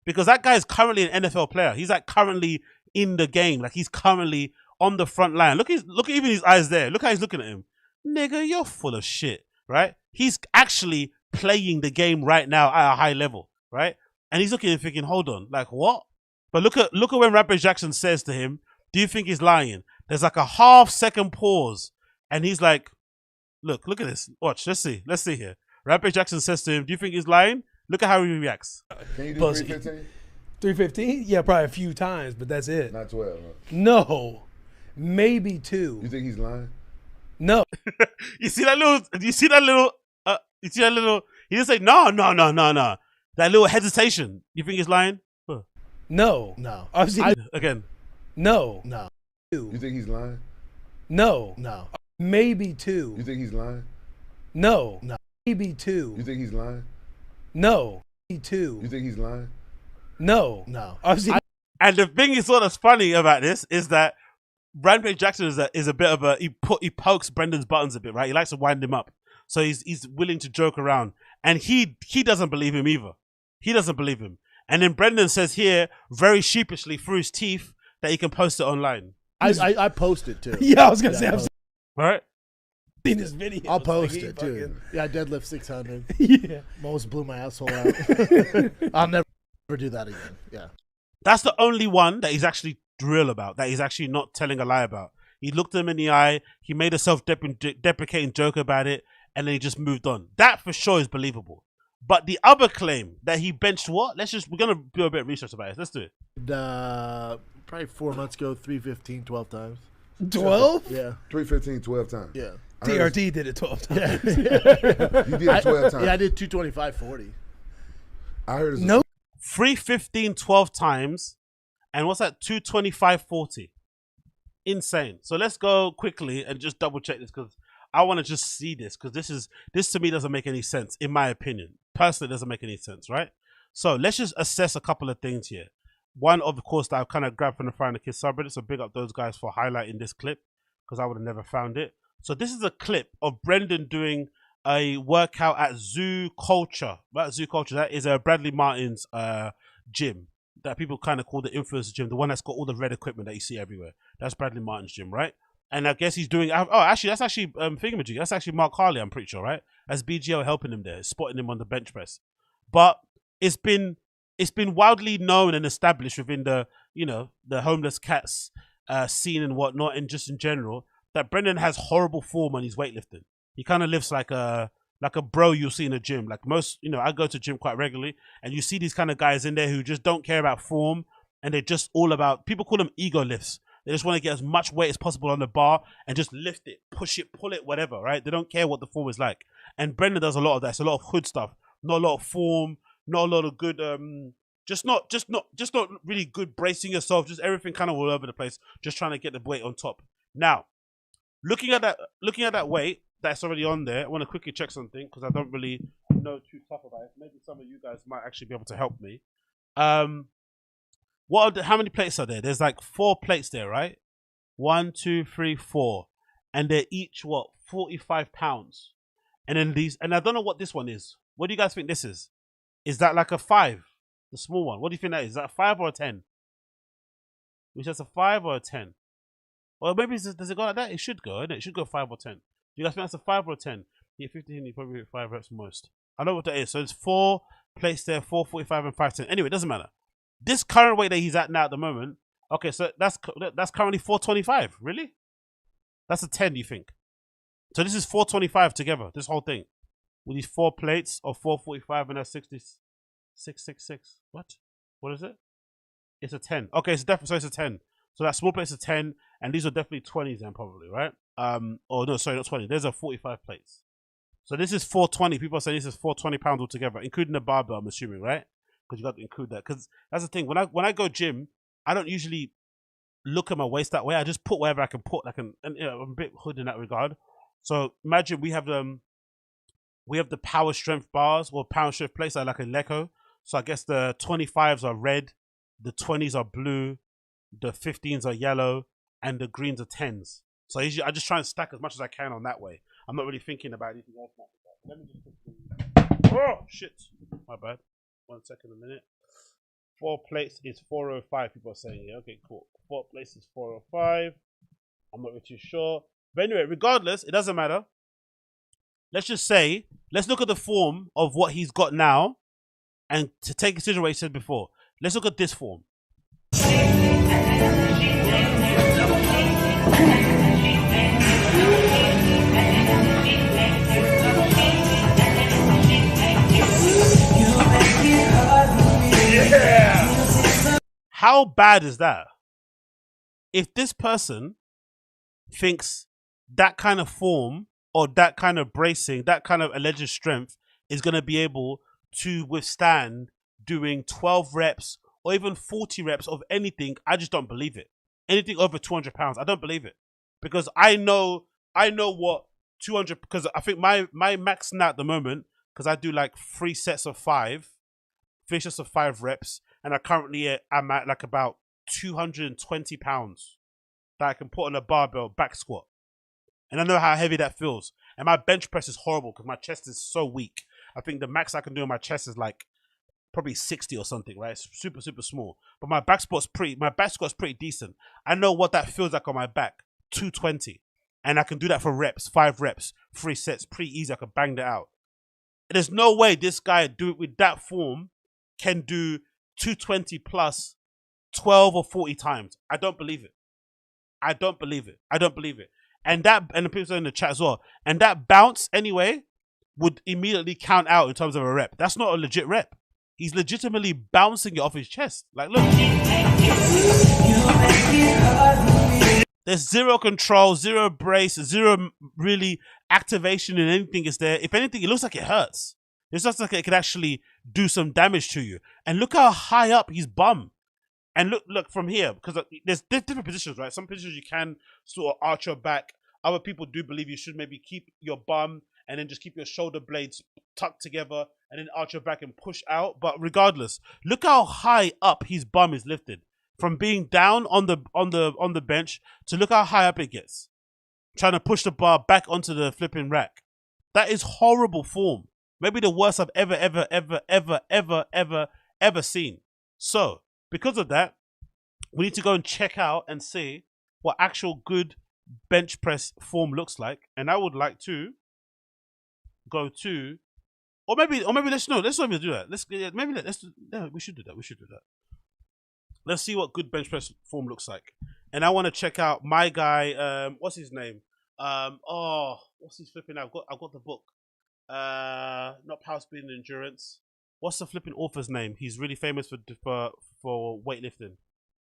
because that guy is currently an NFL player. He's like currently in the game, like he's currently on the front line. Look even his eyes there. Look how he's looking at him. Nigga, you're full of shit, right? He's actually playing the game right now at a high level, right? And he's looking and thinking, hold on, like what? But look at when Rampage Jackson says to him, "Do you think he's lying?" There's like a half-second pause, and he's like, look at this. Watch, let's see here. Rampage Jackson says to him, "Do you think he's lying?" Look at how he reacts. Can you do Pussy. 315? 315? Yeah, probably a few times, but that's it. Not 12. Huh? No, maybe 2. You think he's lying? No. You see that little? He didn't say no. That little hesitation. You think he's lying? Huh. No. Again. No. 2. You think he's lying? No. Maybe 2. You think he's lying? No. Maybe 2. You think he's lying? No. Maybe 2. You think he's lying? No. And the thing is sort of funny about this is that Rampage Jackson is a bit of a he pokes Brendan's buttons a bit, right? He likes to wind him up, so he's willing to joke around, and he doesn't believe him either. He doesn't believe him, and then Brendan says here very sheepishly through his teeth that he can post it online. I post it too. Yeah, I was gonna say. I've Right? seen this video. I'll post it too. Yeah, I deadlift 600. Yeah. Almost blew my asshole out. I'll never do that again. Yeah. That's the only one that he's actually real about, that he's actually not telling a lie about. He looked him in the eye, he made a self-deprecating joke about it, and then he just moved on. That for sure is believable. But the other claim that he benched what? We're going to do a bit of research about it. Let's do it. Probably 4 months ago, 315, 12 times. 12? Yeah. 315, 12 times. Yeah. TRT did it 12 times. Yeah. You did it 12 times. Yeah, I did 225, 40. I heard it's No. 315 12 times, and what's that? 225 40. Insane. So let's go quickly and just double check this, because I want to just see this, because this to me doesn't make any sense, in my opinion. Personally, it doesn't make any sense, right? So let's just assess a couple of things here. One, of course, that I've kind of grabbed from the Find the Kids subreddit, so big up those guys for highlighting this clip, because I would have never found it. So this is a clip of Brendan doing a workout at Zoo Culture. Right? Zoo Culture, that is Bradley Martin's gym that people kind of call the influencer gym, the one that's got all the red equipment that you see everywhere. That's Bradley Martin's gym, right? And I guess he's doing, that's actually Thingamajig. That's actually Mark Harley, I'm pretty sure, right? That's BGO helping him there, spotting him on the bench press. But it's been wildly known and established within the, the homeless cats scene and whatnot, and just in general, that Brendan has horrible form when he's weightlifting. He kind of lives like a bro you'll see in a gym. Like most, I go to gym quite regularly, and you see these kind of guys in there who just don't care about form, and they're just all about, people call them ego lifts. They just want to get as much weight as possible on the bar and just lift it, push it, pull it, whatever, right? They don't care what the form is like. And Brendan does a lot of that. It's a lot of hood stuff, not a lot of form, not a lot of good, just not really good bracing yourself, just everything kind of all over the place, just trying to get the weight on top. Now, looking at that weight that's already on there, I want to quickly check something, because I don't really know too tough about it. Maybe some of you guys might actually be able to help me. How many plates are there? There's like 4 plates there, right? 1, 2, 3, 4. And they're each, 45 pounds. And then and I don't know what this one is. What do you guys think this is? Is that like a 5? The small one. What do you think that is? Is that a 5 or a 10? Which is a 5 or a 10? Or maybe does it go like that? It should go, isn't it? It should go 5 or 10. Do you guys think that's a 5 or a 10? Yeah, 15, you probably hit 5 reps most. I know what that is. So it's 4 plates there, 4, 45 and 5, 10. Anyway, it doesn't matter. This current weight that he's at now at the moment, okay, so that's currently 425. Really? That's a 10, you think? So this is 425 together, this whole thing. With these 4 plates of 445 and that's 666. What? What is it? It's a 10. Okay, so it's a 10. So that small plate's a 10, and these are definitely 20s then probably, right? Oh no, sorry, not 20. There's a 45 plates. So this is 420. People are saying this is 420 pounds altogether, including the barbell, I'm assuming, right? Because you got to include that. Because that's the thing. When I go gym, I don't usually look at my waist that way. I just put whatever I can put. And I'm a bit hood in that regard. So imagine we have we have the power strength bars or power strength plates that are like a Leco. So I guess the 25s are red, the 20s are blue, the 15s are yellow, and the greens are 10s. So I just try and stack as much as I can on that way. I'm not really thinking about anything else. Let me just quickly... Oh, shit. My bad. 1 second, a minute. 4 plates is 405, people are saying. Yeah, okay, cool. 4 plates is 405. I'm not really too sure. But anyway, regardless, it doesn't matter. Let's just say, let's look at the form of what he's got now and to take consideration what he said before. Let's look at this form. Yeah! How bad is that? If this person thinks that kind of form or that kind of bracing, that kind of alleged strength is going to be able to withstand doing 12 reps or even 40 reps of anything, I just don't believe it. Anything over 200 pounds, I don't believe it. Because I know what 200, because I think my max now at the moment, because I do like 3 sets of 5 reps, and I'm at like about 220 pounds that I can put on a barbell back squat. And I know how heavy that feels. And my bench press is horrible because my chest is so weak. I think the max I can do on my chest is like probably 60 or something, right? It's super, super small. But my back squat's pretty decent. I know what that feels like on my back, 220. And I can do that for reps, 5 reps, 3 sets, pretty easy. I can bang that out. There's no way this guy with that form can do 220 plus 12 or 40 times. I don't believe it. I don't believe it. I don't believe it. And the people in the chat as well. And that bounce anyway would immediately count out in terms of a rep. That's not a legit rep. He's legitimately bouncing it off his chest. Like, look. There's zero control, zero brace, zero really activation in anything is there. If anything, it looks like it hurts. It looks like it could actually do some damage to you. And look how high up his bum. And look from here, because there's different positions, right? Some positions you can sort of arch your back. Other people do believe you should maybe keep your bum and then just keep your shoulder blades tucked together and then arch your back and push out. But regardless, look how high up his bum is lifted from being down on the bench to look how high up it gets, trying to push the bar back onto the flipping rack. That is horrible form. Maybe the worst I've ever seen. So, because of that, we need to go and check out and see what actual good bench press form looks like. And I would like to go to, or maybe let's not even do that. We should do that. We should do that. Let's see what good bench press form looks like. And I want to check out my guy. What's his name? What's his flipping? I've got the book. Not Power Speed and Endurance. What's the flipping author's name? He's really famous for weightlifting.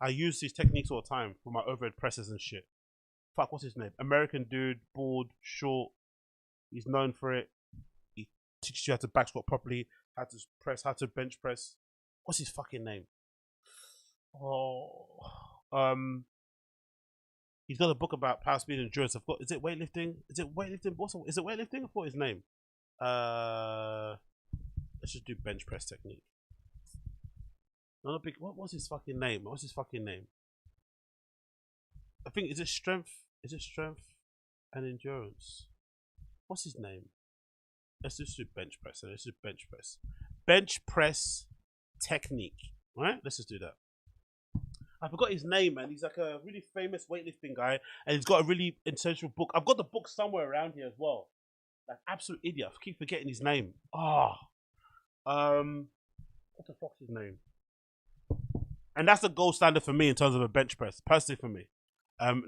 I use his techniques all the time for my overhead presses and shit. Fuck, what's his name? American dude, bald, short. He's known for it. He teaches you how to back squat properly, how to press, how to bench press. What's his fucking name? He's got a book about power speed and endurance. I've got. Is it weightlifting? Is it weightlifting? Is it weightlifting? I thought his name. Let's just do bench press technique. Not a big. What was his fucking name? What's his fucking name? I think is it strength? Is it strength and endurance? What's his name? Let's just do bench press. Let's do bench press. Bench press technique. All right. Let's just do that. I forgot his name, man. He's like a really famous weightlifting guy, and he's got a really essential book. I've got the book somewhere around here as well. Like absolute idiot. I keep forgetting his name. What the fuck's his name? And that's the gold standard for me in terms of a bench press, personally for me.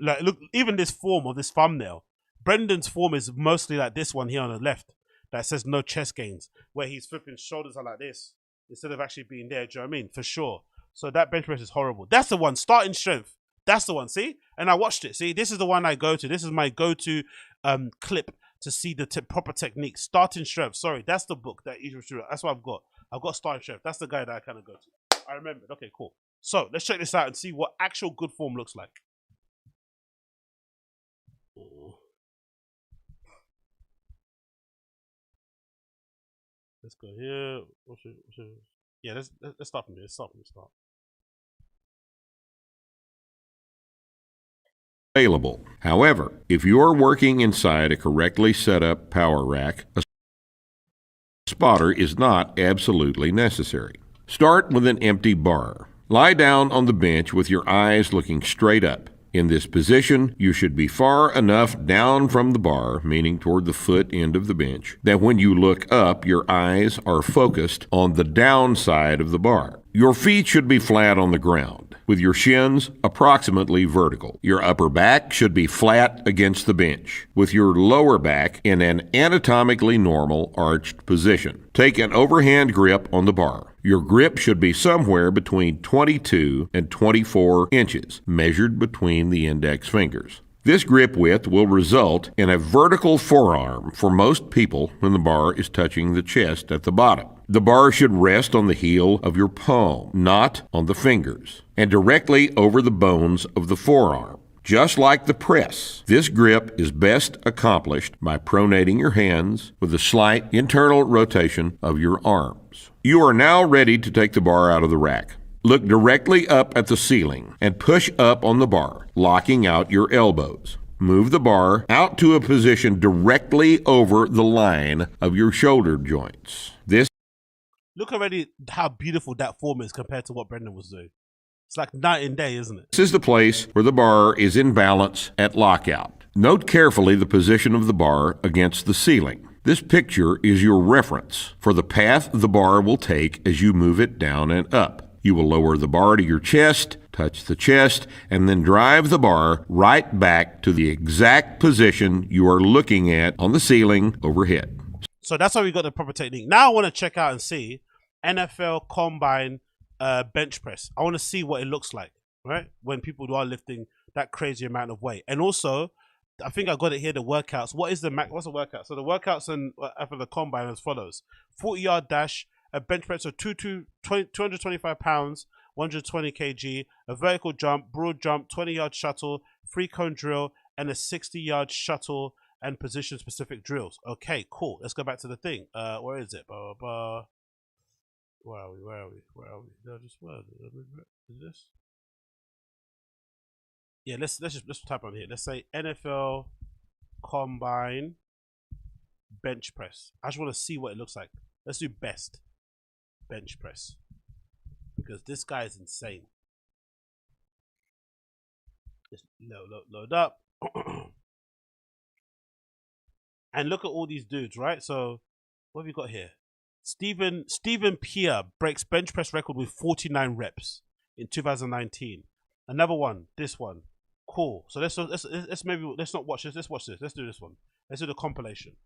Like look, even this form of this thumbnail, Brendan's form is mostly like this one here on the left that says no chest gains, where he's flipping shoulders are like this instead of actually being there. Do you know what I mean? For sure. So that bench press is horrible. That's the one. Starting strength. That's the one. See? And I watched it. See? This is the one I go to. This is my go-to clip to see the proper technique. Starting strength. Sorry. That's the book that you should. That's what I've got. I've got starting strength. That's the guy that I kind of go to. I remembered. Okay, cool. So let's check this out and see what actual good form looks like. Let's go here. Yeah, let's start from here. Let's start. Available. However, if you're working inside a correctly set up power rack, a spotter is not absolutely necessary. Start with an empty bar. Lie down on the bench with your eyes looking straight up. In this position, you should be far enough down from the bar, meaning toward the foot end of the bench, that when you look up, your eyes are focused on the down side of the bar. Your feet should be flat on the ground, with your shins approximately vertical. Your upper back should be flat against the bench, with your lower back in an anatomically normal arched position. Take an overhand grip on the bar. Your grip should be somewhere between 22 and 24 inches, measured between the index fingers. This grip width will result in a vertical forearm for most people when the bar is touching the chest at the bottom. The bar should rest on the heel of your palm, not on the fingers, and directly over the bones of the forearm. Just like the press, this grip is best accomplished by pronating your hands with a slight internal rotation of your arms. You are now ready to take the bar out of the rack. Look directly up at the ceiling and push up on the bar, locking out your elbows. Move the bar out to a position directly over the line of your shoulder joints. Look already how beautiful that form is compared to what Brendan was doing. It's like night and day, isn't it? This is the place where the bar is in balance at lockout. Note carefully the position of the bar against the ceiling. This picture is your reference for the path the bar will take as you move it down and up. You will lower the bar to your chest, touch the chest, and then drive the bar right back to the exact position you are looking at on the ceiling overhead. So that's how we got the proper technique. Now I want to check out and see NFL Combine bench press. I want to see what it looks like, right? When people are lifting that crazy amount of weight. And also, I think I got it here, the workouts. What's the workout? So the workouts for the Combine as follows. 40-yard dash, a bench press of 225 pounds, 120 kg, a vertical jump, broad jump, 20-yard shuttle, 3-cone drill, and a 60-yard shuttle and position-specific drills. Okay, cool. Let's go back to the thing. Where is it? Where are we? Is this? Yeah, let's type on here. Let's say NFL Combine bench press. I just want to see what it looks like. Let's do best bench press because this guy is insane. Just load up. And look at all these dudes, right? So what have we got here? Stephen Pierre breaks bench press record with 49 reps in 2019. Another one, this one. Cool. So let's not watch this. Let's watch this. Let's do this one. Let's do the compilation.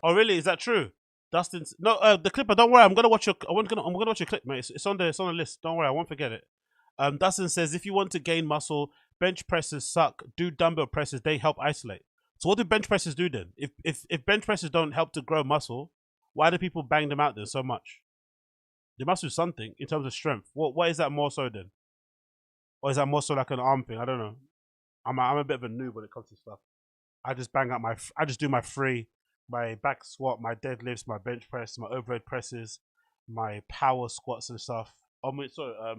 Oh really? Is that true? Dustin's the clipper. Don't worry. I'm gonna watch your clip, mate. It's on the list. Don't worry. I won't forget it. Dustin says if you want to gain muscle, bench presses suck. Do dumbbell presses. They help isolate. So what do bench presses do then? If bench presses don't help to grow muscle, why do people bang them out then so much? They must do something in terms of strength. What is that more so then? Or is that more so like an arm thing? I don't know. I'm a bit of a noob when it comes to stuff. I just bang out I just do my free, my back squat, my deadlifts, my bench press, my overhead presses, my power squats and stuff. Oh, sorry, I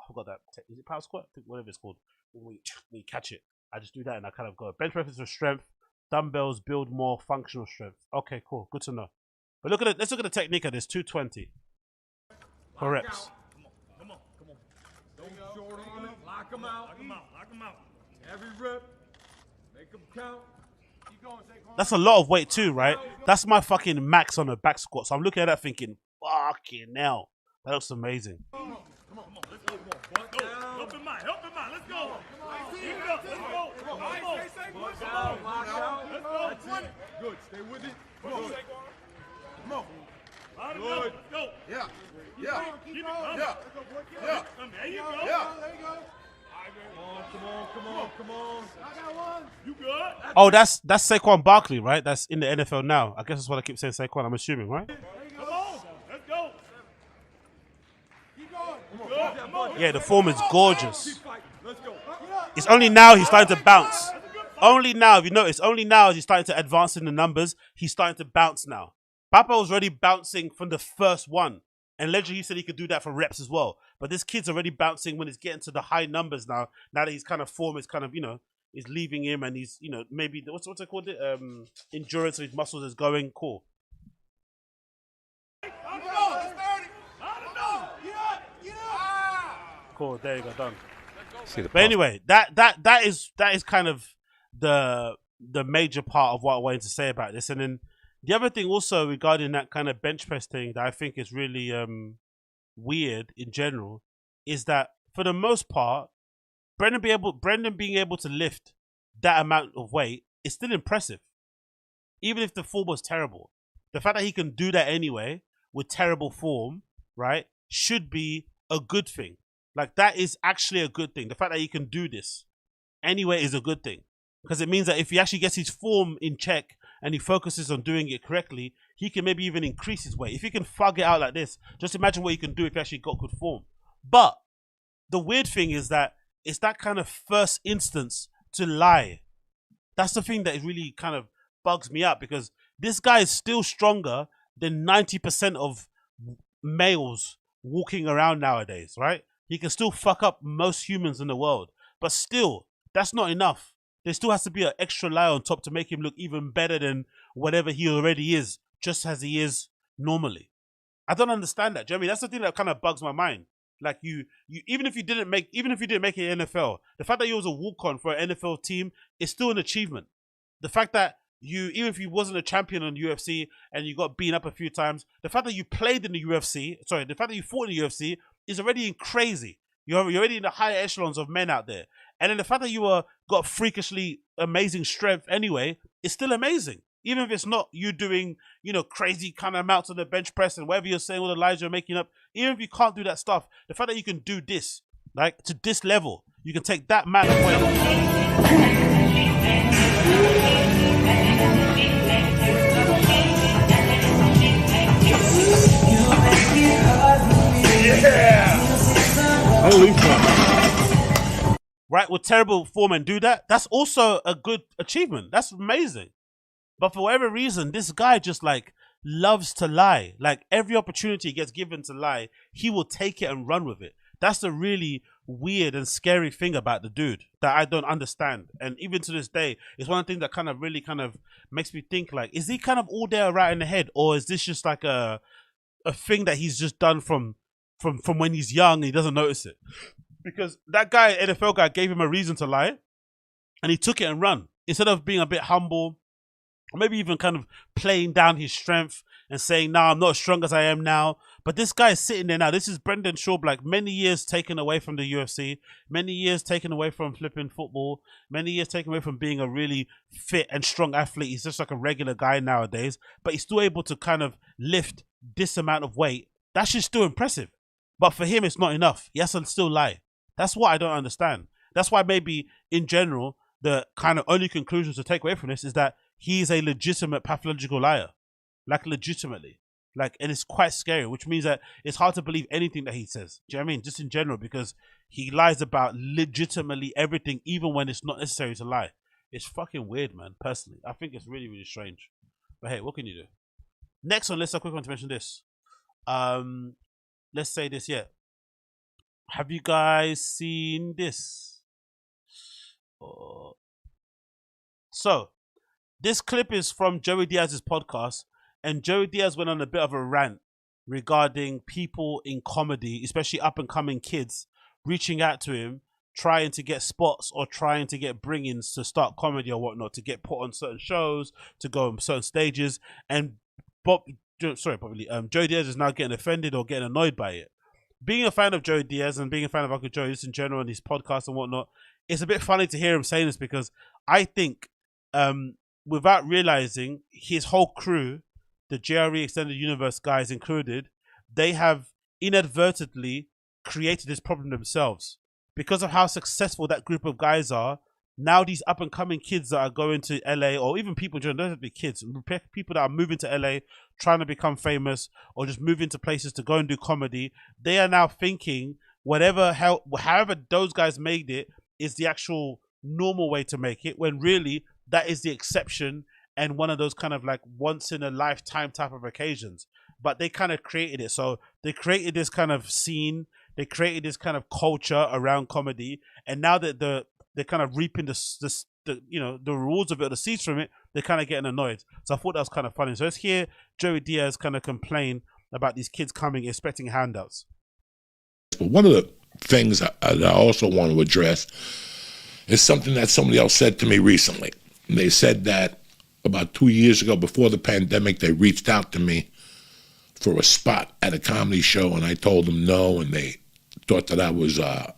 forgot that. Is it power squat? I think whatever it's called. When we catch it, I just do that and I kind of go. Bench press is for strength. Dumbbells build more functional strength. Okay, cool. Good to know. But look at it. Let's look at the technique of this. 220 for reps. Come on. Don't short on it. Lock them out. Every rep. Make them count. Keep going. That's a lot of weight too, right? That's my fucking max on the back squat. So I'm looking at that thinking, fucking hell. That looks amazing. Come on. Let's go. Help him out. Let's go. Let's go. Good. Stay with it. Come on. Good. Let's go. Yeah. There you go. Oh, that's Saquon Barkley, right? That's in the NFL now. I guess that's what I keep saying, Saquon. I'm assuming, right? Yeah, the form is gorgeous. It's only now he's starting to bounce. Only now, if you notice, only now as he's starting to advance in the numbers, he's starting to bounce now. Papa was already bouncing from the first one. And Ledger, he said he could do that for reps as well. But this kid's already bouncing when it's getting to the high numbers now. Now that he's kind of form is kind of, is leaving him and he's, maybe, what's it called? Endurance of his muscles is going. Cool. Cool, there you go, done. But anyway, that is kind of the major part of what I wanted to say about this. And then the other thing also regarding that kind of bench press thing that I think is really weird in general is that for the most part, Brendan being able to lift that amount of weight is still impressive. Even if the form was terrible. The fact that he can do that anyway with terrible form, right, should be a good thing. Like, that is actually a good thing. The fact that he can do this anyway is a good thing. Because it means that if he actually gets his form in check and he focuses on doing it correctly, he can maybe even increase his weight. If he can fug it out like this, just imagine what he can do if he actually got good form. But the weird thing is that it's that kind of first instance to lie. That's the thing that really kind of bugs me out, because this guy is still stronger than 90% of males walking around nowadays, right? He can still fuck up most humans in the world. But still, that's not enough. There still has to be an extra lie on top to make him look even better than whatever he already is, just as he is normally. I don't understand that. Do you know what I mean? That's the thing that kind of bugs my mind. Like you even if you didn't make it in NFL, the fact that you was a walk-on for an NFL team is still an achievement. The fact that even if you wasn't a champion in the UFC and you got beaten up a few times, the fact that you played in the UFC, the fact that you fought in the UFC is already crazy. You're already in the higher echelons of men out there. And then the fact that you got freakishly amazing strength anyway is still amazing. Even if it's not you doing, crazy kind of amounts on the bench press and whatever you're saying, all the lies you're making up, even if you can't do that stuff, the fact that you can do this, like to this level, you can take that amount of weight. Holy fuck. Right, with terrible form and do that, that's also a good achievement. That's amazing. But for whatever reason, this guy just loves to lie. Like every opportunity he gets given to lie, he will take it and run with it. That's the really weird and scary thing about the dude that I don't understand. And even to this day, it's one of the things that kind of makes me think, like, is he kind of all there right in the head? Or is this just like a thing that he's just done from when he's young and he doesn't notice it? Because that guy, NFL guy, gave him a reason to lie and he took it and run. Instead of being a bit humble, or maybe even kind of playing down his strength and saying, "No, I'm not as strong as I am now." But this guy is sitting there now. This is Brendan Schaub, like many years taken away from the UFC, many years taken away from flipping football, many years taken away from being a really fit and strong athlete. He's just like a regular guy nowadays, but he's still able to kind of lift this amount of weight. That's just still impressive. But for him, it's not enough. He has to still lie. That's what I don't understand. That's why maybe in general, the kind of only conclusions to take away from this is that he's a legitimate pathological liar. Like legitimately. And it's quite scary, which means that it's hard to believe anything that he says. Do you know what I mean? Just in general, because he lies about legitimately everything, even when it's not necessary to lie. It's fucking weird, man, personally. I think it's really, really strange. But hey, what can you do? Next one, let's have a quick one to mention this. Let's say this, yeah. Have you guys seen this? So, this clip is from Joey Diaz's podcast, and Joey Diaz went on a bit of a rant regarding people in comedy, especially up-and-coming kids, reaching out to him, trying to get spots or trying to get bring-ins to start comedy or whatnot, to get put on certain shows, to go on certain stages, and Joey Diaz is now getting offended or getting annoyed by it. Being a fan of Joey Diaz and being a fan of Uncle Joey just in general and his podcast and whatnot, it's a bit funny to hear him saying this, because I think without realizing, his whole crew, the JRE Extended Universe guys included, they have inadvertently created this problem themselves. because of how successful that group of guys are, now these up and coming kids that are going to LA, or even people, don't have to be kids, people that are moving to LA, trying to become famous, or just moving to places to go and do comedy, they are now thinking however those guys made it is the actual normal way to make it, when really that is the exception and one of those kind of like once in a lifetime type of occasions. But they kind of created it. So they created this kind of scene, they created this kind of culture around comedy, and now that they're kind of reaping the rewards of it, the seeds from it, they're kind of getting annoyed. So I thought that was kind of funny. So let's hear Joey Diaz kind of complain about these kids coming expecting handouts. One of the things that I also want to address is something that somebody else said to me recently. And they said that about 2 years ago, before the pandemic, they reached out to me for a spot at a comedy show, and I told them no, and they thought that I was a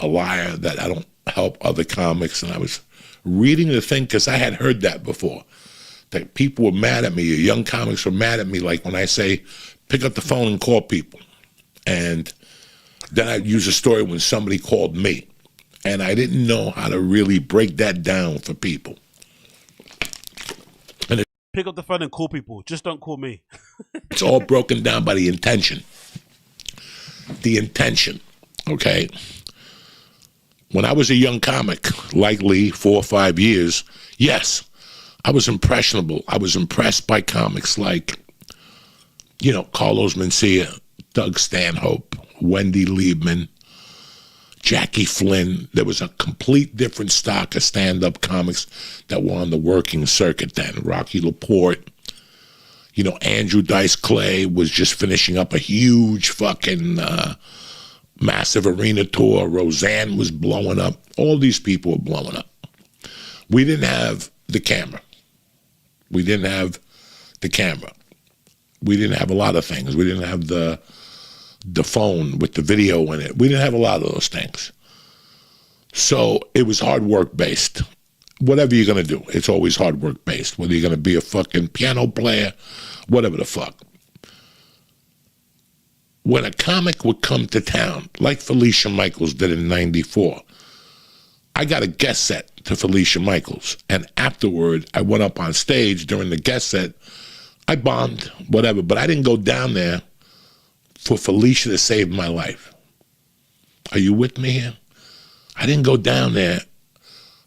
liar, that I don't help other comics. And I was reading the thing because I had heard that before, that people were mad at me, young comics were mad at me, like when I say, pick up the phone and call people. And then I'd use a story when somebody called me, and I didn't know how to really break that down for people. And pick up the phone and call people, just don't call me. It's all broken down by the intention. The intention, okay? When I was a young comic, likely 4 or 5 years, yes, I was impressionable. I was impressed by comics like, Carlos Mencia, Doug Stanhope, Wendy Liebman, Jackie Flynn. There was a complete different stock of stand-up comics that were on the working circuit then. Rocky LaPorte, Andrew Dice Clay was just finishing up a huge fucking massive arena tour. Roseanne was blowing up. All these people were blowing up. We didn't have the camera. We didn't have a lot of things. We didn't have the phone with the video in it. We didn't have a lot of those things. So it was hard work based. Whatever you're going to do, it's always hard work based. Whether you're going to be a fucking piano player, whatever the fuck. When a comic would come to town, like Felicia Michaels did in '94, I got a guest set to Felicia Michaels. And afterward, I went up on stage during the guest set. I bombed, whatever, but I didn't go down there for Felicia to save my life. Are you with me here? I didn't go down there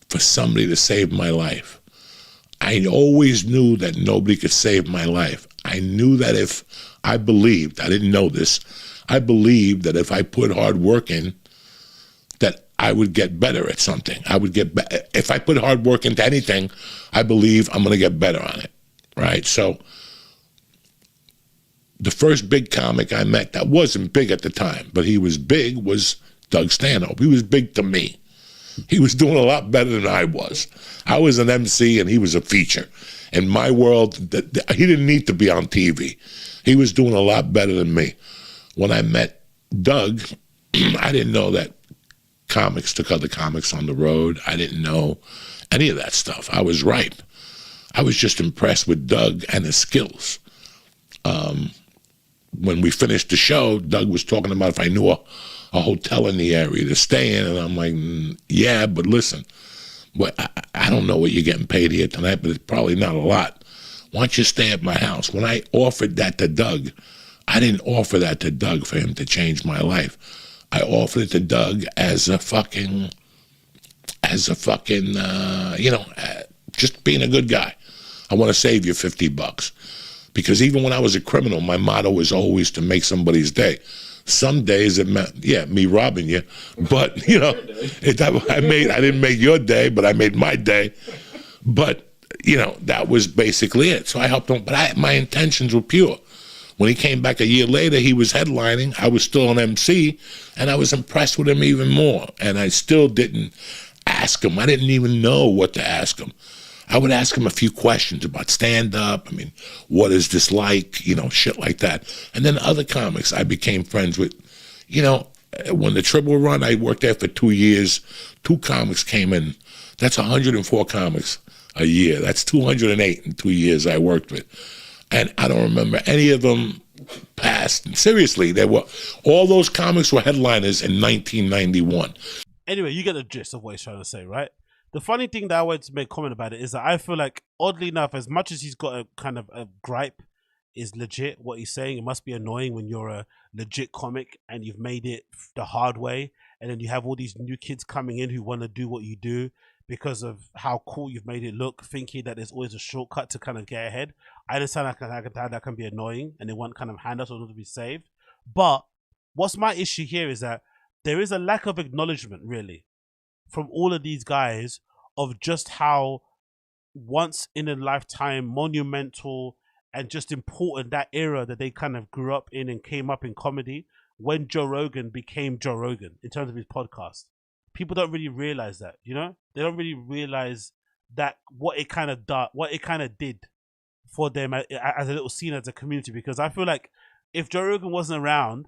for somebody to save my life. I always knew that nobody could save my life. I knew that if I believed, I didn't know this, I believed that if I put hard work in, that I would get better at something. I would get better. If I put hard work into anything, I believe I'm going to get better on it, right? So the first big comic I met that wasn't big at the time, but he was big, was Doug Stanhope. He was big to me. He was doing a lot better than I was. I was an MC and he was a feature. In my world, he didn't need to be on TV. He was doing a lot better than me. When I met Doug, I didn't know that comics took other comics on the road. I didn't know any of that stuff. I was ripe. I was just impressed with Doug and his skills. When we finished the show, Doug was talking about if I knew a hotel in the area to stay in, and I'm like, yeah, but listen, I don't know what you're getting paid here tonight, but it's probably not a lot. Why don't you stay at my house? When I offered that to Doug, I didn't offer that to Doug for him to change my life. I offered it to Doug as a fucking, just being a good guy. I want to save you $50. Because even when I was a criminal, my motto was always to make somebody's day. Some days it meant, me robbing you, but I didn't make your day, but I made my day. But that was basically it. So I helped him, but my intentions were pure. When he came back a year later, he was headlining. I was still an MC, and I was impressed with him even more. And I still didn't ask him. I didn't even know what to ask him. I would ask him a few questions about stand-up. I mean, what is this like? Shit like that. And then other comics I became friends with. When the Triple Run, I worked there for 2 years. 2 comics came in. That's 104 comics a year. That's 208 in 2 years I worked with. And I don't remember any of them past. Seriously, all those comics were headliners in 1991. Anyway, you get the gist of what he's trying to say, right? The funny thing that I wanted to make comment about it is that I feel like, oddly enough, as much as he's got a kind of a gripe is legit, what he's saying, it must be annoying when you're a legit comic and you've made it the hard way, and then you have all these new kids coming in who want to do what you do because of how cool you've made it look, thinking that there's always a shortcut to kind of get ahead. I understand that can be annoying, and they want kind of handouts in order to be saved. But what's my issue here is that there is a lack of acknowledgement, really, from all of these guys of just how once in a lifetime monumental and just important that era that they kind of grew up in and came up in comedy when Joe Rogan became Joe Rogan in terms of his podcast. People don't really realize that, you know? They don't really realize that what it kind of did for them as a little scene, as a community. Because I feel like if Joe Rogan wasn't around,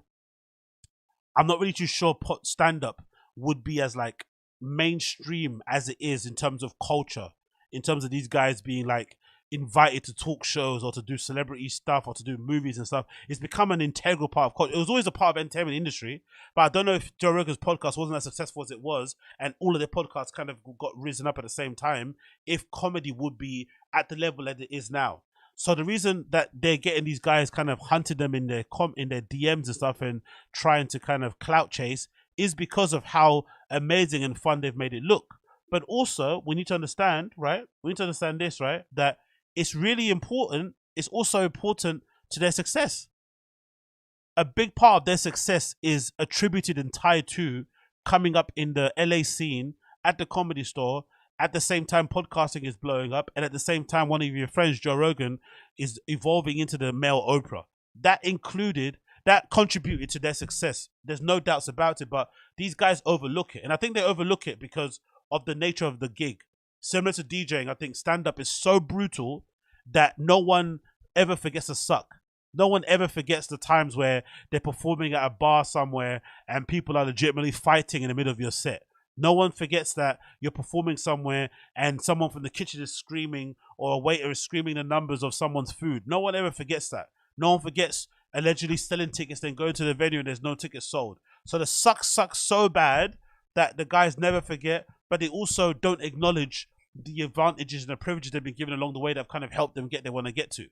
I'm not really too sure stand-up would be as like mainstream as it is in terms of culture, in terms of these guys being like invited to talk shows or to do celebrity stuff or to do movies and stuff. It's become an integral part of culture. It was always a part of the entertainment industry, but I don't know if Joe Rogan's podcast wasn't as successful as it was and all of their podcasts kind of got risen up at the same time, if comedy would be at the level that it is now. So the reason that they're getting these guys kind of hunting them in their DMs and stuff and trying to kind of clout chase is because of how amazing and fun they've made it look. But also, we need to understand, right? We need to understand this, right? That it's really important. It's also important to their success. A big part of their success is attributed and tied to coming up in the LA scene at the Comedy Store. At the same time, podcasting is blowing up. And at the same time, one of your friends, Joe Rogan, is evolving into the male Oprah. That contributed to their success. There's no doubts about it, but these guys overlook it. And I think they overlook it because of the nature of the gig. Similar to DJing, I think stand-up is so brutal that no one ever forgets to suck. No one ever forgets the times where they're performing at a bar somewhere and people are legitimately fighting in the middle of your set. No one forgets that you're performing somewhere and someone from the kitchen is screaming or a waiter is screaming the numbers of someone's food. No one ever forgets that. No one forgets allegedly selling tickets, then going to the venue and there's no tickets sold. So the sucks so bad that the guys never forget, but they also don't acknowledge the advantages and the privileges they've been given along the way that have kind of helped them get they want to get to.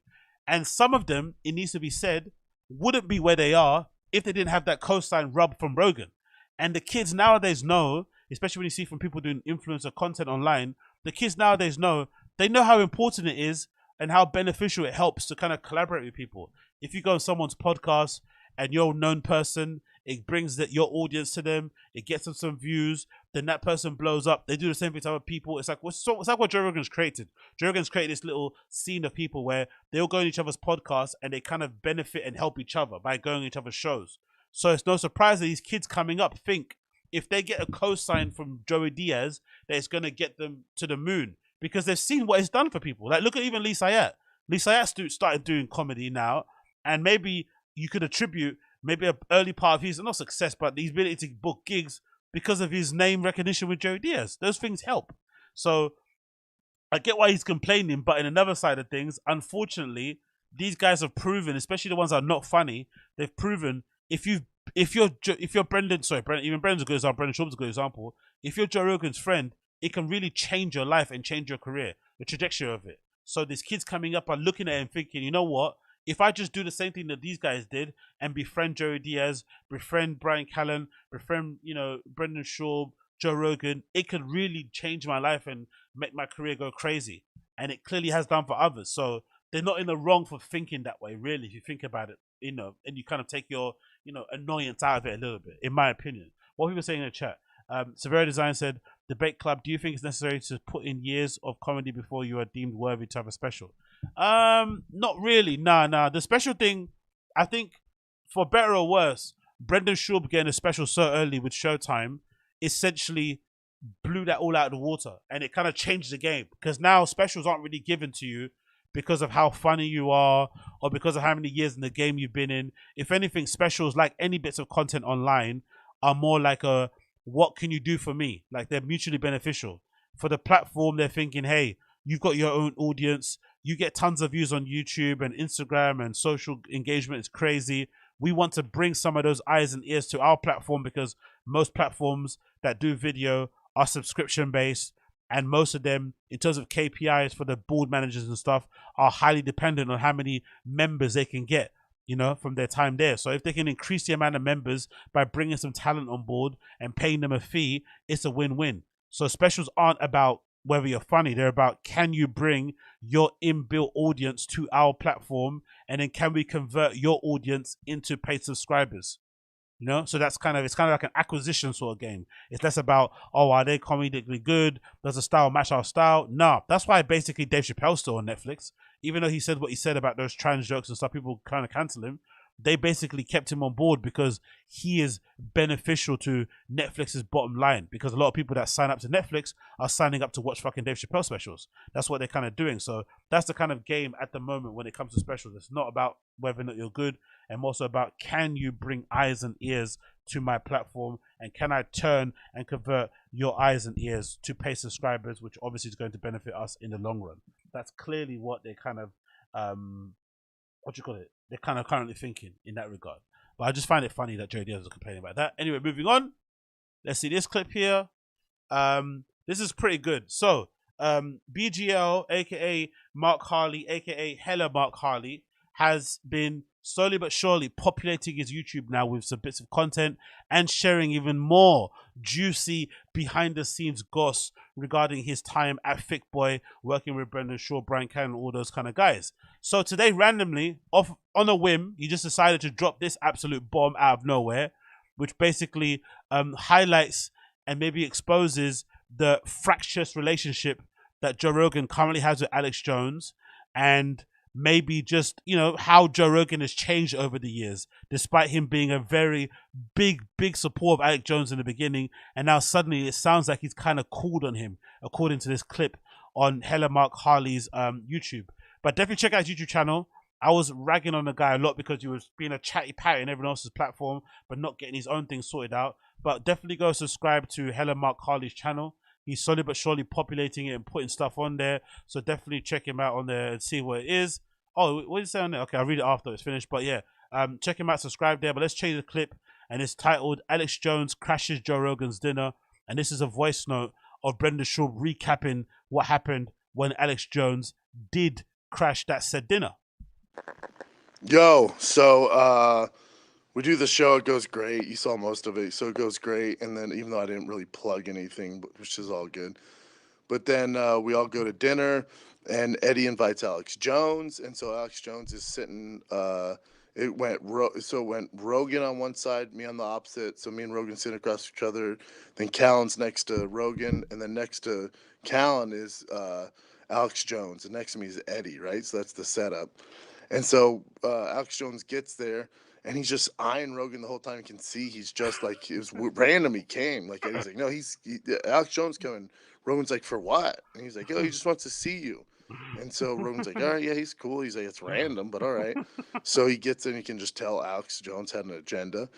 And some of them, it needs to be said, wouldn't be where they are if they didn't have that cosign rub from Rogan. And the kids nowadays know, especially when you see from people doing influencer content online, the kids nowadays know, they know how important it is and how beneficial it helps to kind of collaborate with people. If you go on someone's podcast and you're a known person, it brings your audience to them, it gets them some views, then that person blows up. They do the same thing to other people. It's like what Joe Rogan's created. Joe Rogan's created this little scene of people where they all go on each other's podcasts and they kind of benefit and help each other by going on each other's shows. So it's no surprise that these kids coming up think if they get a cosign from Joey Diaz, that it's going to get them to the moon because they've seen what it's done for people. Like, look at even Lee Syatt. Lee Syatt started doing comedy now, and maybe you could attribute maybe an early part of his, not success, but his ability to book gigs because of his name recognition with Joey Diaz. Those things help. So I get why he's complaining, but in another side of things, unfortunately, these guys have proven, especially the ones that are not funny, they've proven if you're Brendan, even Brendan's a good example, Brendan Schaub's a good example. If you're Joe Rogan's friend, it can really change your life and change your career, the trajectory of it. So these kids coming up are looking at it and thinking, you know what? If I just do the same thing that these guys did and befriend Joey Diaz, befriend Brian Callen, befriend, Brendan Schaub, Joe Rogan, it could really change my life and make my career go crazy. And it clearly has done for others. So they're not in the wrong for thinking that way, really, if you think about it, and you kind of take your, annoyance out of it a little bit, in my opinion. What people are saying in the chat. Severe Design said, Debate Club, do you think it's necessary to put in years of comedy before you are deemed worthy to have a special? Not really. Nah. The special thing, I think, for better or worse, Brendan Schaub getting a special so early with Showtime essentially blew that all out of the water, and it kind of changed the game because now specials aren't really given to you because of how funny you are or because of how many years in the game you've been in. If anything, specials, like any bits of content online, are more like a, what can you do for me? Like, they're mutually beneficial. For the platform, they're thinking, hey, you've got your own audience, You get tons of views on YouTube and Instagram, and social engagement is crazy. We want to bring some of those eyes and ears to our platform, because most platforms that do video are subscription based, and most of them, in terms of KPIs for the board managers and stuff, are highly dependent on how many members they can get, you know, from their time there. So if they can increase the amount of members by bringing some talent on board and paying them a fee, it's a win-win. So specials aren't about whether you're funny. They're about, can you bring your inbuilt audience to our platform, and then can we convert your audience into paid subscribers? You know, so it's kind of like an acquisition sort of game. It's less about, oh, are they comedically good? Does the style match our style? No, that's why basically Dave Chappelle's still on Netflix. Even though he said what he said about those trans jokes and stuff, people kind of cancel him. They basically kept him on board because he is beneficial to Netflix's bottom line, because a lot of people that sign up to Netflix are signing up to watch fucking Dave Chappelle specials. That's what they're kind of doing. So that's the kind of game at the moment when it comes to specials. It's not about whether or not you're good, and also about, can you bring eyes and ears to my platform, and can I turn and convert your eyes and ears to pay subscribers, which obviously is going to benefit us in the long run. That's clearly what they kind of they're kind of currently thinking in that regard. But I just find it funny that Joe Diaz is complaining about that. Anyway, moving on. Let's see this clip here. This is pretty good. So BGL, aka Mark Harley, aka Hella Mark Harley, has been slowly but surely populating his YouTube now with some bits of content and sharing even more juicy behind the scenes goss regarding his time at Thick Boy, working with Brendan Shaw, Brian Cannon, all those kind of guys. So today, randomly, off on a whim, he just decided to drop this absolute bomb out of nowhere, which basically highlights and maybe exposes the fractious relationship that Joe Rogan currently has with Alex Jones, and maybe just, you know, how Joe Rogan has changed over the years, despite him being a very big support of Alex Jones in the beginning, and now suddenly it sounds like he's kind of cooled on him, according to this clip on Hella Mark Harley's YouTube. But definitely check out his YouTube channel. I was ragging on the guy a lot because he was being a chatty patty in everyone else's platform, but not getting his own thing sorted out. But definitely go subscribe to Hella Mark Harley's channel. He's slowly but surely populating it and putting stuff on there. So definitely check him out on there and see what it is. Oh, what did it say on there? Okay, I'll read it after it's finished. But yeah, check him out, subscribe there. But let's change the clip. And it's titled, Alex Jones Crashes Joe Rogan's Dinner. And this is a voice note of Brendan Shaw recapping what happened when Alex Jones did crash that said dinner. Yo, so we do the show, it goes great. You saw most of it, so it goes great. And then even though I didn't really plug anything, which is all good, but then we all go to dinner, and Eddie invites Alex Jones, and so Alex Jones is sitting. It went Rogan on one side, me on the opposite. So me and Rogan sitting across each other. Then Callan's next to Rogan, and then next to Callan is Alex Jones, and next to me is Eddie, right? So that's the setup. And so Alex Jones gets there, and he's just eyeing Rogan the whole time. You can see he's just like, it was random he came. Like, Eddie's like, no, Alex Jones coming. Rogan's like, for what? And he's like, yo, he just wants to see you. And so Rogan's like, all right, yeah, he's cool. He's like, it's random, but all right. So he gets in, you can just tell Alex Jones had an agenda.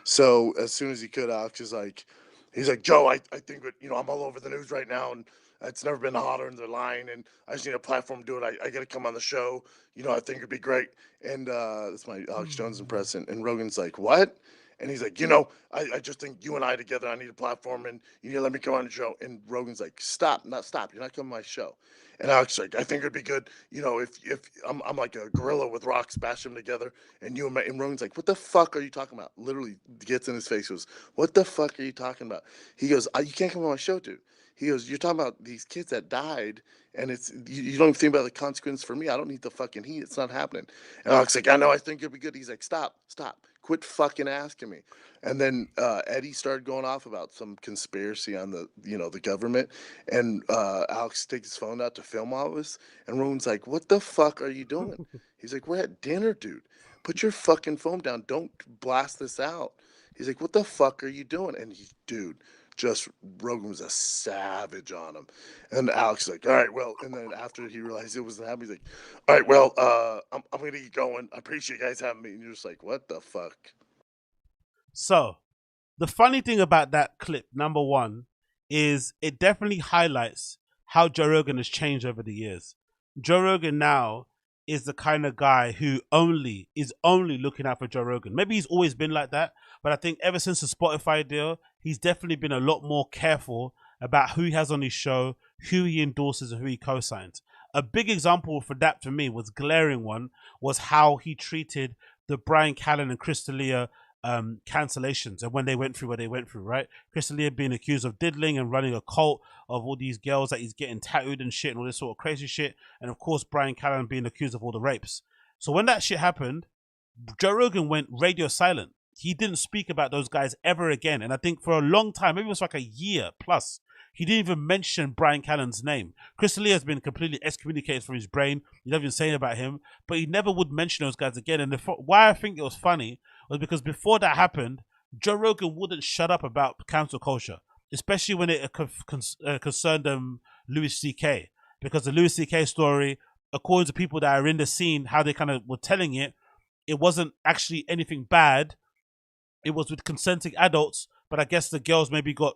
So as soon as he could, Alex is like, he's like, Joe, I think, I'm all over the news right now, and it's never been hotter in the line, and I just need a platform to do it. I got to come on the show. I think it'd be great. And that's my Alex Jones impression. And Rogan's like, what? And he's like, I just think you and I together, I need a platform, and you need to let me come on the show. And Rogan's like, stop. You're not coming to my show. And Alex is like, I think it'd be good, if I'm like a gorilla with rocks, bash them together, and and Rogan's like, what the fuck are you talking about? Literally gets in his face, goes, what the fuck are you talking about? He goes, you can't come on my show, dude. He goes, you're talking about these kids that died, and you don't even think about the consequence for me. I don't need the fucking heat. It's not happening. And Alex like, I know, I think it'd be good. He's like, stop. Quit fucking asking me. And then Eddie started going off about some conspiracy on the government. And Alex takes his phone out to film all of this. And Rowan's like, what the fuck are you doing? He's like, we're at dinner, dude. Put your fucking phone down. Don't blast this out. He's like, what the fuck are you doing? And Rogan was a savage on him. And Alex is like, all right, well, and then after he realized it wasn't happening, he's like, all right, well, I'm going to get going. I appreciate you guys having me. And you're just like, what the fuck? So, the funny thing about that clip, number one, is it definitely highlights how Joe Rogan has changed over the years. Joe Rogan now is the kind of guy who is only looking out for Joe Rogan. Maybe he's always been like that, but I think ever since the Spotify deal, he's definitely been a lot more careful about who he has on his show, who he endorses, and who he co-signs. A big example for that, for me, was glaring one, was how he treated the Brian Callen and Chris D'Elia cancellations and when they went through what they went through, right? Chris D'Elia being accused of diddling and running a cult of all these girls that he's getting tattooed and shit and all this sort of crazy shit. And of course, Brian Callen being accused of all the rapes. So when that shit happened, Joe Rogan went radio silent. He didn't speak about those guys ever again. And I think for a long time, maybe it was like a year plus, he didn't even mention Brian Callen's name. Chris D'Elia has been completely excommunicated from his brain. He doesn't even say about him, but he never would mention those guys again. And why I think it was funny was because before that happened, Joe Rogan wouldn't shut up about cancel culture, especially when it concerned Louis C.K. Because the Louis C.K. story, according to people that are in the scene, how they kind of were telling it, it wasn't actually anything bad. It was with consenting adults, but I guess the girls maybe got,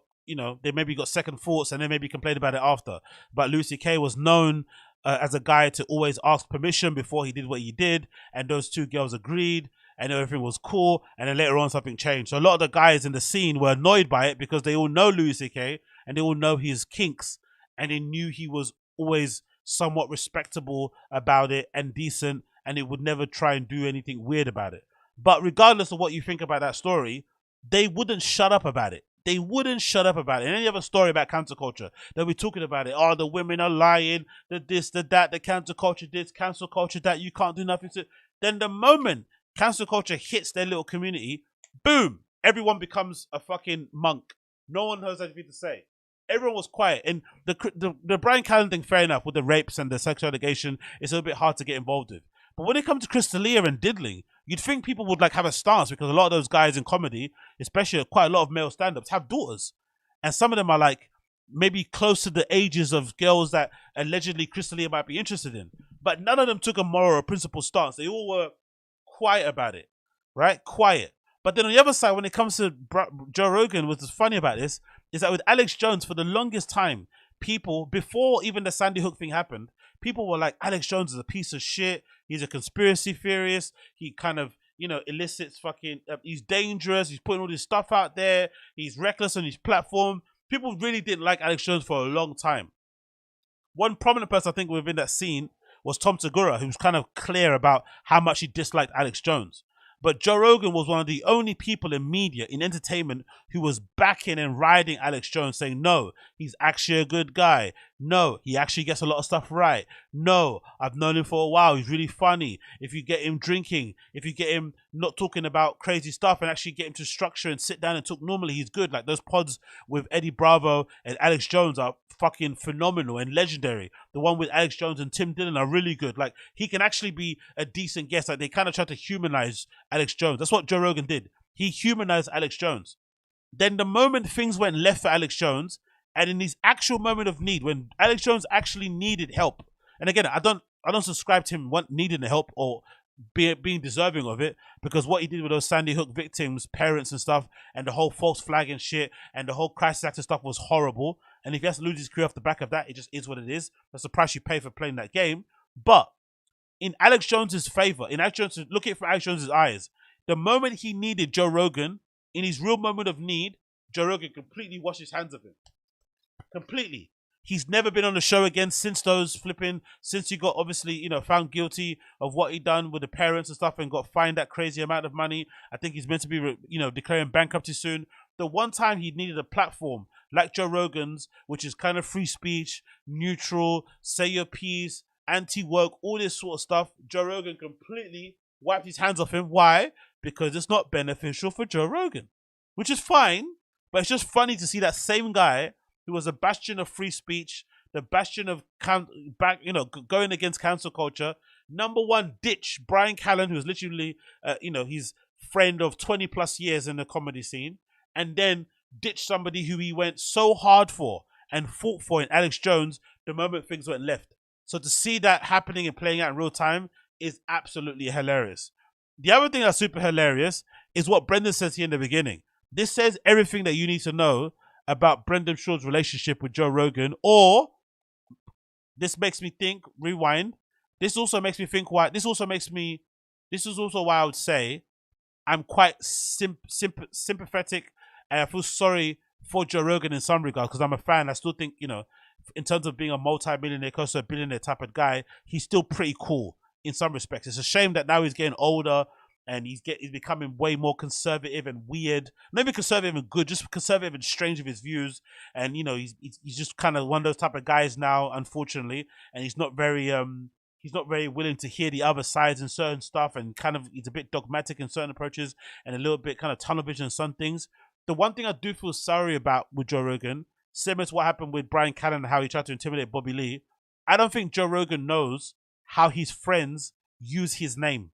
they maybe got second thoughts and they maybe complained about it after. But Louis C.K. was known as a guy to always ask permission before he did what he did, and those two girls agreed, and everything was cool, and then later on something changed. So a lot of the guys in the scene were annoyed by it because they all know Louis C.K. and they all know his kinks, and they knew he was always somewhat respectable about it and decent, and it would never try and do anything weird about it. But regardless of what you think about that story, they wouldn't shut up about it. They wouldn't shut up about it. In any other story about cancel culture, they'll be talking about it. Oh, the women are lying, the this, the that, the cancel culture this, cancel culture that, you can't do nothing to. Then the moment cancel culture hits their little community, boom, everyone becomes a fucking monk. No one has anything to say. Everyone was quiet. And the Brian Callen thing, fair enough, with the rapes and the sexual allegation, it's a little bit hard to get involved with. But when it comes to Chris D'Elia and diddling, you'd think people would have a stance, because a lot of those guys in comedy, especially quite a lot of male stand-ups, have daughters. And some of them are maybe close to the ages of girls that allegedly Chris D'Elia might be interested in. But none of them took a moral or principled stance. They all were quiet about it, right? Quiet. But then on the other side, when it comes to Joe Rogan, what's funny about this is that with Alex Jones, for the longest time, people, before even the Sandy Hook thing happened, people were like, Alex Jones is a piece of shit. He's a conspiracy theorist. He kind of, elicits fucking, he's dangerous. He's putting all this stuff out there. He's reckless on his platform. People really didn't like Alex Jones for a long time. One prominent person I think within that scene was Tom Segura, who was kind of clear about how much he disliked Alex Jones. But Joe Rogan was one of the only people in media, in entertainment, who was backing and riding Alex Jones, saying, no, he's actually a good guy. No, he actually gets a lot of stuff right. No, I've known him for a while. He's really funny. If you get him drinking, if you get him not talking about crazy stuff and actually get him to structure and sit down and talk normally, he's good. Like those pods with Eddie Bravo and Alex Jones are fucking phenomenal and legendary. The one with Alex Jones and Tim Dillon are really good. Like, he can actually be a decent guest. Like, they kind of try to humanize Alex Jones. That's what Joe Rogan did. He humanized Alex Jones. Then the moment things went left for Alex Jones, and in his actual moment of need, when Alex Jones actually needed help, and again, I don't subscribe to him needing the help or being deserving of it, because what he did with those Sandy Hook victims, parents and stuff, and the whole false flag and shit, and the whole crisis actor stuff was horrible. And if he has to lose his career off the back of that, it just is what it is. That's the price you pay for playing that game. But in Alex Jones's favor, look at it from Alex Jones's eyes, the moment he needed Joe Rogan, in his real moment of need, Joe Rogan completely washed his hands of him. Completely. He's never been on the show again since he got obviously, found guilty of what he done with the parents and stuff and got fined that crazy amount of money. I think he's meant to be, declaring bankruptcy soon. The one time he needed a platform like Joe Rogan's, which is kind of free speech, neutral, say your piece, anti-woke, all this sort of stuff, Joe Rogan completely wiped his hands off him. Why? Because it's not beneficial for Joe Rogan, which is fine, but it's just funny to see that same guy who was a bastion of free speech, the bastion of going against cancel culture, number one, ditch Brian Callen, who's literally, his friend of 20 plus years in the comedy scene, and then ditch somebody who he went so hard for and fought for in Alex Jones the moment things went left. So to see that happening and playing out in real time is absolutely hilarious. The other thing that's super hilarious is what Brendan says here in the beginning. This says everything that you need to know about Brendan Shaw's relationship with Joe Rogan, or this makes me think, rewind. This also makes me think why, this is also why I would say I'm quite sympathetic, and I feel sorry for Joe Rogan in some regards, because I'm a fan. I still think, you know, in terms of being a multi-millionaire, close to a billionaire type of guy, he's still pretty cool in some respects. It's a shame that now he's getting older and he's becoming way more conservative and weird. Not even conservative and good, just conservative and strange with his views. And, you know, he's just kind of one of those type of guys now, unfortunately. And he's not very willing to hear the other sides and certain stuff, and kind of he's a bit dogmatic in certain approaches and a little bit kind of tunnel vision on some things. The one thing I do feel sorry about with Joe Rogan, similar to what happened with Brian Callen and how he tried to intimidate Bobby Lee, I don't think Joe Rogan knows how his friends use his name.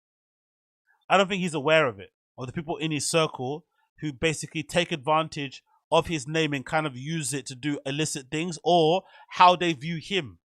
I don't think he's aware of it, or the people in his circle who basically take advantage of his name and kind of use it to do illicit things, or how they view him.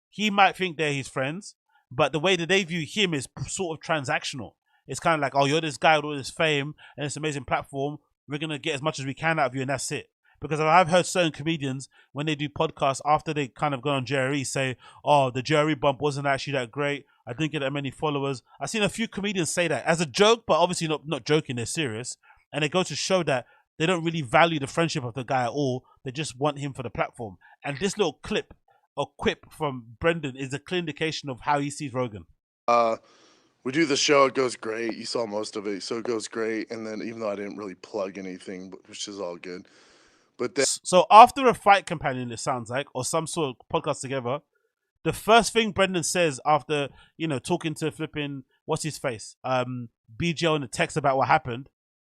He might think they're his friends, but the way that they view him is sort of transactional. It's kind of like, oh, you're this guy with all this fame and this amazing platform. We're going to get as much as we can out of you, and that's it. Because I've heard certain comedians, when they do podcasts, after they kind of go on JRE, say, oh, the JRE bump wasn't actually that great. I didn't get that many followers. I've seen a few comedians say that as a joke, but obviously not joking, they're serious. And they go to show that they don't really value the friendship of the guy at all. They just want him for the platform. And this little clip or quip from Brendan is a clear indication of how he sees Rogan. We do the show, it goes great. You saw most of it, so it goes great. And then even though I didn't really plug anything, which is all good. But then, so after a fight companion, it sounds like, or some sort of podcast together, the first thing Brendan says after, you know, talking to flipping, what's his face, BJ on the text about what happened,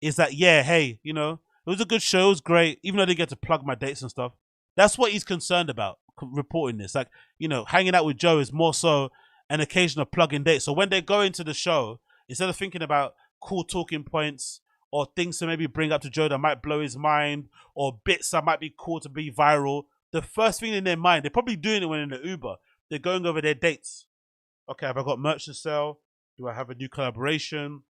is that, yeah, hey, you know, it was a good show, it was great, even though I didn't get to plug my dates and stuff. That's what he's concerned about, reporting this. Like, you know, hanging out with Joe is more so an occasion of plugging dates. So when they go into the show, instead of thinking about cool talking points or things to maybe bring up to Joe that might blow his mind, or bits that might be cool to be viral, the first thing in their mind, they're probably doing it when in the Uber, they're going over their dates. Okay, have I got merch to sell? Do I have a new collaboration?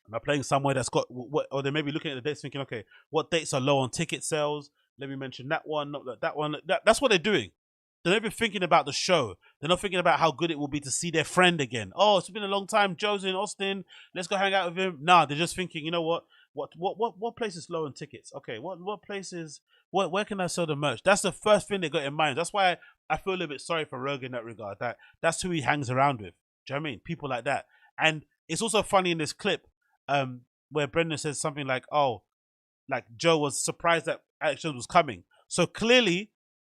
Am I playing somewhere that's got, or they may be looking at the dates thinking, okay, what dates are low on ticket sales? Let me mention that one, not that one. That's what they're doing. They're not even thinking about the show. They're not thinking about how good it will be to see their friend again. Oh, it's been a long time. Joe's in Austin. Let's go hang out with him. Nah, they're just thinking, you know what? What place is low on tickets? Okay, what places? Where can I sell the merch? That's the first thing they got in mind. That's why I feel a little bit sorry for Rogan in that regard. That's who he hangs around with. Do you know what I mean? People like that. And it's also funny in this clip, where Brendan says something like, "Oh, like Joe was surprised that Alex Jones was coming." So clearly,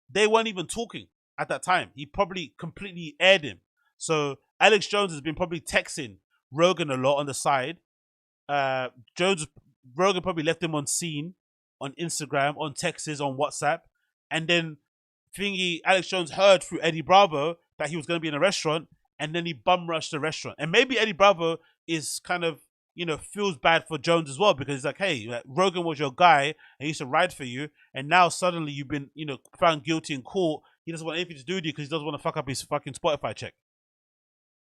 they weren't even talking at that time. He probably completely aired him. So Alex Jones has been probably texting Rogan a lot on the side. Rogan probably left him on scene, on Instagram, on texts, on WhatsApp, and then Alex Jones heard through Eddie Bravo that he was going to be in a restaurant, and then he bum rushed the restaurant. And maybe Eddie Bravo is kind of, you know, feels bad for Jones as well, because he's like, hey, Rogan was your guy and he used to ride for you, and now suddenly you've been, you know, found guilty in court. He doesn't want anything to do with you because he doesn't want to fuck up his fucking Spotify check.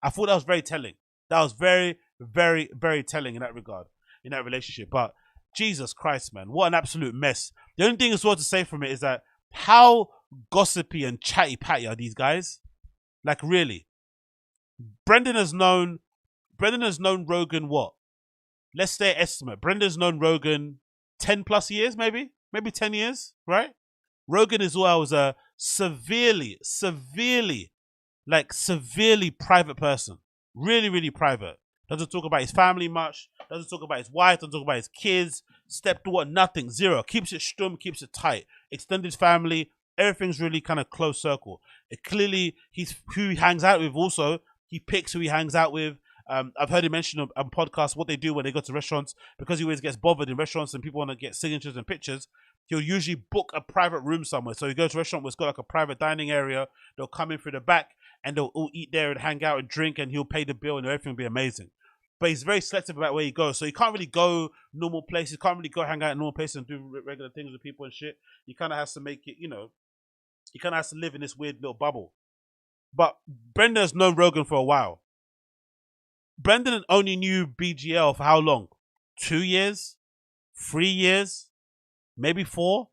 I thought that was very telling. That was very, very, very telling in that regard, in that relationship. But Jesus Christ, man, what an absolute mess. The only thing as well to say from it is that how gossipy and chatty patty are these guys? Like, really? Brendan has known Rogan what? Let's say estimate. Brendan's known Rogan 10 plus years, maybe 10 years, right? Rogan as well was a severely private person. Really, really private. Doesn't talk about his family much. Doesn't talk about his wife. Doesn't talk about his kids. Stepdaughter, nothing. Zero. Keeps it stum, keeps it tight. Extended family. Everything's really kind of close circle. Clearly, he's who he hangs out with also. He picks who he hangs out with. I've heard him mention on podcasts what they do when they go to restaurants, because he always gets bothered in restaurants and people want to get signatures and pictures. He'll usually book a private room somewhere. So he goes to a restaurant where it's got like a private dining area. They'll come in through the back and they'll all eat there and hang out and drink, and he'll pay the bill and everything will be amazing. But he's very selective about where he goes. So he can't really go normal places. Can't really go hang out in normal places and do regular things with people and shit. He kind of has to make it, you know, he kind of has to live in this weird little bubble. But Brendan has known Rogan for a while. Brendan only knew BGL for how long? 2 years? 3 years? Maybe 4?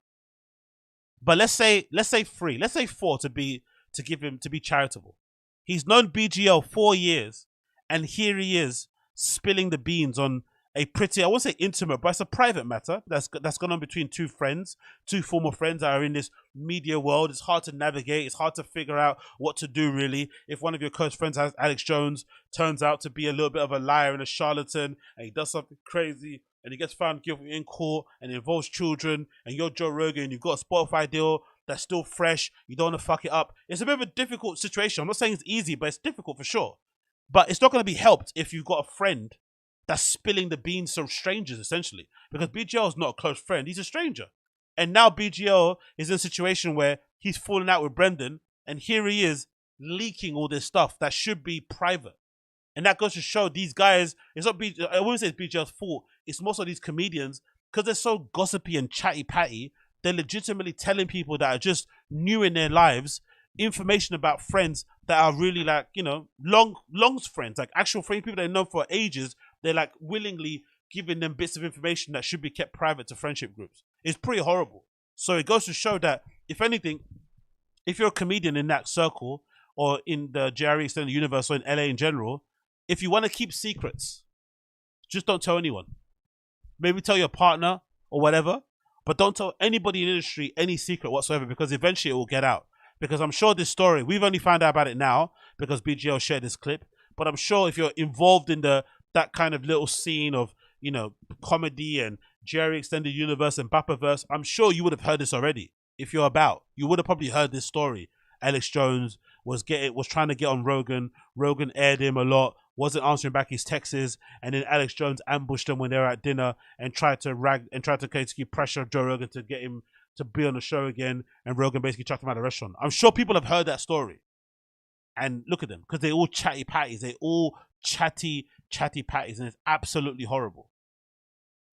But let's say 3. Let's say 4 to be to give him to be charitable. He's known BGL 4 years, and here he is spilling the beans on a pretty, I won't say intimate, but it's a private matter that's gone on between two friends, two former friends that are in this media world. It's hard to navigate. It's hard to figure out what to do, really. If one of your close friends, Alex Jones, turns out to be a little bit of a liar and a charlatan, and he does something crazy, and he gets found guilty in court, and it involves children, and you're Joe Rogan, and you've got a Spotify deal that's still fresh, you don't want to fuck it up. It's a bit of a difficult situation. I'm not saying it's easy, but it's difficult for sure. But it's not going to be helped if you've got a friend that's spilling the beans to strangers, essentially. Because BGL is not a close friend, he's a stranger. And now BGL is in a situation where he's falling out with Brendan, and here he is leaking all this stuff that should be private. And that goes to show these guys, it's not I wouldn't say it's BGL's fault, it's most of these comedians, because they're so gossipy and chatty-patty, they're legitimately telling people that are just new in their lives information about friends that are really like, you know, Long's friends, like actual friends, people they've known for ages. They're like willingly giving them bits of information that should be kept private to friendship groups. It's pretty horrible. So it goes to show that, if anything, if you're a comedian in that circle or in the JRE extended universe or in LA in general, if you want to keep secrets, just don't tell anyone. Maybe tell your partner or whatever, but don't tell anybody in the industry any secret whatsoever, because eventually it will get out. Because I'm sure this story, we've only found out about it now because BGL shared this clip, but I'm sure if you're involved in that kind of little scene of, you know, comedy and Jerry Extended Universe and Bappaverse, I'm sure you would have heard this already. If you're about, you would have probably heard this story. Alex Jones was trying to get on Rogan. Rogan aired him a lot, wasn't answering back his texts, and then Alex Jones ambushed him when they were at dinner and tried to basically pressure Joe Rogan to get him to be on the show again, and Rogan basically chucked him out of the restaurant. I'm sure people have heard that story. And look at them, because they're all chatty patties. They're all chatty patties, and it's absolutely horrible.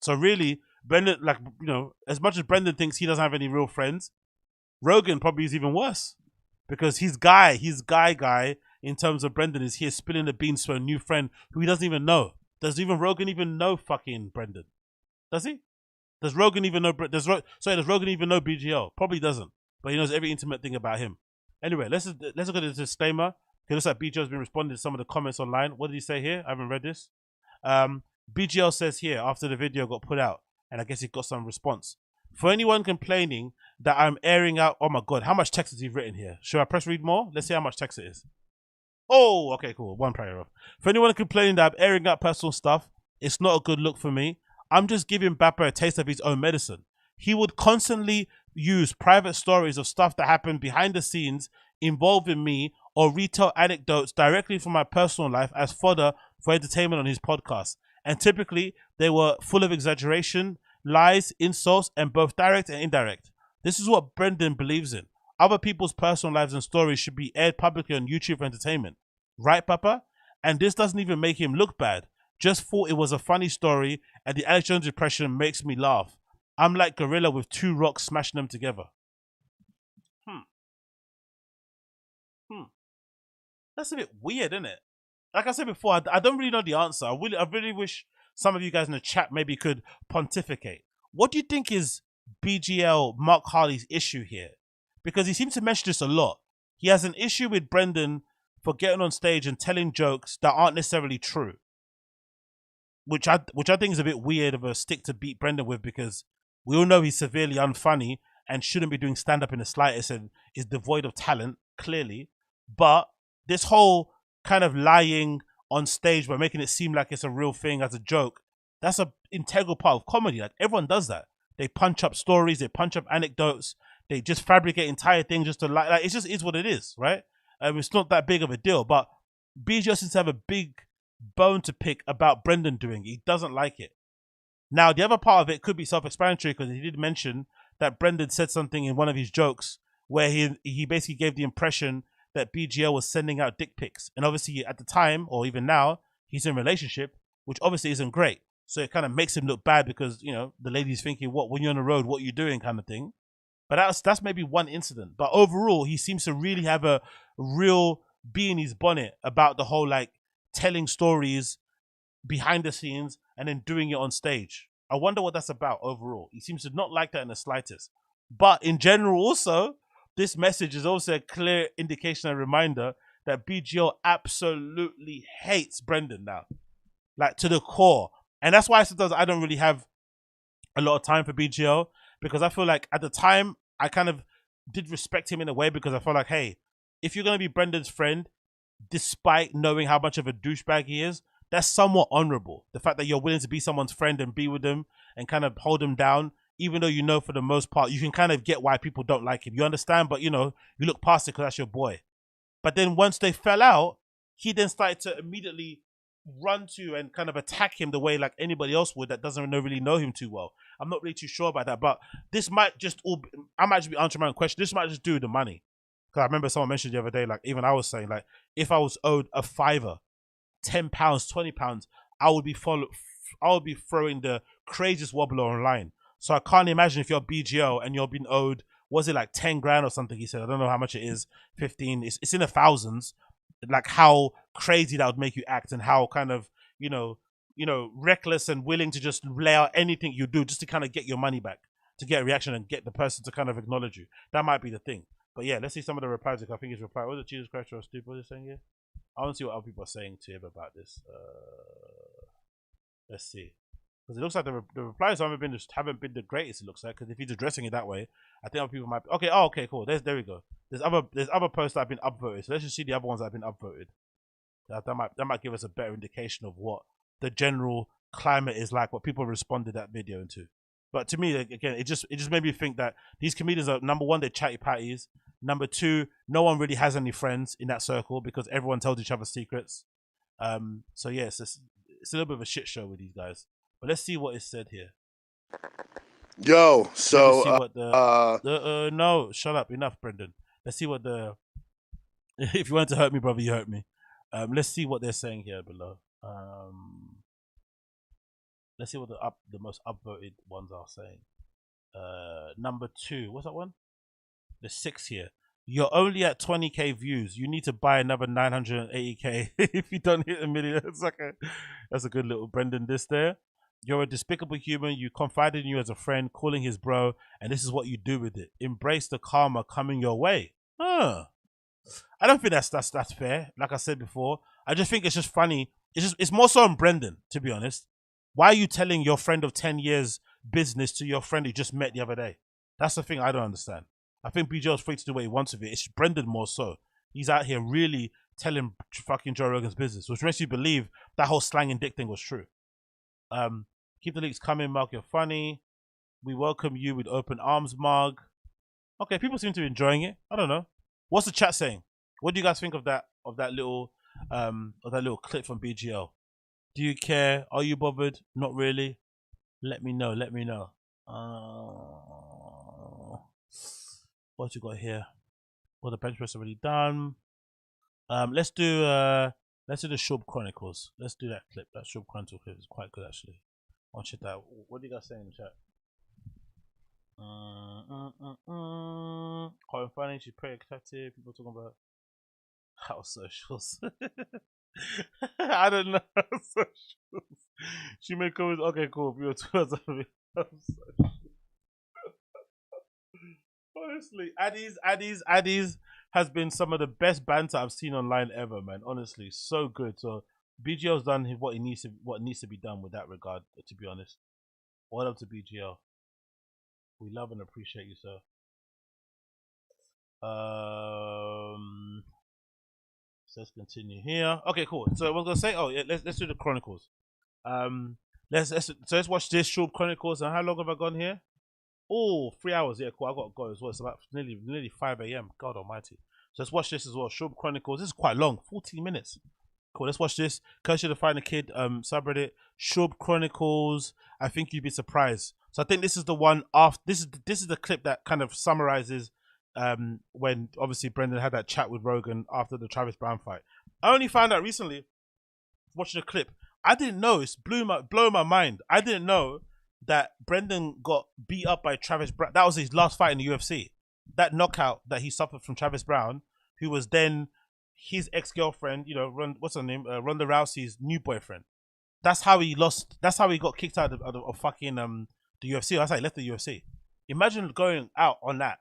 So really, Brendan, like, you know, as much as Brendan thinks he doesn't have any real friends, Rogan probably is even worse. Because his guy in terms of Brendan is here spilling the beans to a new friend who he doesn't even know. Does even Rogan even know fucking Brendan? Does he? Does Rogan even know? Does Rogan even know BGL? Probably doesn't, but he knows every intimate thing about him. Anyway, let's look at the disclaimer. It looks like BGL's been responding to some of the comments online. What did he say here? I haven't read this. BGL says here, after the video got put out, and I guess he got some response. For anyone complaining that I'm airing out, oh my God, how much text has he written here? Should I press read more? Let's see how much text it is. Oh, okay, cool. One paragraph. For anyone complaining that I'm airing out personal stuff, it's not a good look for me. I'm just giving Bappa a taste of his own medicine. He would constantly use private stories of stuff that happened behind the scenes involving me, or retell anecdotes directly from my personal life as fodder for entertainment on his podcast. And typically, they were full of exaggeration, lies, insults, and both direct and indirect. This is what Brendan believes in. Other people's personal lives and stories should be aired publicly on YouTube for entertainment. Right, Papa? And this doesn't even make him look bad. Just thought it was a funny story, and the Alex Jones impression makes me laugh. I'm like Gorilla with two rocks smashing them together. That's a bit weird, isn't it? Like I said before, I don't really know the answer. I really wish some of you guys in the chat maybe could pontificate. What do you think is BGL Mark Harley's issue here? Because he seems to mention this a lot. He has an issue with Brendan for getting on stage and telling jokes that aren't necessarily true. Which I think is a bit weird of a stick to beat Brendan with, because we all know he's severely unfunny and shouldn't be doing stand-up in the slightest and is devoid of talent, clearly. But this whole kind of lying on stage by making it seem like it's a real thing as a joke, that's an integral part of comedy. Like, everyone does that. They punch up stories, they punch up anecdotes, they just fabricate entire things just to lie. Like, it just is what it is, right? It's not that big of a deal. But BGL seems to have a big bone to pick about Brendan doing it. He doesn't like it. Now, the other part of it could be self-explanatory, because he did mention that Brendan said something in one of his jokes where he basically gave the impression that BGL was sending out dick pics. And obviously at the time, or even now, he's in a relationship, which obviously isn't great. So it kind of makes him look bad because, you know, the lady's thinking, what, when you're on the road, what are you doing, kind of thing. But that's maybe one incident. But overall, he seems to really have a real bee in his bonnet about the whole, like, telling stories behind the scenes and then doing it on stage. I wonder what that's about overall. He seems to not like that in the slightest. But in general also, this message is also a clear indication and reminder that BGO absolutely hates Brendan now, like to the core. And that's why sometimes I don't really have a lot of time for BGO, because I feel like at the time I kind of did respect him in a way, because I felt like, hey, if you're going to be Brendan's friend, despite knowing how much of a douchebag he is, that's somewhat honorable. The fact that you're willing to be someone's friend and be with them and kind of hold them down, even though you know for the most part, you can kind of get why people don't like him. You understand, but you know, you look past it because that's your boy. But then once they fell out, he then started to immediately run to and kind of attack him the way like anybody else would that doesn't really know him too well. I'm not really too sure about that, but this might just all, I might just be answering my own question. This might just do with the money. Because I remember someone mentioned the other day, like even I was saying, like if I was owed a fiver, £10, £20, I would be throwing the craziest wobbler online. So I can't imagine if you're BGO and you're being owed, was it like 10 grand or something? He said, I don't know how much it is, 15. It's in the thousands. Like how crazy that would make you act, and how kind of, you know, reckless and willing to just lay out anything you do just to kind of get your money back, to get a reaction and get the person to kind of acknowledge you. That might be the thing. But yeah, let's see some of the replies. I think his reply was it Jesus Christ or stupid? What is he saying here? I want to see what other people are saying to him about this. Let's see, because it looks like the replies haven't been the greatest. It looks like, because if he's addressing it that way, I think other people might. Okay, oh, okay, cool. There we go. There's other posts that have been upvoted. So let's just see the other ones that have been upvoted. That might give us a better indication of what the general climate is like, what people responded that video into. But to me, again, it just made me think that these comedians are, number one, they're chatty patties. Number two, no one really has any friends in that circle because everyone tells each other secrets. So yeah, it's a little bit of a shit show with these guys. But let's see what is said here. Yo, so see what no, shut up, enough, Brendan. Let's see what the if you want to hurt me, brother, you hurt me. Let's see what they're saying here below. Let's see what the most upvoted ones are saying. Number 2, what's that one? The 6 here. You're only at 20k views. You need to buy another 980k if you don't hit 1 million. That's a good little Brendan diss there. You're a despicable human. You confided in you as a friend, calling his bro, and this is what you do with it. Embrace the karma coming your way. I don't think that's fair. Like I said before, I just think it's just funny. It's more so on Brendan, to be honest. Why are you telling your friend of 10 years business to your friend you just met the other day? That's the thing I don't understand. I think BJ's free to do what he wants with it. It's Brendan more so. He's out here really telling fucking Joe Rogan's business, which makes you believe that whole slanging dick thing was true. Keep the leaks coming, Mark. You're funny. We welcome you with open arms, Mark. Okay, people seem to be enjoying it. I don't know. What's the chat saying? What do you guys think of that little clip from BGL? Do you care? Are you bothered? Not really. Let me know. Let me know. What you got here? Well, the bench press already done. Let's do the Schaub Chronicles. Let's do that clip. That Schaub Chronicles clip is quite good actually. Watch it out. What do you guys say in the chat? Quite funny. She's pretty attractive. People talking about house socials. I don't know. Socials. She may comments. Okay, cool. People talking about honestly, Addies has been some of the best banter I've seen online ever, man. Honestly, so good. So BGL's done what needs to be done with that regard. To be honest, well up to BGL. We love and appreciate you, sir. So let's continue here. Okay, cool. So what I was gonna say, yeah, let's do the Chronicles. Let's watch this Schaub Chronicles. And how long have I gone here? Oh, 3 hours. Yeah, cool. I got to go as well. It's about nearly 5 a.m. God almighty. So let's watch this as well. Schaub Chronicles. This is quite long. 14 minutes. Cool. Let's watch this. Courtesy to Find a Kid subreddit. Schaub Chronicles. I think you'd be surprised. So I think this is the one after. This is the clip that kind of summarizes when obviously Brendan had that chat with Rogan after the Travis Brown fight. I only found out recently, watching the clip. I didn't know. It's blown my mind. I didn't know that Brendan got beat up by Travis Brown. That was his last fight in the UFC. That knockout that he suffered from Travis Brown, who was then his ex-girlfriend, what's her name? Ronda Rousey's new boyfriend. That's how he lost. That's how he got kicked out of fucking the UFC. That's how he left the UFC. Imagine going out on that.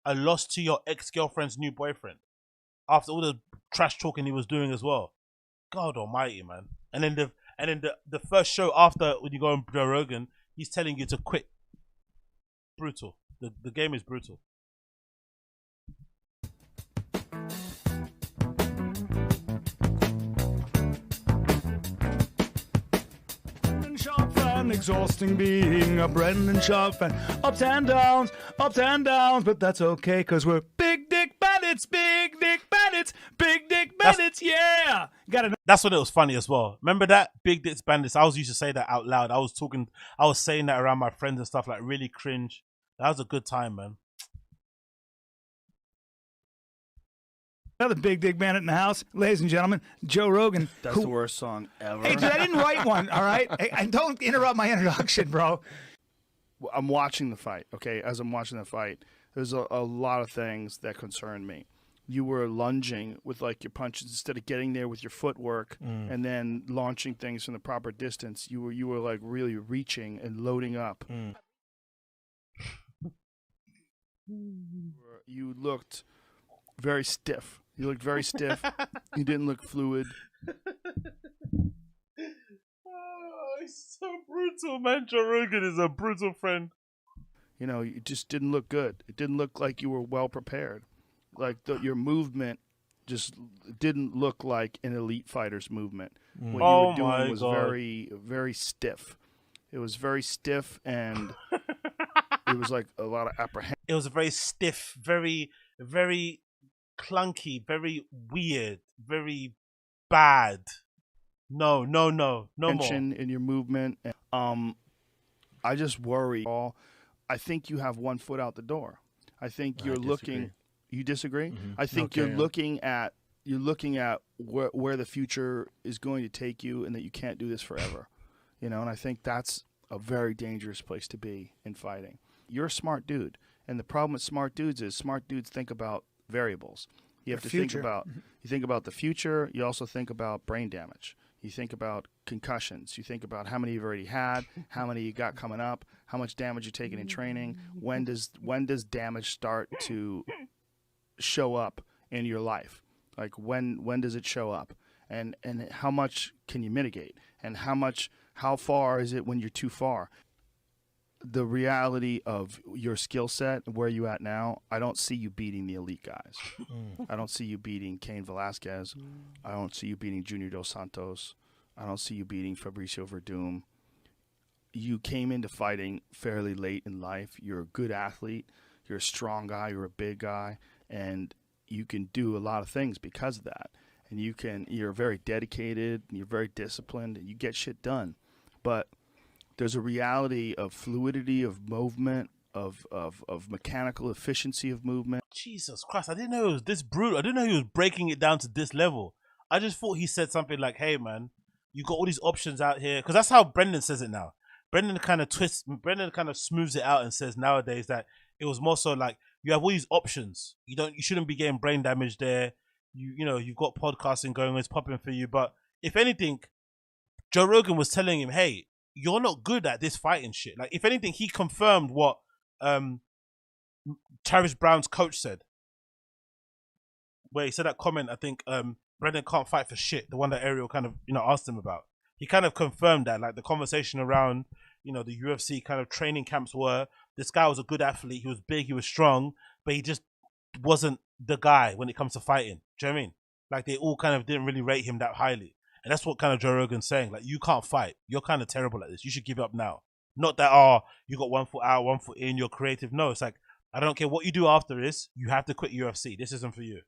a loss to your ex-girlfriend's new boyfriend after all the trash talking he was doing as well. God almighty, man. And then the first show after, when you go on Joe Rogan, he's telling you to quit. Brutal. The game is brutal. Sharp fan, exhausting being a Brendan Sharp fan. Ups and downs, but that's okay, cause we're big dick bandits, big dick bandits, big dick bandits, yeah! That's when it was funny as well. Remember that? Big Dicks Bandits. I used to say that out loud. I was saying that around my friends and stuff, like really cringe. That was a good time, man. Another big dick bandit in the house, ladies and gentlemen, Joe Rogan. That's the worst song ever. Hey, dude, I didn't write one, all right? Hey, don't interrupt my introduction, bro. I'm watching the fight, okay? As I'm watching the fight, there's a lot of things that concern me. You were lunging with like your punches instead of getting there with your footwork and then launching things from the proper distance. You were like really reaching and loading up. You looked very stiff. You looked very stiff. You didn't look fluid. Oh, it's so brutal, man. Joe Rogan is a brutal friend. You know, it just didn't look good. It didn't look like you were well prepared. Like your movement just didn't look like an elite fighter's movement. What you were doing was very, very stiff. It was very stiff, and it was like a lot of apprehension. It was very stiff, very, very clunky, very weird, very bad. No more. In your movement. I just worry. I think you have one foot out the door. I think you're looking. You disagree? Mm-hmm. I think you're looking at where the future is going to take you, and that you can't do this forever. You know, and I think that's a very dangerous place to be in fighting. You're a smart dude, and the problem with smart dudes is smart dudes think about variables. You have to think about the future. You also think about brain damage. You think about concussions. You think about how many you've already had, how many you got coming up, how much damage you're taking in training. When does damage start to show up in your life? Like when does it show up? And how much can you mitigate? And how far is it when you're too far? The reality of your skill set, where you at now, I don't see you beating the elite guys. I don't see you beating Cain Velasquez. I don't see you beating Junior Dos Santos. I don't see you beating Fabricio Verdum. You came into fighting fairly late in life. You're a good athlete. You're a strong guy. You're a big guy. And you can do a lot of things because of that. And you're very dedicated, and you're very disciplined, and you get shit done. But there's a reality of fluidity of movement, of mechanical efficiency of movement. Jesus Christ, I didn't know it was this brutal. I didn't know he was breaking it down to this level. I just thought he said something like, hey, man, you got all these options out here. Because that's how Brendan says it now. Brendan kind of smooths it out and says nowadays that it was more so like, you have all these options. You shouldn't be getting brain damage there. You know, you've got podcasting going on, it's popping for you. But if anything, Joe Rogan was telling him, hey, you're not good at this fighting shit. Like, if anything, he confirmed what Travis Brown's coach said. Where he said that comment, I think Brendan can't fight for shit. The one that Ariel kind of, asked him about. He kind of confirmed that, like the conversation around, the UFC kind of training camps were, this guy was a good athlete. He was big, he was strong, but he just wasn't the guy when it comes to fighting. Do you know what I mean? Like, they all kind of didn't really rate him that highly. And that's what kind of Joe Rogan's saying. Like, you can't fight. You're kind of terrible at this. You should give it up now. Not that, you got 1 foot out, 1 foot in, you're creative. No, it's like, I don't care what you do after this. You have to quit UFC. This isn't for you.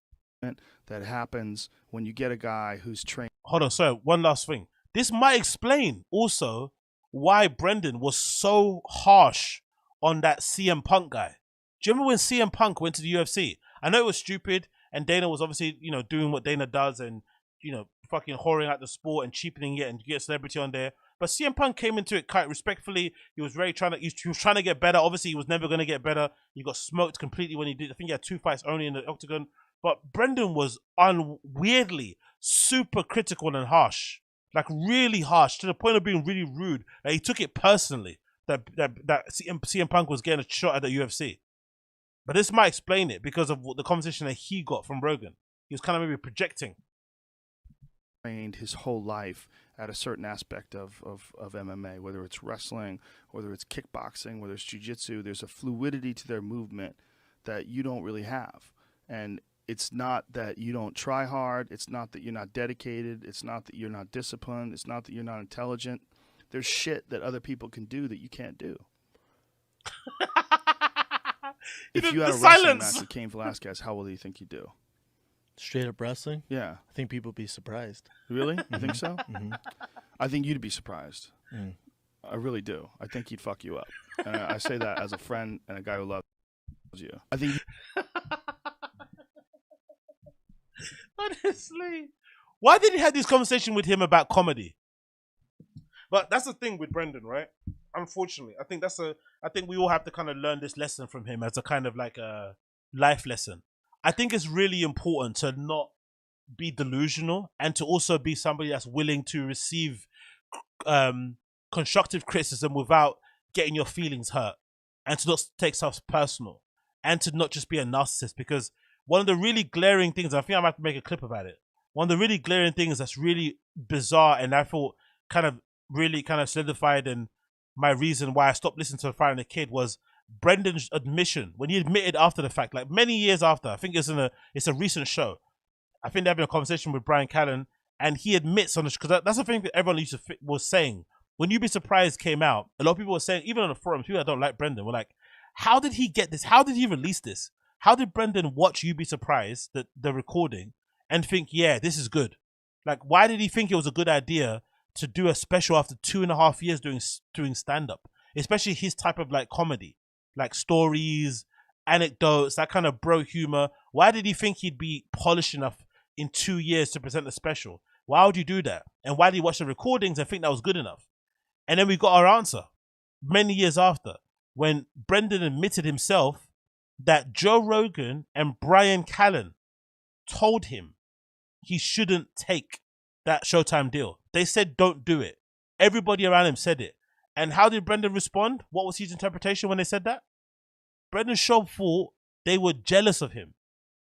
That happens when you get a guy who's trained. Hold on, sorry. One last thing. This might explain also why Brendan was so harsh on that CM Punk guy. Do you remember when CM Punk went to the UFC? I know it was stupid, and Dana was obviously, doing what Dana does and, fucking whoring out the sport and cheapening it and get a celebrity on there. But CM Punk came into it quite respectfully. He was very he was trying to get better. Obviously, he was never going to get better. He got smoked completely when he did. I think he had 2 fights only in the octagon. But Brendan was weirdly super critical and harsh. Like, really harsh, to the point of being really rude. Like, he took it personally that CM Punk was getting a shot at the UFC. But this might explain it because of the conversation that he got from Rogan. He was kind of maybe projecting. Trained his whole life at a certain aspect of MMA, whether it's wrestling, whether it's kickboxing, whether it's jiu-jitsu. There's a fluidity to their movement that you don't really have. And it's not that you don't try hard. It's not that you're not dedicated. It's not that you're not disciplined. It's not that you're not intelligent. There's shit that other people can do that you can't do. If you had a wrestling match with Cain Velasquez, how well do you think you do? Straight up wrestling? Yeah. I think people would be surprised. Really? You think so? Mm-hmm. I think you'd be surprised. Mm. I really do. I think he'd fuck you up. And I say that as a friend and a guy who loves you. I think. Honestly, why did he have this conversation with him about comedy? But that's the thing with Brendan, right? Unfortunately, I think we all have to kind of learn this lesson from him as a kind of like a life lesson. I think it's really important to not be delusional and to also be somebody that's willing to receive constructive criticism without getting your feelings hurt, and to not take stuff personal, and to not just be a narcissist. Because one of the really glaring things, I think I might have to make a clip about it. One of the really glaring things that's really bizarre, and I thought really solidified and my reason why I stopped listening to Fire and the Kid, was Brendan's admission when he admitted after the fact, like many years after. I think it's a recent show. I think they're having a conversation with Brian Callen, and he admits on the, because that's the thing that everyone was saying when "You'd Be Surprised" came out. A lot of people were saying, even on the forums, people that don't like Brendan were like, "How did he get this? How did he release this? How did Brendan watch "You'd Be Surprised," the recording, and think, yeah, this is good? Like, why did he think it was a good idea to do a special after 2.5 years doing stand-up, especially his type of like comedy, like stories, anecdotes, that kind of bro humor? Why did he think he'd be polished enough in 2 years to present a special? Why would you do that? And why did he watch the recordings and think that was good enough? And then we got our answer many years after, when Brendan admitted himself that Joe Rogan and Brian Callen told him he shouldn't take that Showtime deal. They said, don't do it. Everybody around him said it. And how did Brendan respond? What was his interpretation when they said that? Brendan Schaub thought they were jealous of him.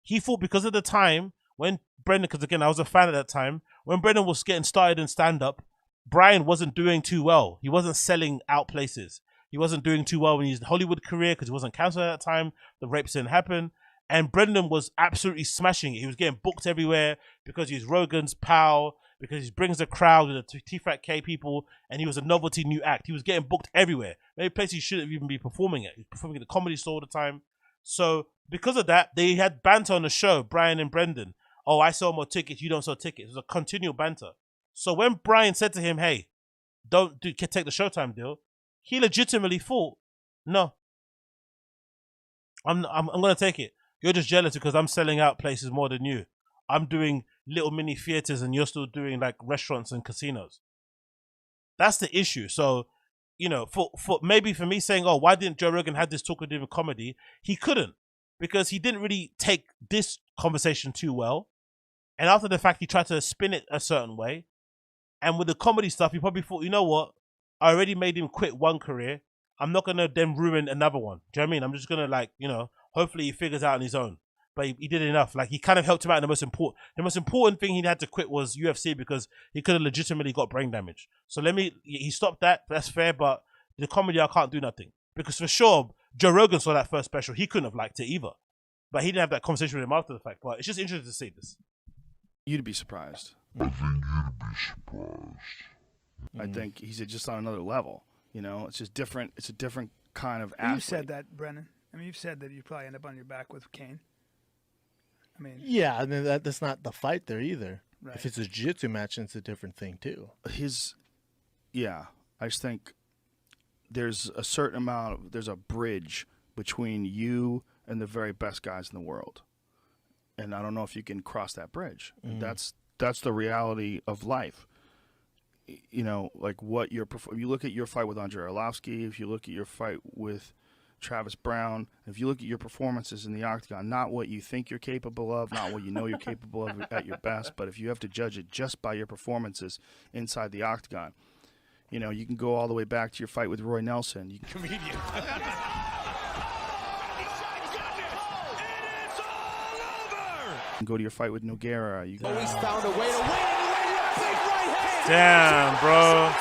He thought because of the time when Brendan, because again, I was a fan at that time, when Brendan was getting started in stand-up, Brian wasn't doing too well. He wasn't selling out places. He wasn't doing too well in his Hollywood career because he wasn't cancelled at that time. The rapes didn't happen. And Brendan was absolutely smashing it. He was getting booked everywhere because he's Rogan's pal, because he brings a crowd with the T-Fat-K people, and he was a novelty new act. He was getting booked everywhere. Maybe places he shouldn't even be performing at. He was performing at the Comedy Store all the time. So because of that, they had banter on the show, Brian and Brendan. Oh, I sell more tickets, you don't sell tickets. It was a continual banter. So when Brian said to him, hey, take the Showtime deal, he legitimately thought, no, I'm going to take it. You're just jealous because I'm selling out places more than you. I'm doing little mini theaters and you're still doing like restaurants and casinos. That's the issue. So, you know, for maybe for me saying, oh, why didn't Joe Rogan have this talk with him in comedy? He couldn't, because he didn't really take this conversation too well. And after the fact, he tried to spin it a certain way. And with the comedy stuff, he probably thought, you know what? I already made him quit one career. I'm not going to then ruin another one. Do you know what I mean? I'm just going to, like, you know, hopefully he figures out on his own. But he did enough. Like, he kind of helped him out. The most important thing he had to quit was UFC, because he could have legitimately got brain damage. So he stopped that. That's fair. But the comedy, I can't do nothing. Because for sure, Joe Rogan saw that first special. He couldn't have liked it either. But he didn't have that conversation with him after the fact. But it's just interesting to see this. You'd be surprised. I think you'd be surprised. I think he's just on another level. You know, it's just different. It's a different kind of athlete. You've said that, Brennan. I mean, you've said that you'd probably end up on your back with Cain. I mean, yeah, I mean that's not the fight there either. Right. If it's a jiu-jitsu match, it's a different thing too. I just think there's a certain amount. There's a bridge between you and the very best guys in the world, and I don't know if you can cross that bridge. That's the reality of life. You know, like what you look at your fight with Andrei Arlovsky, if you look at your fight with Travis Brown, if you look at your performances in the octagon, not what you think you're capable of, not what you know you're capable of at your best, but if you have to judge it just by your performances inside the octagon, you know, you can go all the way back to your fight with Roy Nelson. Comedian. You go to your fight with Nogueira. You Always found a way to win. Damn, bro.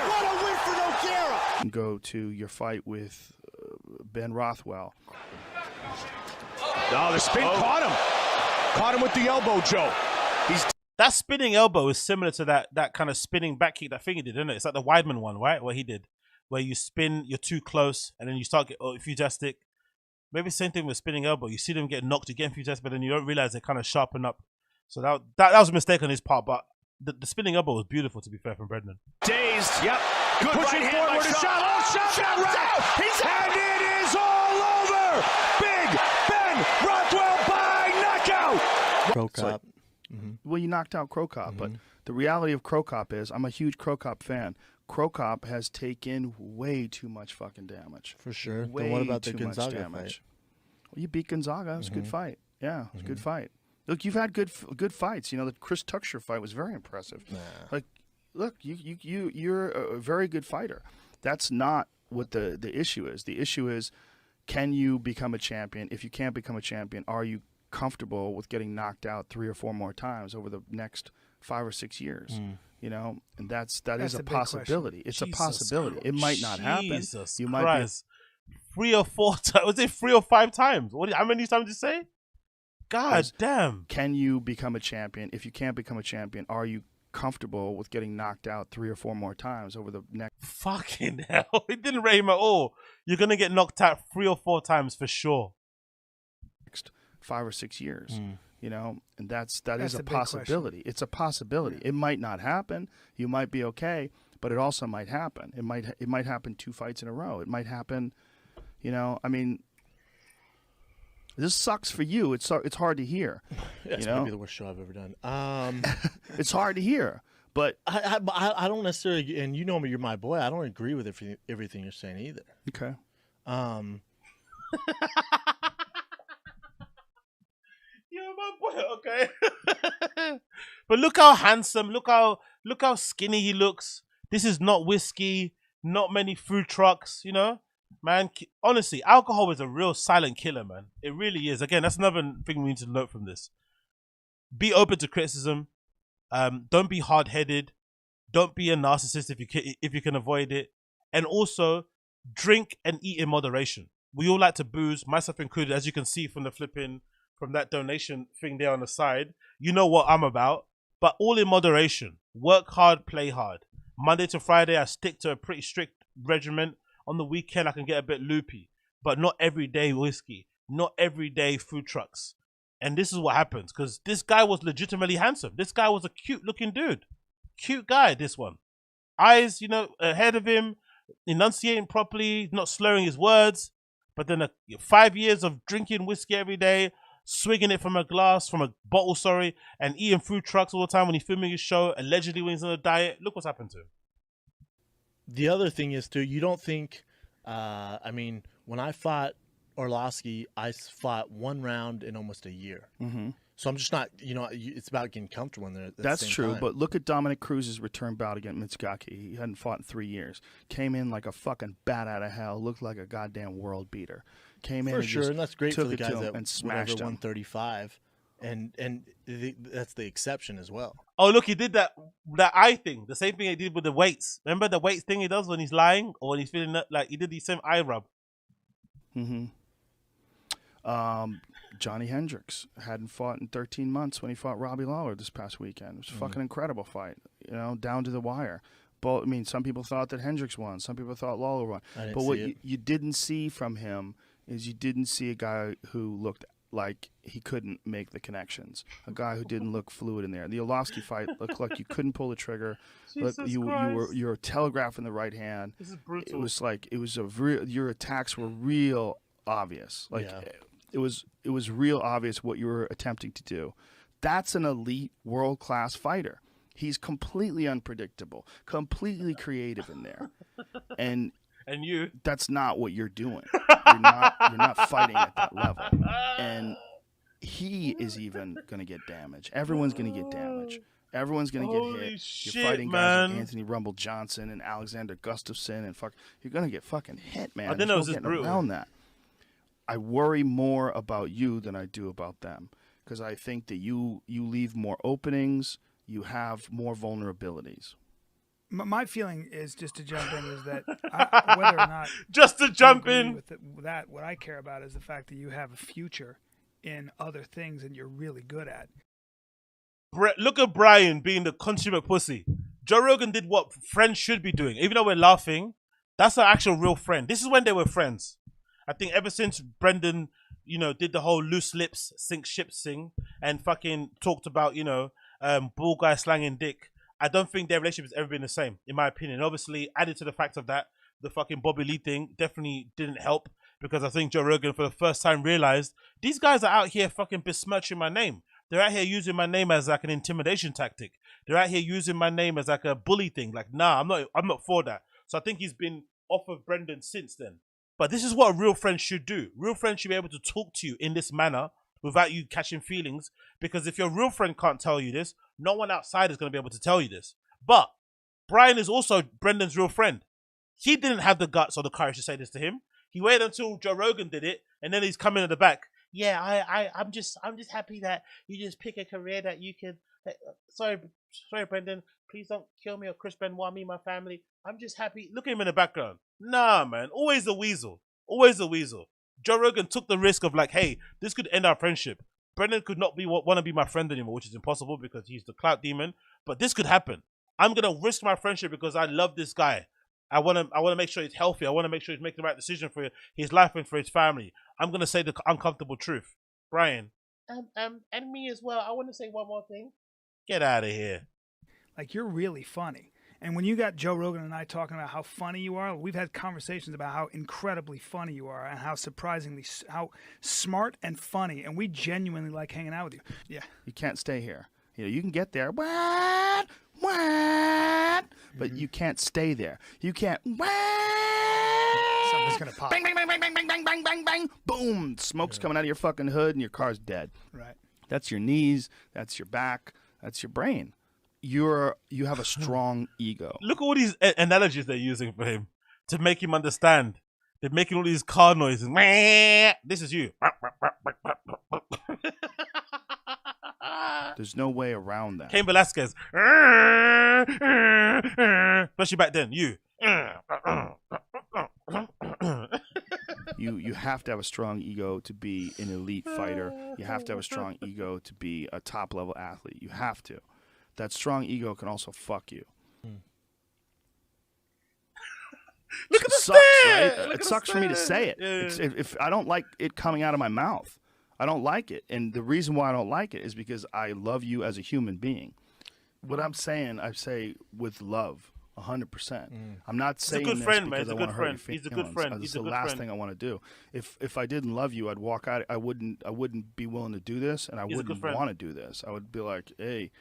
What a win for Nogueira. can go to your fight with Ben Rothwell. Oh, the spin caught him. Caught him with the elbow, Joe. That spinning elbow is similar to that kind of spinning back kick that thing he did, isn't it? It's like the Weidman one, right? What he did, where you spin, you're too close, and then you start getting enthusiastic. Maybe the same thing with spinning elbow. You see them get knocked, you get enthusiastic, but then you don't realize they kind of sharpen up. So that was a mistake on his part, but the spinning elbow was beautiful, to be fair, from Brendan. Dazed. Yep. Good Pushing right forward hand to by Schaub. Schaub. Schaub out. He's out. And it is all over. Big Ben Rothwell by knockout. Crocop. Well, you knocked out Crocop, but the reality of Crocop is I'm a huge Crocop fan. Crocop has taken way too much fucking damage. For sure. Way Then what about the too much Gonzaga damage. fight? Well, you beat Gonzaga. It was a good fight. Yeah, it was a good fight. Look, you've had good fights. You know, the Chris Tucker fight was very impressive. Like, look, you're a very good fighter. That's not what the issue is. The issue is, can you become a champion? If you can't become a champion, are you comfortable with getting knocked out 3 or 4 more times over the next 5 or 6 years? You know, and that is a possibility. It's a possibility. It might not happen. Jesus You Christ. 3 or 4 times. Was it 3 or 5 times? How many times did you say? God damn. Can you become a champion? If you can't become a champion, are you comfortable with getting knocked out 3 or 4 more times over the next? Fucking hell. It didn't rate him at all. You're going to get knocked out 3 or 4 times for sure. Next 5 or 6 years. You know, and that is a a big possibility. question. It's a possibility. It might not happen. You might be okay, but it also might happen. It might happen 2 fights in a row. It might happen, you know, I mean, this sucks for you. It's hard to hear. That's you know? maybe the worst show I've ever done. It's hard to hear, but I don't necessarily, and you know me, you're my boy. I don't agree with everything you're saying either. Okay. You're my boy, okay. But look how handsome, look how skinny he looks. This is not whiskey, not many food trucks, you know? Man, honestly, alcohol is a real silent killer, man. It really is. Again, that's another thing we need to note from this. Be open to criticism. Don't be hard-headed. Don't be a narcissist if you can avoid it. And also, drink and eat in moderation. We all like to booze, myself included, as you can see from from that donation thing there on the side. You know what I'm about. But all in moderation. Work hard, play hard. Monday to Friday, I stick to a pretty strict regimen. On the weekend, I can get a bit loopy, but not every day whiskey, not every day food trucks. And this is what happens, because this guy was legitimately handsome. This guy was a cute-looking dude. Cute guy, this one. Eyes, you know, ahead of him, enunciating properly, not slurring his words. But then 5 years of drinking whiskey every day, swigging it from a bottle, and eating food trucks all the time when he's filming his show, allegedly when he's on a diet. Look what's happened to him. The other thing is, too, you don't think, I mean, when I fought Orlovsky, I fought 1 round in almost a year. So I'm just not, you know, it's about getting comfortable in there. At That's the same true, time. but look at Dominic Cruz's return bout against Mitsugaki. He hadn't fought in 3 years. Came in like a fucking bat out of hell. Looked like a goddamn world beater. Came in For and sure, just and that's great for took the it to guys him that and smashed him. 135, and that's the exception as well. Oh, look, he did that eye thing. The same thing he did with the weights. Remember the weights thing he does when he's lying or when he's feeling like he did the same eye rub. Johnny Hendricks hadn't fought in 13 months when he fought Robbie Lawler this past weekend. It was a fucking incredible fight, you know, down to the wire. But I mean, some people thought that Hendricks won. Some people thought Lawler won. But what you didn't see from him is you didn't see a guy who looked like he couldn't make the connections. A guy who didn't look fluid in there. The Orlovsky fight looked like you couldn't pull the trigger. You were telegraphing the right hand. This is brutal. It was like your attacks were real obvious. Like it was real obvious what you were attempting to do. That's an elite world-class fighter. He's completely unpredictable, completely creative in there. And you, that's not what you're doing. You're not fighting at that level. And he is even going to get damaged. Everyone's going to get damaged. Everyone's going to get hit. Shit, you're fighting man. guys like Anthony Rumble Johnson and Alexander Gustafsson and you're going to get fucking hit, man. I didn't know it was There's this no getting brutal. around that. I worry more about you than I do about them, because I think that you leave more openings, you have more vulnerabilities. My feeling is, just to jump in, is that whether or not just to jump in with that, what I care about is the fact that you have a future in other things and you're really good at. Look at Brian being the consummate pussy. Joe Rogan did what friends should be doing. Even though we're laughing, that's an actual real friend. This is when they were friends. I think ever since Brendan, did the whole loose lips, sink ships thing and fucking talked about, ball guy slanging dick, I don't think their relationship has ever been the same, in my opinion. Obviously, added to the fact of that, the fucking Bobby Lee thing definitely didn't help, because I think Joe Rogan for the first time realized these guys are out here fucking besmirching my name. They're out here using my name as like an intimidation tactic. They're out here using my name as like a bully thing. Like, nah, I'm not for that. So I think he's been off of Brendan since then. But this is what a real friend should do. Real friends should be able to talk to you in this manner without you catching feelings. Because if your real friend can't tell you this, no one outside is going to be able to tell you this. But Brian is also Brendan's real friend. He didn't have the guts or the courage to say this to him. He waited until Joe Rogan did it, and then he's coming at the back. Yeah, I'm just happy that you just pick a career that you can. Sorry, Brendan. Please don't kill me or Chris Benoit, me, my family. I'm just happy. Look at him in the background. Nah, man. Always the weasel. Always the weasel. Joe Rogan took the risk of like, hey, this could end our friendship. Brendan could not want to be my friend anymore, which is impossible because he's the clout demon. But this could happen. I'm gonna risk my friendship because I love this guy. I want to make sure he's healthy. I want to make sure he's making the right decision for his life and for his family. I'm going to say the uncomfortable truth. Brian. And me as well. I want to say one more thing. Get out of here. Like, you're really funny. And when you got Joe Rogan and I talking about how funny you are, we've had conversations about how incredibly funny you are and how how smart and funny. And we genuinely like hanging out with you. Yeah. You can't stay here. You can get there. But you can't stay there. You can't. Something's gonna pop. Bang, bang, bang, bang, bang, bang, bang, bang, bang, bang. Boom. Smoke's coming out of your fucking hood and your car's dead. Right. That's your knees. That's your back. That's your brain. You have a strong ego. Look at all these analogies they're using for him to make him understand. They're making all these car noises. This is you. There's no way around that. Cain Velasquez. Especially back then. You. You have to have a strong ego to be an elite fighter. You have to have a strong ego to be a top level athlete. You have to. That strong ego can also fuck you. Look at the sucks, stare. right? Look It at sucks the for me to stare. say it. Yeah. If I don't like it coming out of my mouth, I don't like it. And the reason why I don't like it is because I love you as a human being. What I'm saying, I say with love, 100%. I'm not saying good this friend, man. because He's a I good want to hurt your friend. He's a good feelings. friend. It's He's the a good last friend. thing I want to do. If I didn't love you, I'd walk out. I wouldn't be willing to do this, and I He's a good wouldn't friend. want to do this. I would be like, hey.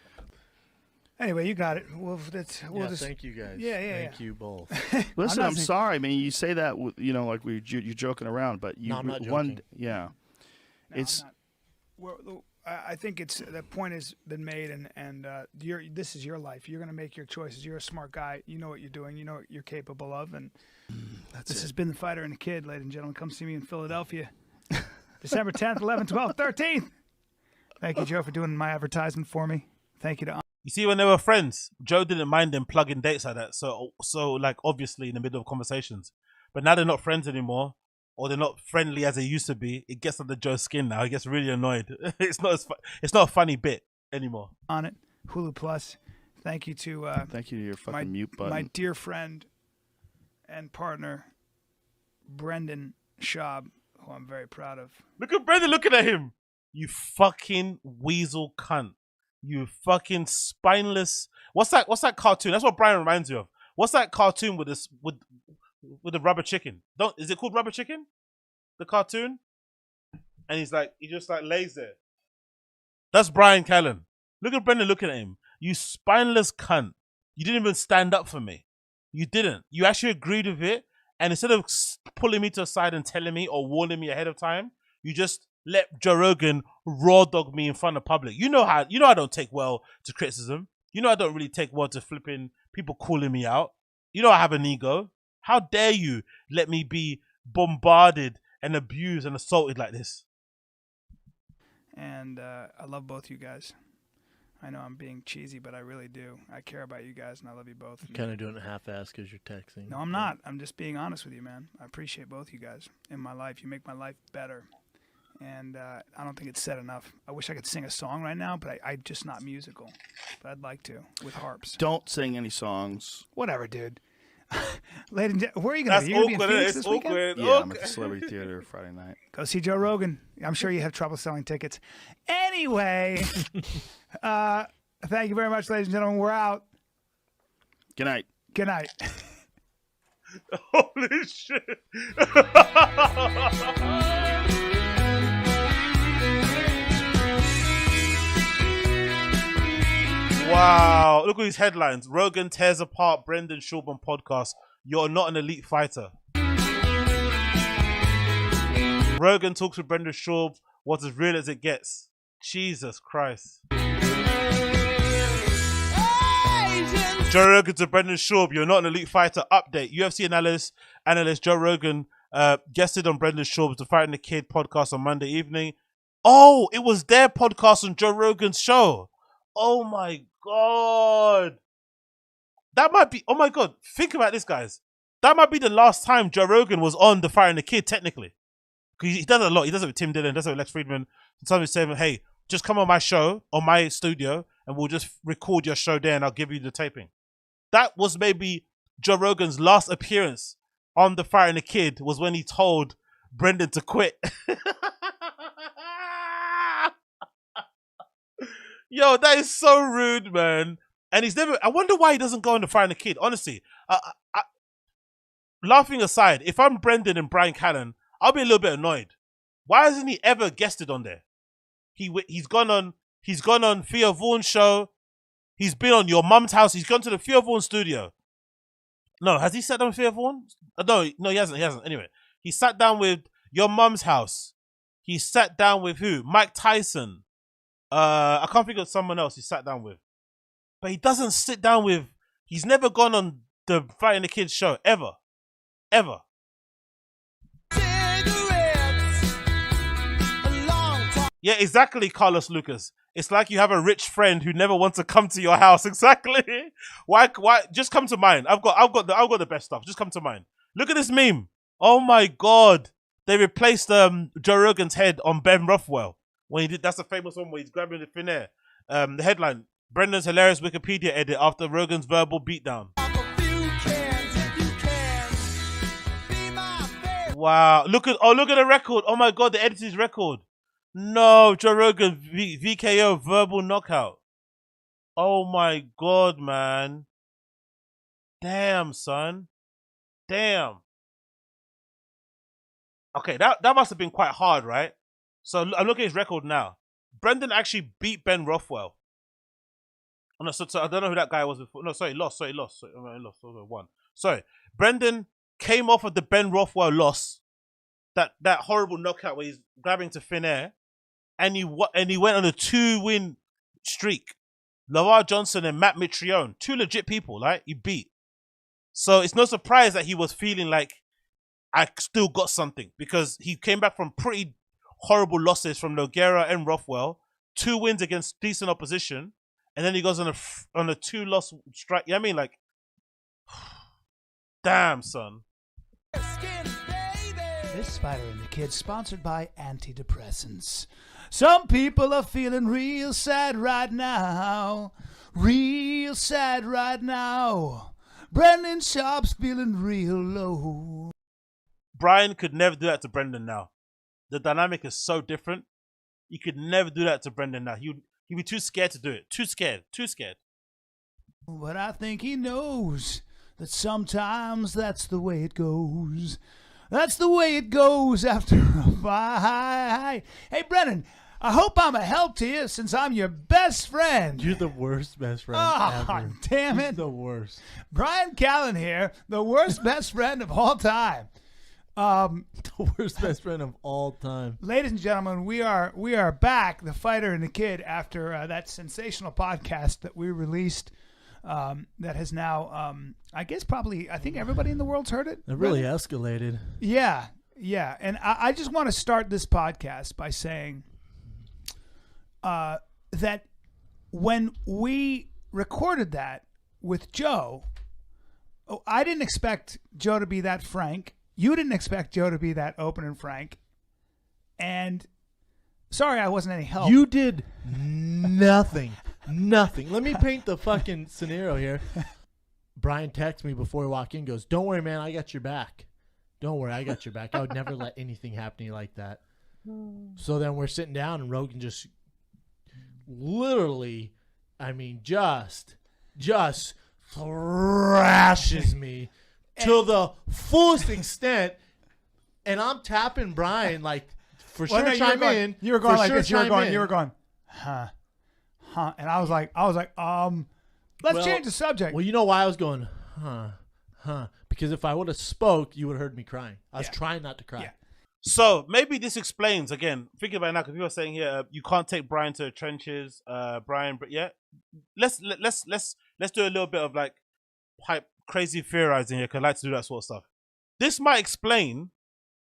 Anyway, you got it. We'll just thank you guys. Yeah. Thank you both. Listen, I'm saying- sorry. I mean, you say that, like you're joking around, but you No, I'm not one, joking. yeah. No, It's I'm not. Well, I think the point has been made, and this is your life. You're going to make your choices. You're a smart guy. You know what you're doing. You know what you're capable of, and this has been The Fighter and the Kid, ladies and gentlemen. Come see me in Philadelphia, December 10th, 11th, 12th, 13th. Thank you, Joe, for doing my advertisement for me. Thank you to. You see, when they were friends, Joe didn't mind them plugging dates like that. So like obviously in the middle of conversations, but now they're not friends anymore, or they're not friendly as they used to be. It gets under Joe's skin now. He gets really annoyed. It's not a funny bit anymore. On it, Hulu Plus. Thank you to your fucking mute button. my dear friend and partner, Brendan Schaub, who I'm very proud of. Look at Brendan looking at him. You fucking weasel cunt. You fucking spineless. What's that cartoon? That's what Brian reminds you of. What's that cartoon with this with the rubber chicken? Is it called Rubber Chicken? The cartoon? And he just lays there. That's Brian Callen. Look at Brendan looking at him. You spineless cunt. You didn't even stand up for me. You didn't. You actually agreed with it. And instead of pulling me to the side and telling me or warning me ahead of time, you just let Joe Rogan raw dog me in front of public. You know I don't take well to criticism. You know I don't really take well to flipping people calling me out. You know I have an ego. How dare you let me be bombarded and abused and assaulted like this. And I love both you guys. I know I'm being cheesy, but I really do. I care about you guys, and I love you both. You're kind of doing it half-assed because you're texting. No, I'm not. I'm just being honest with you, man. I appreciate both you guys in my life. You make my life better. And I don't think it's said enough. I wish I could sing a song right now, but I'm just not musical. But I'd like to, with harps. Don't sing any songs. Whatever, dude. Ladies and gentlemen, where are you going to be? You're going to be in Phoenix this weekend? Yeah, I'm at the Celebrity Theater Friday night. Go see Joe Rogan. I'm sure you have trouble selling tickets. Anyway, thank you very much, ladies and gentlemen. We're out. Good night. Good night. Holy shit. Wow, look at these headlines. Rogan tears apart Brendan Schaub on podcast. You're not an elite fighter. Rogan talks with Brendan Schaub. What's as real as it gets. Jesus Christ. Joe Rogan to Brendan Schaub. You're not an elite fighter. Update. UFC analyst Joe Rogan guested on Brendan Schaub's The Fighting the Kid podcast on Monday evening. Oh, it was their podcast on Joe Rogan's show. Oh my God. That might be, oh my God. Think about this, guys. That might be the last time Joe Rogan was on The Fighting the Kid, technically. Because he does it a lot. He does it with Tim Dillon, does it with Lex Friedman. Sometimes he's saying, hey, just come on my show, on my studio, and we'll just record your show there and I'll give you the taping. That was maybe Joe Rogan's last appearance on The Fighting the Kid, was when he told Brendan to quit. Yo, that is so rude, man. And he's never, I wonder why he doesn't go on The Fighting the Kid. Honestly, laughing aside, if I'm Brendan and Brian Callen, I'll be a little bit annoyed. Why hasn't he ever guested on there? He's gone on Theo Vaughn's show. He's been on Your Mum's House. He's gone to the Theo Vaughn studio. No, has he sat down with Theo Vaughn? No, he hasn't. Anyway, he sat down with Your Mum's House. He sat down with who? Mike Tyson. I can't think of someone else he sat down with. But he doesn't sit down with... He's never gone on the Fighting the Kids show. Ever. Ever. Yeah, exactly, Carlos Lucas. It's like you have a rich friend who never wants to come to your house. Exactly. Why? Just come to mine. I've got the best stuff. Just come to mine. Look at this meme. Oh my God. They replaced Joe Rogan's head on Ben Rothwell. When he did, that's a famous one where he's grabbing the thin air. The headline: Brendan's hilarious Wikipedia edit after Rogan's verbal beatdown. Wow! Look at the record. Oh my God, the edited record. No, Joe Rogan VKO verbal knockout. Oh my God, man. Damn, son. Damn. Okay, that must have been quite hard, right? So I'm looking at his record now. Brendan actually beat Ben Rothwell. Oh, no, so I don't know who that guy was before. No, sorry, lost. Sorry, won. Sorry. Brendan came off of the Ben Rothwell loss. That horrible knockout where he's grabbing to thin air. And he went on a 2-win streak. Lamar Johnson and Matt Mitrione. 2 legit people, right? He beat. So it's no surprise that he was feeling like, I still got something. Because he came back from pretty horrible losses from Nogueira and Rothwell, 2 wins against decent opposition, and then he goes on a 2-loss strike. You know what I mean? Like, damn, son. This Spider and the Kid sponsored by antidepressants. Some people are feeling real sad right now. Real sad right now. Brendan Schaub's feeling real low. Brian could never do that to Brendan now. The dynamic is so different. You could never do that to Brendan now. He'd be too scared to do it. Too scared. But I think he knows that sometimes that's the way it goes. That's the way it goes after a fight. Hey, Brendan, I hope I'm a help to you since I'm your best friend. You're the worst best friend ever. Damn it. The worst. Brian Callen here, the worst best friend of all time. The worst best friend of all time. Ladies and gentlemen, we are back, The Fighter and the Kid, after that sensational podcast that we released that has now, I think everybody in the world's heard it. It really escalated. Yeah. Yeah, and I just want to start this podcast by saying that when we recorded that with Joe, I didn't expect Joe to be that frank. You didn't expect Joe to be that open and frank. And sorry I wasn't any help. You did nothing. Nothing. Let me paint the fucking scenario here. Brian texts me before we walk in, goes, "Don't worry, man, I got your back. Don't worry, I got your back. I would never let anything happen to you like that." So then we're sitting down, and Rogan just literally, I mean, just thrashes me to the fullest extent. And I'm tapping Brian like, for sure, no, chime in. You were going For like sure, this. You were chime going, in. huh. And I was like, let's change the subject. Well, you know why I was going, huh? Because if I would have spoke, you would have heard me crying. I was trying not to cry. Yeah. So maybe this explains, again, thinking about it now, because people are saying here, you can't take Brian to the trenches, Brian, but yeah. Let's do a little bit of like crazy theorizing here, because I like to do that sort of stuff. This might explain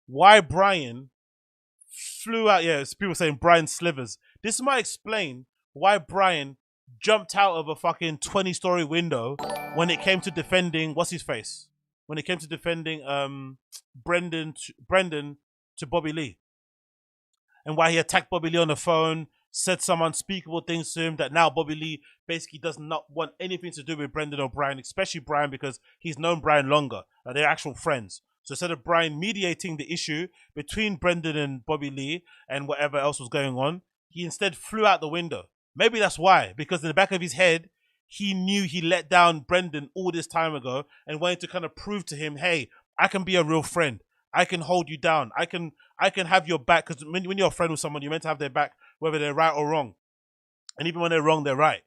why Brian flew out. Yeah, people saying Brian slivers. This might explain why Brian jumped out of a fucking 20-story window when it came to defending what's his face. When it came to defending Brendan to Bobby Lee, and why he attacked Bobby Lee on the phone, said some unspeakable things to him that now Bobby Lee basically does not want anything to do with Brendan or Brian, especially Brian, because he's known Brian longer. They're actual friends. So instead of Brian mediating the issue between Brendan and Bobby Lee and whatever else was going on, he instead flew out the window. Maybe that's why, because in the back of his head, he knew he let down Brendan all this time ago and wanted to kind of prove to him, hey, I can be a real friend. I can hold you down. I can have your back, because when you're a friend with someone, you're meant to have their back, whether they're right or wrong. And even when they're wrong, they're right.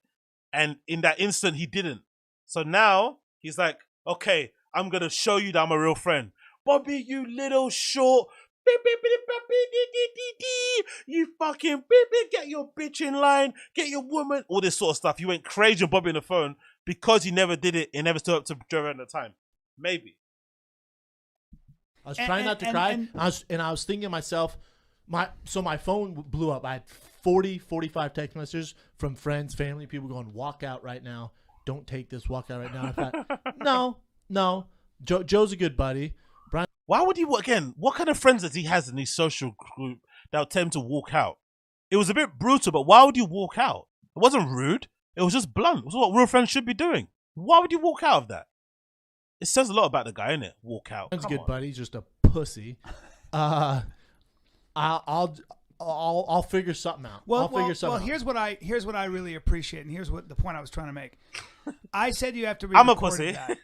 And in that instant, he didn't. So now he's like, okay, I'm going to show you that I'm a real friend. Bobby, you little short, you fucking get your bitch in line, get your woman, all this sort of stuff. You went crazy on Bobby on the phone because he never did it and never stood up to Joe at the time. Maybe. I was trying not to cry, and I was thinking to myself, my phone blew up. I had 45 text messages from friends, family, people going, "Walk out right now. Don't take this. Walk out right now." I thought, no. Joe's a good buddy. Brian, why would he, again, what kind of friends does he has in his social group that would tell him to walk out? It was a bit brutal, but why would you walk out? It wasn't rude. It was just blunt. It was what real friends should be doing. Why would you walk out of that? It says a lot about the guy, innit? Walk out. Brian's good buddy. He's just a pussy. I'll figure something out. Well, here's what I really appreciate, and here's what the point I was trying to make. I said you have to. I'm a pussy. That,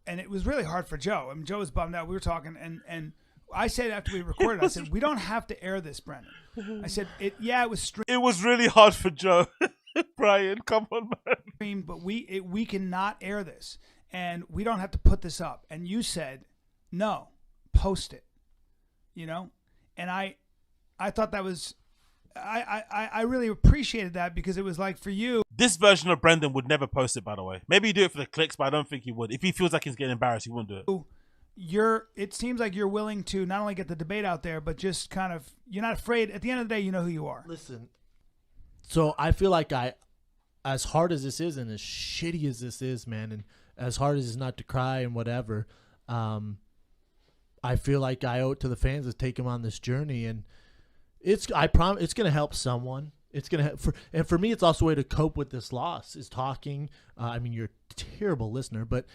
and it was really hard for Joe. I mean, Joe was bummed out. We were talking, and I said after we recorded, I said we don't have to air this, Brendan. I said it. Yeah, it was. It was really hard for Joe. Brian, come on, man. But we cannot air this, and we don't have to put this up. And you said, no, post it. You know, and I thought that was, I really appreciated that, because it was like, for you. This version of Brendan would never post it, by the way. Maybe he'd do it for the clicks, but I don't think he would. If he feels like he's getting embarrassed, he wouldn't do it. It seems like you're willing to not only get the debate out there, but just kind of, you're not afraid. At the end of the day, you know who you are. Listen. So I feel like as hard as this is, and as shitty as this is, man, and as hard as it's not to cry and whatever, I feel like I owe it to the fans to take them on this journey, and I promise it's going to help someone. It's going to help and for me, it's also a way to cope with this loss is talking. I mean, you're a terrible listener, but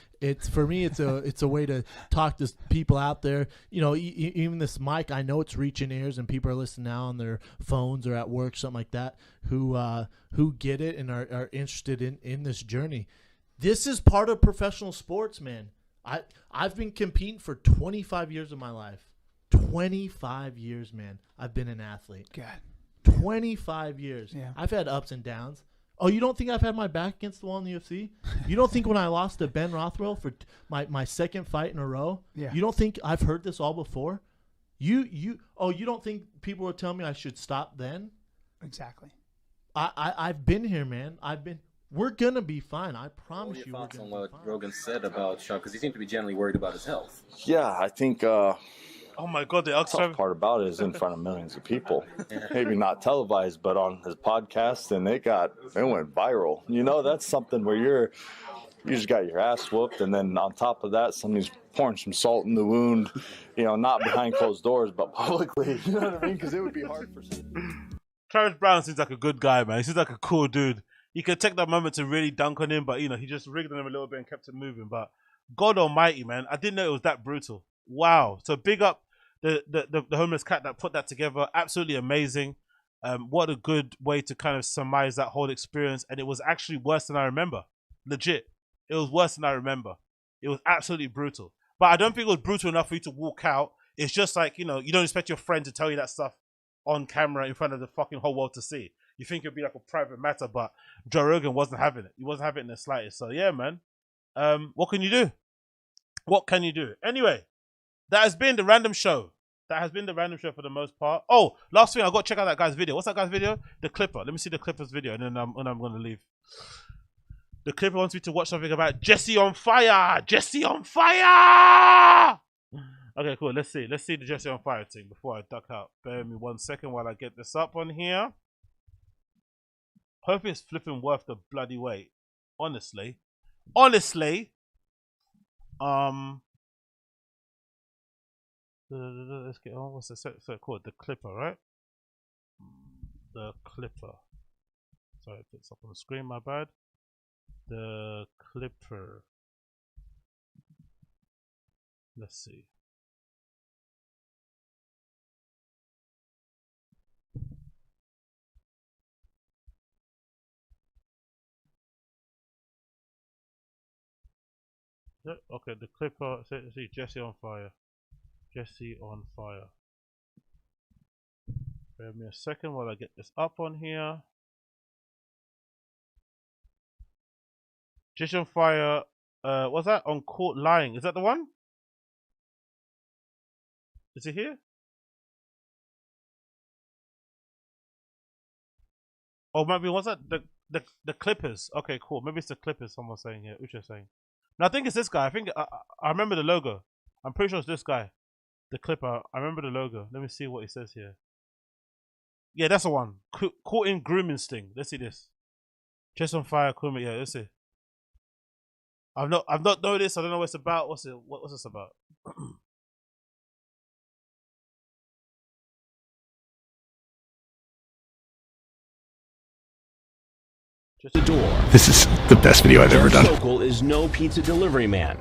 for me, it's a way to talk to people out there. You know, even this mic, I know it's reaching ears, and people are listening now on their phones or at work, something like that, who get it and are interested in this journey. This is part of professional sports, man. I've been competing for 25 years of my life. 25 years, man. I've been an athlete. God. 25 years. Yeah. I've had ups and downs. Oh, you don't think I've had my back against the wall in the UFC? You don't think when I lost to Ben Rothwell for my second fight in a row? Yeah. You don't think I've heard this all before? You don't think people will tell me I should stop then? Exactly. I've been here, man. We're gonna be fine. I promise What are you. your We're thoughts gonna on be what fine. Rogan said about Schaub? Because he seemed to be generally worried about his health. Yeah, I think Oh my God, the tough part about it is in front of millions of people. Maybe not televised, but on his podcast, and it went viral. You know, that's something where you just got your ass whooped, and then on top of that, somebody's pouring some salt in the wound. You know, not behind closed doors, but publicly. You know what I mean? Because it would be hard for. Travis Brown seems like a good guy, man. He seems like a cool dude. You could take that moment to really dunk on him, but you know, he just rigged on him a little bit and kept it moving. But God Almighty, man, I didn't know it was that brutal. Wow. So big up the homeless cat that put that together. Absolutely amazing. What a good way to kind of surmise that whole experience. And it was actually worse than I remember. Legit. It was worse than I remember. It was absolutely brutal. But I don't think it was brutal enough for you to walk out. It's just like, you know, you don't expect your friend to tell you that stuff on camera in front of the fucking whole world to see. You think it'd be like a private matter, but Joe Rogan wasn't having it. He wasn't having it in the slightest. So yeah, man. What can you do? What can you do? Anyway, that has been the random show. That has been the random show for the most part. Oh, last thing, I got to check out that guy's video. What's that guy's video? The Clipper. Let me see the Clipper's video, and then I'm going to leave. The Clipper wants me to watch something about Jesse on fire. Jesse on fire. Okay, cool. Let's see. Let's see the Jesse on fire thing before I duck out. Bear with me 1 second while I get this up on here. Hope it's flipping worth the bloody wait. Honestly. Honestly. Let's get on. What's the so called? The Clipper, right? The Clipper. Sorry, it puts up on the screen, my bad. The Clipper. Let's see. Yep, okay, the Clipper. See, Jesse on fire. Jesse on fire. Bear me a second while I get this up on here. Jesse on fire. What's that? On court lying. Is that the one? Is it here? Oh, maybe what's that? The Clippers. Okay, cool. Maybe it's the Clippers. Someone's saying here. Which you're saying. No, I think it's this guy. I think I remember the logo. I'm pretty sure it's this guy. The Clipper. I remember the logo. Let me see what he says here. Yeah, that's the one. Caught in grooming sting. Let's see this. Chest on fire, grooming. Yeah, let's see. I've not noticed. I don't know what it's about. What's this about? The door. This is the best video I've ever done. Sokol is no pizza delivery man.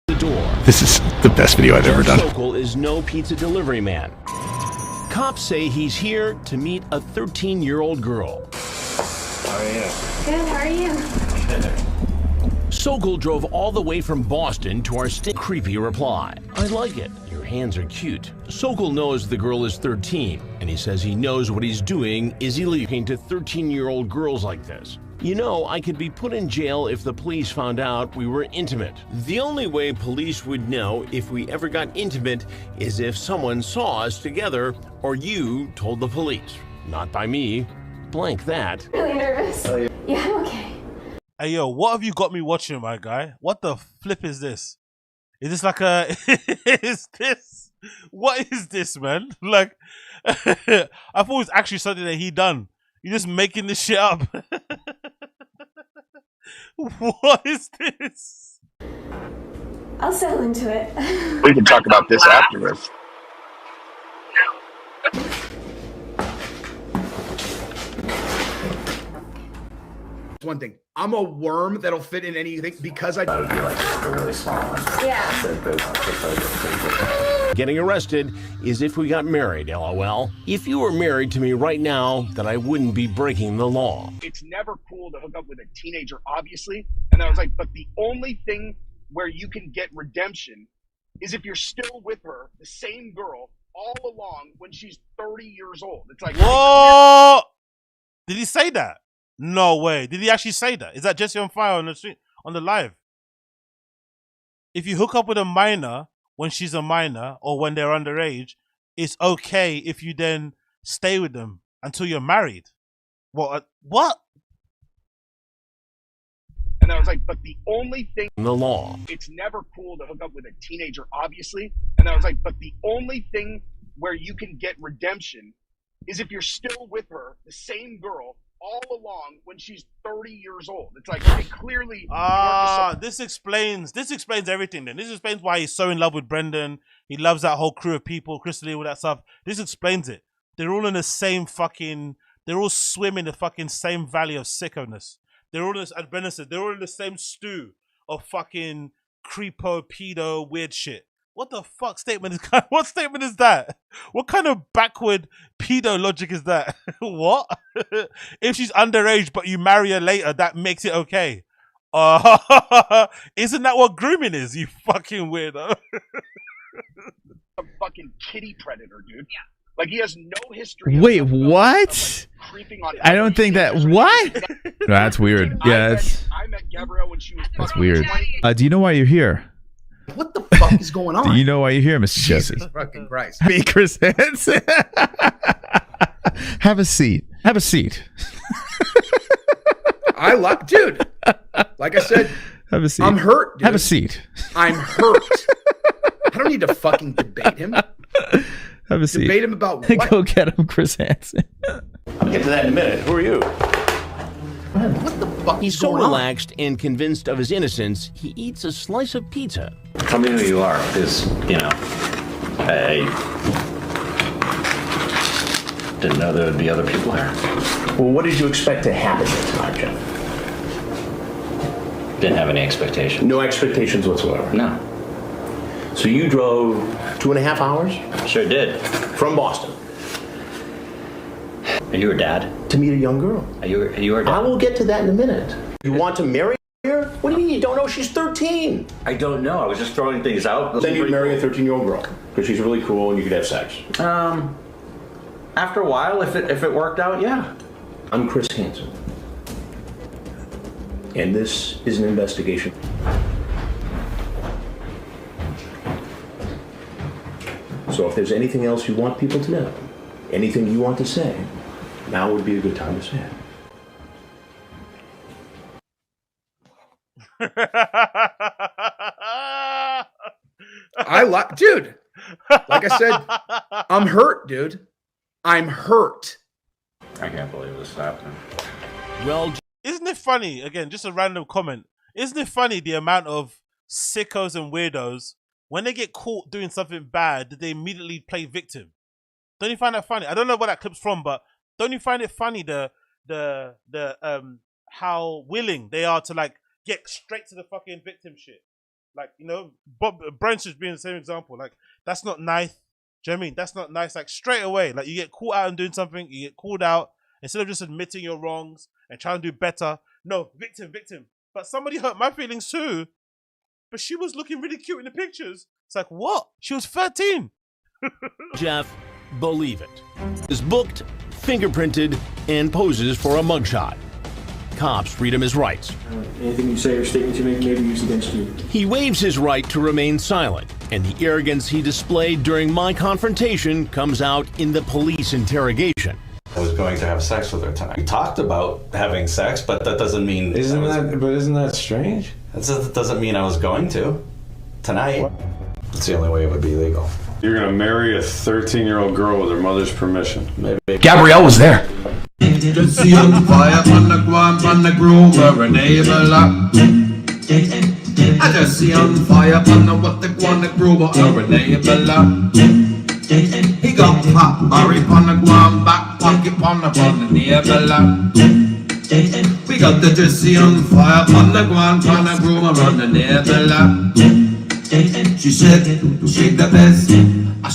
The door. This is the best video I've ever done. Sokol is no pizza delivery man. Cops say he's here to meet a 13-year-old girl. How are you? Good, how are you? Sokol drove all the way from Boston to our creepy reply. I like it. Your hands are cute. Sokol knows the girl is 13, and he says he knows what he's doing is illegal to 13-year-old girls like this. You know, I could be put in jail if the police found out we were intimate. The only way police would know if we ever got intimate is if someone saw us together or you told the police. Not by me. Blank that. Really nervous. Yeah, I'm okay. Hey yo, what have you got me watching, my guy? What the flip is this? Is this like a what is this, man? Like I thought it was actually something that he done. You're just making this shit up. What is this? I'll settle into it. We can talk about this afterwards. One thing, I'm a worm that'll fit in anything because I would be like a really small one. Yeah. Getting arrested is if we got married, LOL. If you were married to me right now, then I wouldn't be breaking the law. It's never cool to hook up with a teenager, obviously. And I was like, but the only thing where you can get redemption is if you're still with her, the same girl, all along when she's 30 years old. It's like, what? Did he say that? No way. Did he actually say that? Is that Jesse on fire on the street, on the live? if you hook up with a minor when she's a minor or when they're underage, it's okay if you then stay with them until you're married. What? And I was like, but the only thing, The law. it's never cool to hook up with a teenager, obviously. And I was like, but the only thing where you can get redemption is if you're still with her, the same girl, all along when she's 30 years old. It's like, okay, clearly. This explains everything then. This explains why he's so in love with Brendan. He loves that whole crew of people, Crystal, all that stuff. This explains it. They're all in the same they're all swimming the fucking same valley of sickoness. They're all, as Brendan said, they're all in the same stew of fucking creepo, pedo, weird shit. What the fuck statement is that? What statement is that? What kind of backward pedo logic is that? What? If she's underage but you marry her later, that makes it okay. Isn't that what grooming is, you fucking weirdo? A fucking kitty predator, dude. Yeah. Like, he has no history. Wait, what? I don't think that. What? That's weird. Yeah, I met Gabrielle when she was. that's weird. Do you know why you're here? What the fuck is going on? Do you know why you're here, Mr. Jesse? Jesus fucking Christ. Me, Chris Hansen. Have a seat. Have a seat. I like, dude. Like I said, have a seat. I'm hurt, dude. Have a seat. I'm hurt. I don't need to fucking debate him. Have a seat. Debate him about what? Go get him, Chris Hansen. I'll get to that in a minute. Who are you? What the fuck He's is so going on? relaxed and convinced of his innocence, he eats a slice of pizza. Tell me who you are, because, I didn't know there would be other people here. Well, what did you expect to happen tonight, Jeff? Didn't have any expectation. No expectations whatsoever. No. So you drove 2.5 hours? Sure did. From Boston. Are you her dad? To meet a young girl. Are you her dad? I will get to that in a minute. You want to marry her? What do you mean you don't know she's 13? I don't know. I was just throwing things out. Then you'd marry a 13-year-old girl because she's really cool and you could have sex. After a while, if it worked out, yeah. I'm Chris Hansen. And this is an investigation. So if there's anything else you want people to know, anything you want to say, now would be a good time to say it. I like, dude. Like I said, I'm hurt, dude. I'm hurt. I can't believe this happened. Well, isn't it funny? Again, just a random comment. Isn't it funny the amount of sickos and weirdos, when they get caught doing something bad, that they immediately play victim? Don't you find that funny? I don't know where that clip's from, but don't you find it funny the how willing they are to like get straight to the fucking victim shit? Like, Bob Brent's just being the same example. Like, that's not nice. Do you know what I mean? That's not nice. Like, straight away, like, you get caught out and doing something, you get called out, instead of just admitting your wrongs and trying to do better. No, victim. But somebody hurt my feelings too. But she was looking really cute in the pictures. It's like, what? She was 13. Jeff, believe it, is booked, fingerprinted, and poses for a mugshot. Cops read him his rights. Anything you say or statements you make may be used against you. He waives his right to remain silent, and the arrogance he displayed during my confrontation comes out in the police interrogation. I was going to have sex with her tonight. We talked about having sex, but that doesn't mean... Isn't that strange? That doesn't mean I was going to. Tonight. It's the only way it would be legal. You're gonna marry a 13-year-old girl with her mother's permission. Maybe. Gabrielle was there. Just see on fire on the guam on the groomer enabler. I just see on fire on the what the guam the groomer enabler. He got hot Barry on the guam back pocket on the enabler. We got the just see on fire on the guam on the groomer enabler. She said she the best.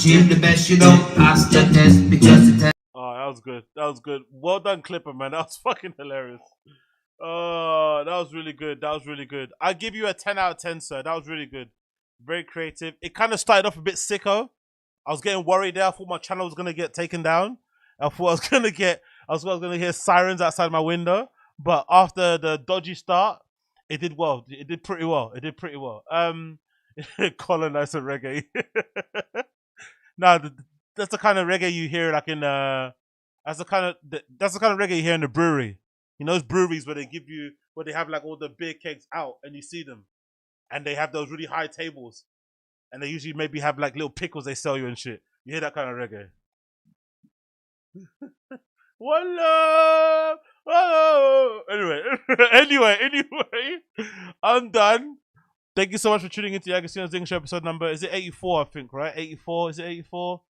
She the best. She don't pass the test because the test. Oh, that was good. That was good. Well done, Clipper, man. That was fucking hilarious. Oh, that was really good. That was really good. I give you a 10 out of 10, sir. That was really good. Very creative. It kind of started off a bit sicko. I was getting worried there. I thought my channel was gonna get taken down. I thought I was gonna hear sirens outside my window. But after the dodgy start, it did well. It did pretty well. Colonizer reggae. No, that's the kind of reggae you hear like in that's the kind of reggae you hear in the brewery. You know those breweries where they have like all the beer kegs out and you see them, and they have those really high tables, and they usually maybe have like little pickles they sell you and shit. You hear that kind of reggae. One love. Oh. Anyway, I'm done. Thank you so much for tuning into the Agostino Zing Show episode number. Is it 84? I think, right? 84. Is it 84?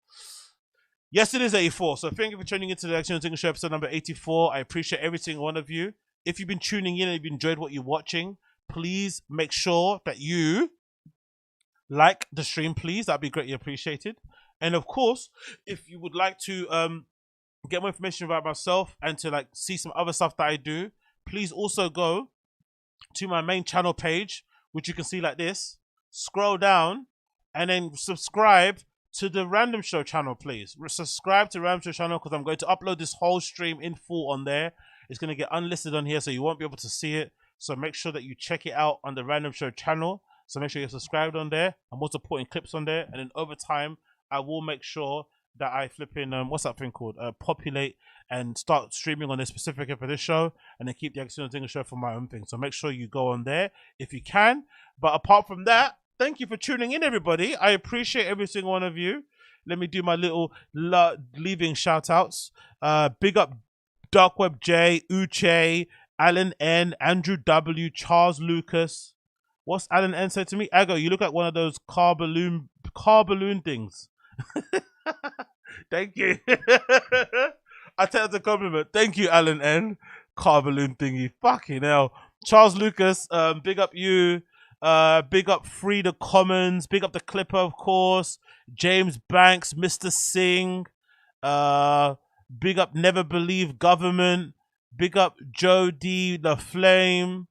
Yes, it is 84. So thank you for tuning into the Agostino Zing Show episode number 84. I appreciate every single one of you. If you've been tuning in and you've enjoyed what you're watching, please make sure that you like the stream, please. That'd be greatly appreciated. And of course, if you would like to get more information about myself and to like see some other stuff that I do, please also go to my main channel page, which you can see like this. Scroll down and then subscribe to the Random Show channel, please. Subscribe to Random Show channel because I'm going to upload this whole stream in full on there. It's going to get unlisted on here, so you won't be able to see it. So make sure that you check it out on the Random Show channel. So make sure you're subscribed on there. I'm also putting clips on there, and then over time, I will make sure that I flip in what's that thing called? Populate and start streaming on this specifically for this show, and then keep the Agostino Zing Show for my own thing. So make sure you go on there if you can. But apart from that, thank you for tuning in, everybody. I appreciate every single one of you. Let me do my little leaving shout outs. Big up Dark Web J, Uche, Alan N, Andrew W, Charles Lucas. What's Alan N said to me? Ago, you look like one of those car balloon things. Thank you. I take that as a compliment. Thank you, Alan N. Car balloon thingy. Fucking hell. Charles Lucas, big up you. Big up Frida Commons. Big up the Clipper, of course. James Banks, Mr. Singh. Big up Never Believe Government. Big up Joe D. The Flame.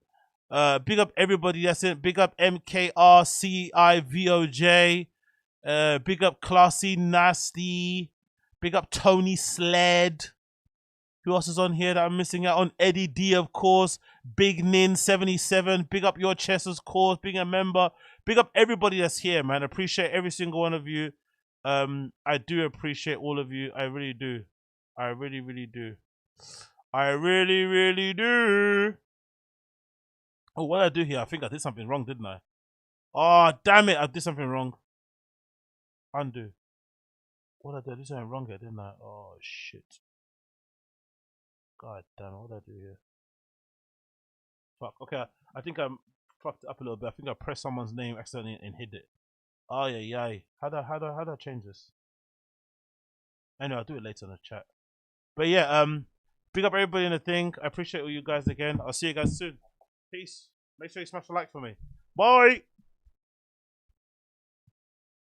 Big up everybody that's in. Big up MKRCIVOJ. Big up Classy Nasty. Big up Tony Sled. Who else is on here that I'm missing out on? Eddie D, of course. Big Nin 77. Big up your Chesters cause. Being a member. Big up everybody that's here, man. Appreciate every single one of you. I do appreciate all of you. I really do. I really, really do. I really, really do. Oh, what did I do here? I think I did something wrong, didn't I? Oh, damn it. I did something wrong. Undo. What did I do? I did something wrong here, didn't I? Oh, shit. God damn it. What did I do here? Fuck. Okay, I think I fucked it up a little bit. I think I pressed someone's name accidentally and hid it. Oh, yeah. How do I change this? Anyway, I'll do it later in the chat. But yeah, big up everybody in the thing. I appreciate all you guys again. I'll see you guys soon. Peace. Make sure you smash the like for me. Bye.